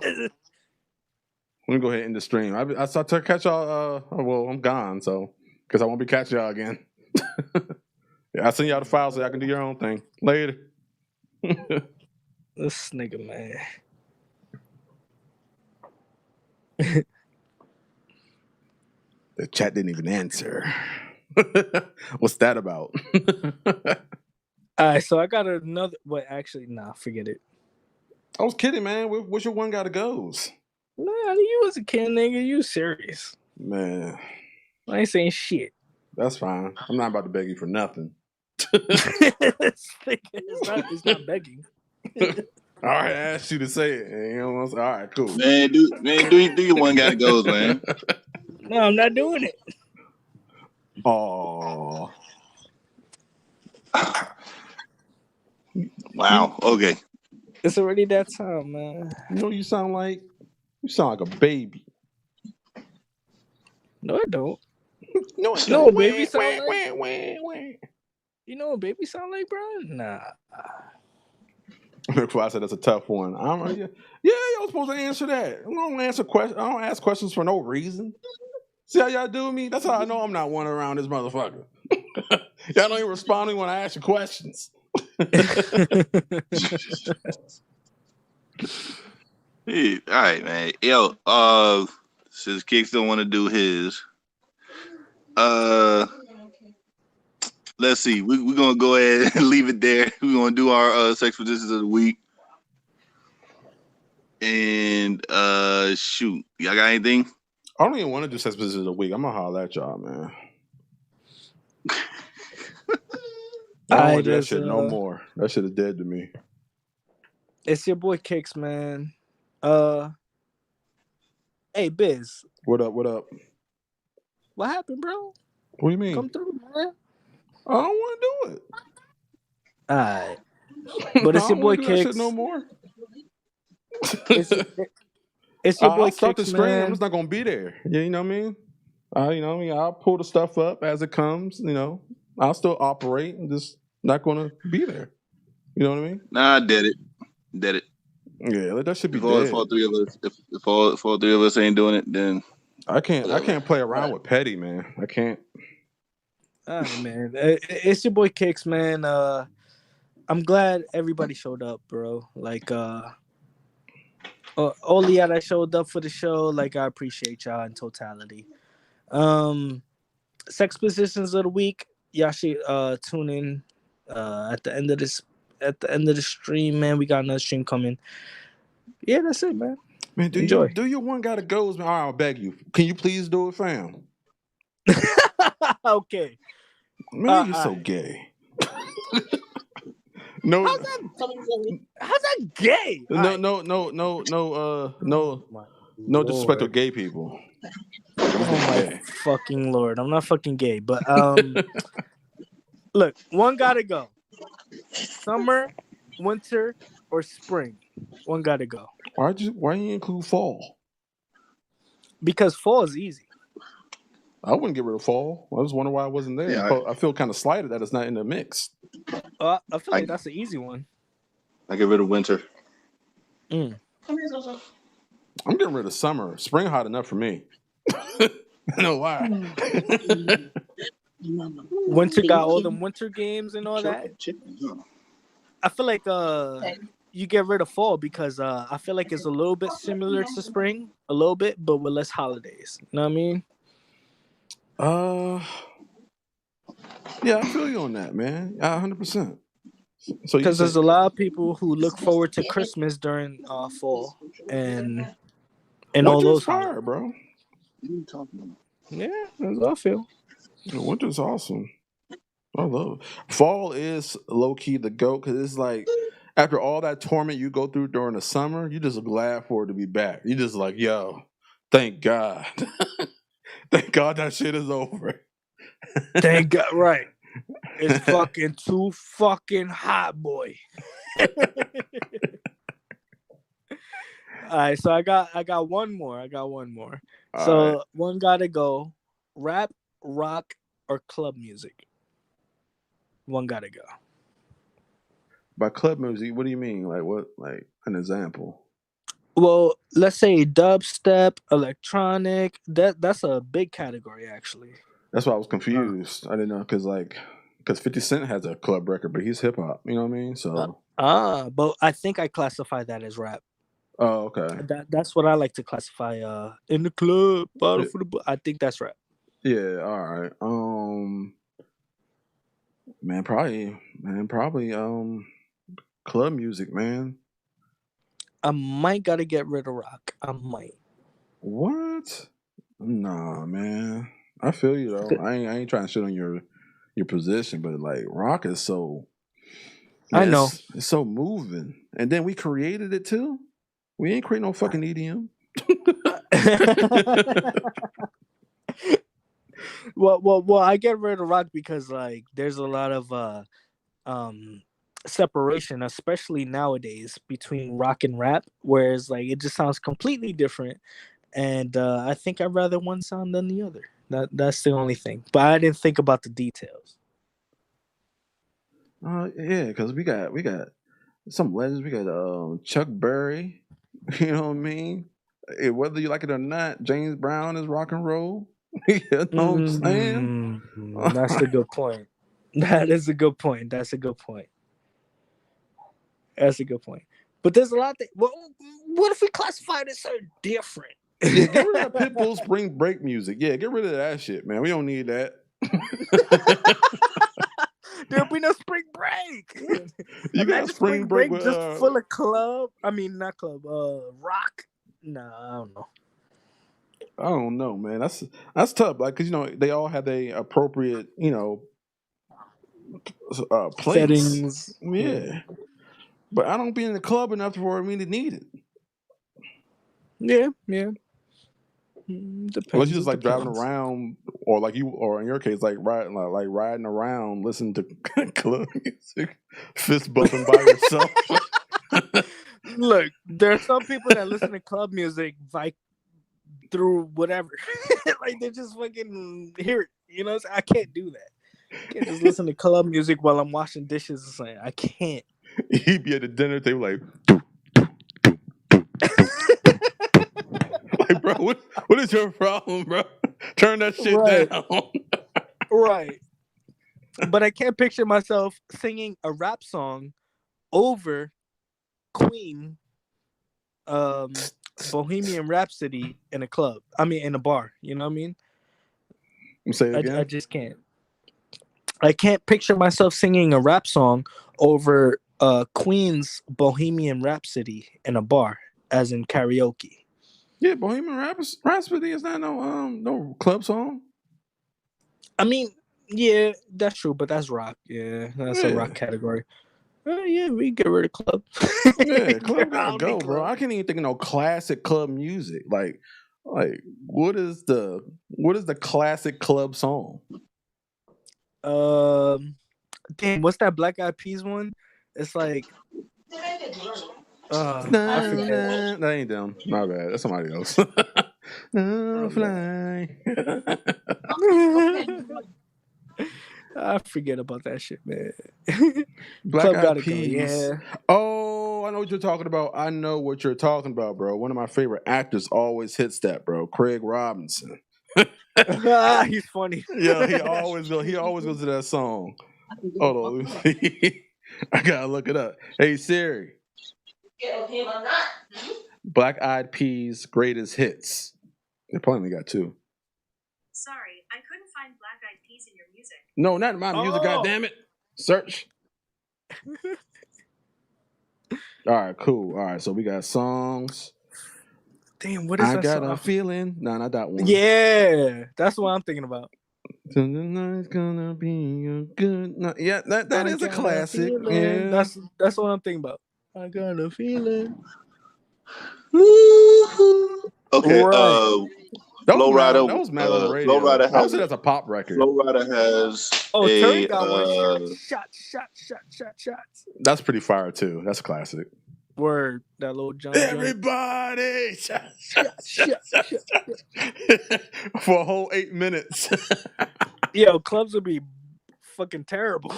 Let me go ahead and end the stream. I start to catch y'all. Well, I'm gone, so because I won't be catching y'all again. Yeah, I send y'all the file so y'all can do your own thing later. This nigga, man. The chat didn't even answer. What's that about? All right, so I got another. Wait, actually, nah, forget it. I was kidding, man. What's your one gotta goes? Man, you was a kid, nigga. You serious? Man, I ain't saying shit. that's fine. I'm not about to beg you for nothing. It's not begging. All right, I asked you to say it. And, you know, all right, cool. Man, do your one gotta goes, man. No, I'm not doing it. Oh, Wow. Okay. It's already that time, man. you know what you sound like? You sound like a baby. No, I don't. No, You know what baby sound like? like? You know what baby sound like, bro? Nah. Before I said that's a tough one. I'm like, yeah, y'all supposed to answer that. I don't answer questions. I don't ask questions for no reason. See how y'all do me? That's how I know I'm not one around this motherfucker. Y'all don't even respond to me when I ask you questions. Hey, all right, man. Yo, since Kicks don't want to do his, let's see. We're gonna go ahead and leave it there. We're gonna do our sex positions of the week. And shoot, y'all got anything? I don't even want to do sex positions a week. I'm gonna holler at y'all, man. I don't want to do that shit no more. That shit is dead to me. It's your boy Kicks, man. Hey Biz. What up? What up? What happened, bro? What do you mean? Come through, man. I don't want to do it. Alright. But it's your boy do Kicks. that shit no more. It's your boy I'll start Kicks, the stream. man. I'm just not gonna be there. Yeah, you know what I mean? You know what I mean? I'll pull the stuff up as it comes. You know, I'll still operate. I'm just not gonna be there. You know what I mean? Nah, I did it. Did it. Yeah, that should be If all, dead. if all three of us, if all three of us ain't doing it, then I can't play around with petty, man. I can't. All right, man. It's your boy Kicks, man. I'm glad everybody showed up, bro. Like, all y'all that showed up for the show, like, I appreciate y'all in totality. Sex positions of the week, y'all should tune in at the end of the stream, man. We got another stream coming. Yeah, that's it, man. Man, Enjoy. do your one gotta goes, man. All right, I'll beg you. Can you please do it, fam? Okay. Man, you're so gay. No, how's that gay? No disrespect to gay people. Oh my fucking lord! I'm not fucking gay, but look, one gotta go. Summer, winter, or spring. One gotta go. Why you include fall? Because fall is easy. I wouldn't get rid of fall. I was wondering why I wasn't there. Yeah, I feel kind of slighted that it's not in the mix. I feel like that's an easy one. I get rid of winter. I'm getting rid of summer. Spring hot enough for me. I know why. Winter got all them winter games and all that. I feel like you get rid of fall because I feel like it's a little bit similar to spring, a little bit, but with less holidays. You know what I mean? Yeah, I feel you on that, man. 100%. So because there's a lot of people who look forward to Christmas during fall and all those fire, bro. Yeah, that's what I feel. Winter's awesome. I love it. Fall is low key the GOAT because it's like after all that torment you go through during the summer, you just glad for it to be back. You just like, yo, Thank God. Thank God that shit is over. Thank God, right? It's fucking too fucking hot, boy. All right, so I got one more. I got one more. All right. So one gotta go. Rap, rock, or club music. One gotta go. By club music, what do you mean? Like what? Like an example? Well, let's say dubstep, electronic. That's a big category actually. That's why I was Uh, confused. I didn't know because 50 Cent has a club record, but he's hip hop. You know what I mean? So but I think I classify that as rap. oh okay. That's what I like to classify. In the club, bottle Yeah, for the. I think that's rap. yeah, all right. Probably club music, man. I might gotta get rid of rock. I might. What? Nah, man. I feel you though. I ain't trying to shit on your position, but like rock is so I man, know. it's so moving. And then we created it too. We ain't create no fucking EDM. well. I get rid of rock because like there's a lot of um separation, especially nowadays, between rock and rap. Whereas like it just sounds completely different, and I think I'd rather one sound than the other. That's the only thing. But I didn't think about the details. Yeah, because we got some legends. We got Chuck Berry. You know what I mean? Whether you like it or not, James Brown is rock and roll. You know what I'm saying? That's a good point. That is a good point. That's a good point. That's a good point. But there's a lot that. Well, what if we classify this as different? Yeah, get rid of that Pitbull spring break music. Yeah, get rid of that shit, man. We don't need that. There'll be no spring break. You got Imagine spring spring break break with just full of club. I mean, not club. Rock. Nah, I don't know. I don't know, man. That's tough. Like, cause they all have the appropriate, place. Settings. Yeah. Yeah, but I don't be in the club enough for me to need it. Yeah. Yeah. Unless Depends. you're just It like driving depends. around, or in your case, like riding around, listening to club music, fist bumping by yourself. Look, there are some people that listen to club music like through whatever. Like they just fucking hear it. I can't do that. I can't just listen to club music while I'm washing dishes or something. I can't. He'd be at the dinner table like, like, bro, what is your problem, bro? Turn that shit Right. down. Right. But I can't picture myself singing a rap song over Queen Bohemian Rhapsody in a club. I mean in a bar. You know what I mean? Say it I again. just can't. I can't picture myself singing a rap song over Queen's Bohemian Rhapsody in a bar, as in karaoke. Yeah, Bohemian Rhapsody is not no club song. I mean, yeah, that's true, but that's rock. Yeah, that's a rock Yeah, category. Yeah, we get rid of club. yeah, club I gotta don't need go, bro. club. I can't even think of no classic club music. Like what is the classic club song? Um, damn, what's that Black Eyed Peas one? It's like, I Nah, forget. nah, that ain't them. My bad. That's somebody else. No Oh man, fly. I forget about that shit, man. Black Club Eyed gotta go. Peas. Yeah. Oh, I know what you're talking about. I know what you're talking about, bro. One of my favorite actors always hits that, bro. Craig Robinson. He's funny. Yeah, he always goes to that song. Hold on, let me see. I gotta look it up. Hey Siri, Black Eyed Peas greatest hits. They probably got two. Sorry, I couldn't find Black Eyed Peas in your music. No, not in my music. God Oh, damn it! Search. All right, cool. All right, so we got songs. damn! What is I that got a song? feeling. Nah, not that one. Yeah, that's what I'm thinking about. Tonight's gonna be a good night. Yeah, that I is a got a classic. feeling. Yeah. That's what I'm thinking about. I got a feeling. Woo-hoo. Okay. Right. That was Flow mad. Rider. That was mad on the Flow radio. Rider I would has say that's a pop record. Flow Rider has Oh, Terry a got one. Shots. That's pretty fire too. That's a classic. Word. That little jump. Everybody, Shot. for a whole 8 minutes. Yo, clubs would be fucking terrible.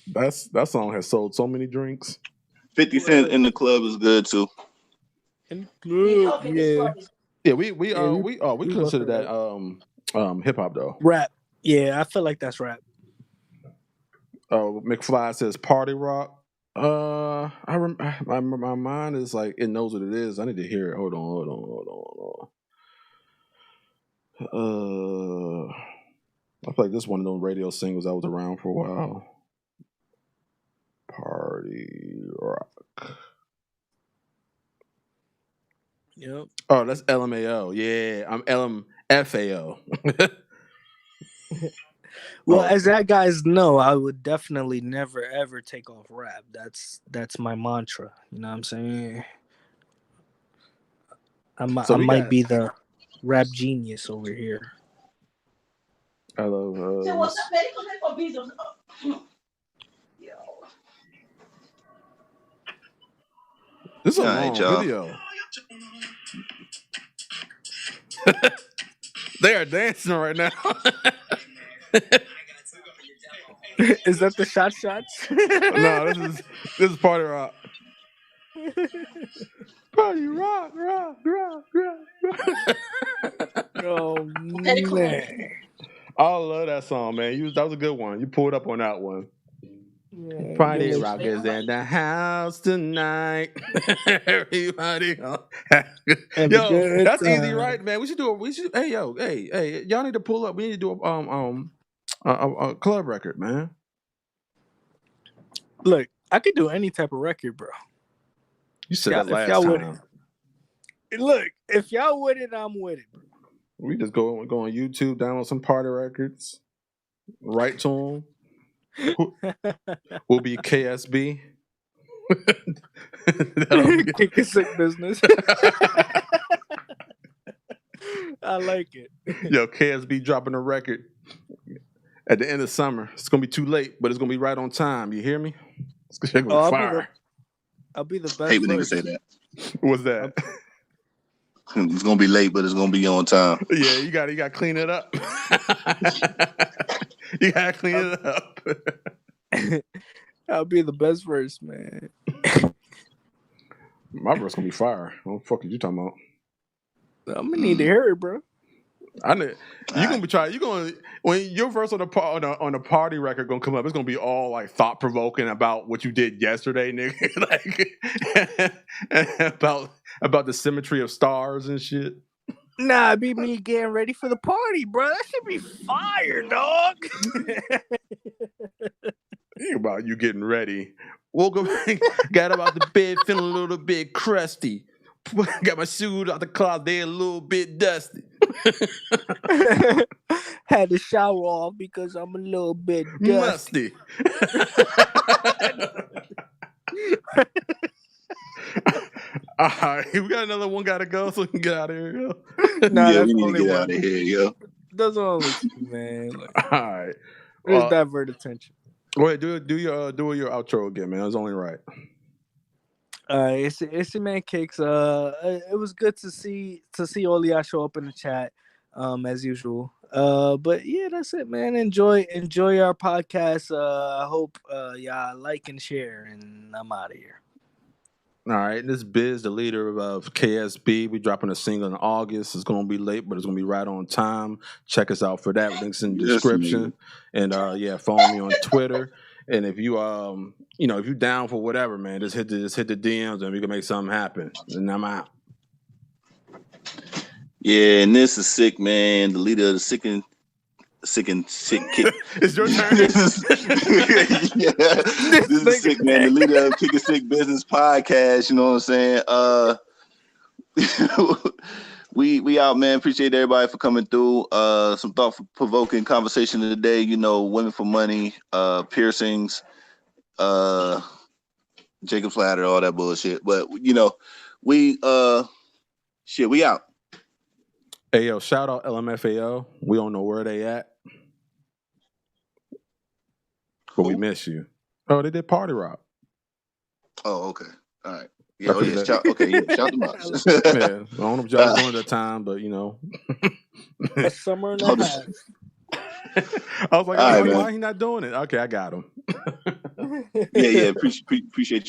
That song has sold so many drinks. 50 Cent in the club is good too. In the club, yeah. Yeah, we consider busted that hip hop though. Rap. Yeah, I feel like that's rap. McFly says party rock. My mind is like it knows what it is. I need to hear it. Hold on. I feel like this is one of those radio singles that was around for a while. Party rock. Yep. Oh, that's LMAO. Yeah, I'm LMFAO. Well, as that guys know, I would definitely never ever take off rap. That's my mantra. You know what I'm saying? I might be the rap genius over here. I love. This is a long video. They are dancing right now. Is that the shots? No, this is party rock. Party rock. Oh man. I love that song, man. That was a good one. You pulled up on that one. Yeah, Party rock is in the house tonight. Everybody, yo, that's easy, right, man? We should. Hey, y'all need to pull up. We need to do a club record, man. Look, I could do any type of record, bro. You said that last time. Look, if y'all with it, I'm with it, bro. We just go on YouTube, download some party records, write to them. We'll be KSB. Kickin sick business. I like it. Yo, KSB dropping a record at the end of summer. It's gonna be too late, but it's gonna be right on time. You hear me? It's gonna be fire. I'll be the best. I hate when niggas say that. What's that? It's gonna be late, but it's gonna be on time. Yeah, you gotta clean it up. You gotta clean it up. I'll be the best verse, man. My verse gonna be fire. What the fuck are you talking about? I'm gonna need to hear it, bro. I know you're gonna be trying. You're gonna when your verse on the party record gonna come up. It's gonna be all like thought provoking about what you did yesterday, nigga. Like about the symmetry of stars and shit. Nah, it be me getting ready for the party, bro. That should be fire, dog. Think about you getting ready. Woke up, got up out the bed, feeling a little bit crusty. Got my shoes out the closet, they a little bit dusty. Had to shower off because I'm a little bit dusty. All right, we got another one. Gotta go, so we can get out of here. Yo. Nah, yeah, we need to get out of here, yo. That's only two, man. Like, all right, just divert attention. Go ahead, do your outro again, man. It was only right. It's your man Kicks. It was good to see all y'all show up in the chat, as usual. But yeah, that's it, man. Enjoy our podcast. I hope y'all like and share, and I'm out of here. All right, this is Biz, the leader of KSB. We dropping a single in August. It's gonna be late, but it's gonna be right on time. Check us out for that. Links in the description. And follow me on Twitter. And if you if you down for whatever, man, just hit the DMs and we can make something happen. And I'm out. Yeah, and this is Sick, man, the leader of the Sick Kid. It's your turn. This is Sick, man, the leader of Kickin Sick Business Podcast. You know what I'm saying? We out, man. Appreciate everybody for coming through. Some thought-provoking conversation today. You know, women for money, piercings, Jacob's ladder, all that bullshit. But you know, We we out. Hey yo, shout out LMFAO. We don't know where they at, but we Who? miss you. Oh, they did Party Rock. Oh, okay. All right. Yeah. I Oh, figured yeah. that. Okay. Yeah. Shout them out. I love Yeah, I don't know what y'all was doing at that time, but a summer and a All half. I was like, right, why man. he not doing it? Okay, I got him. Yeah. Appreciate you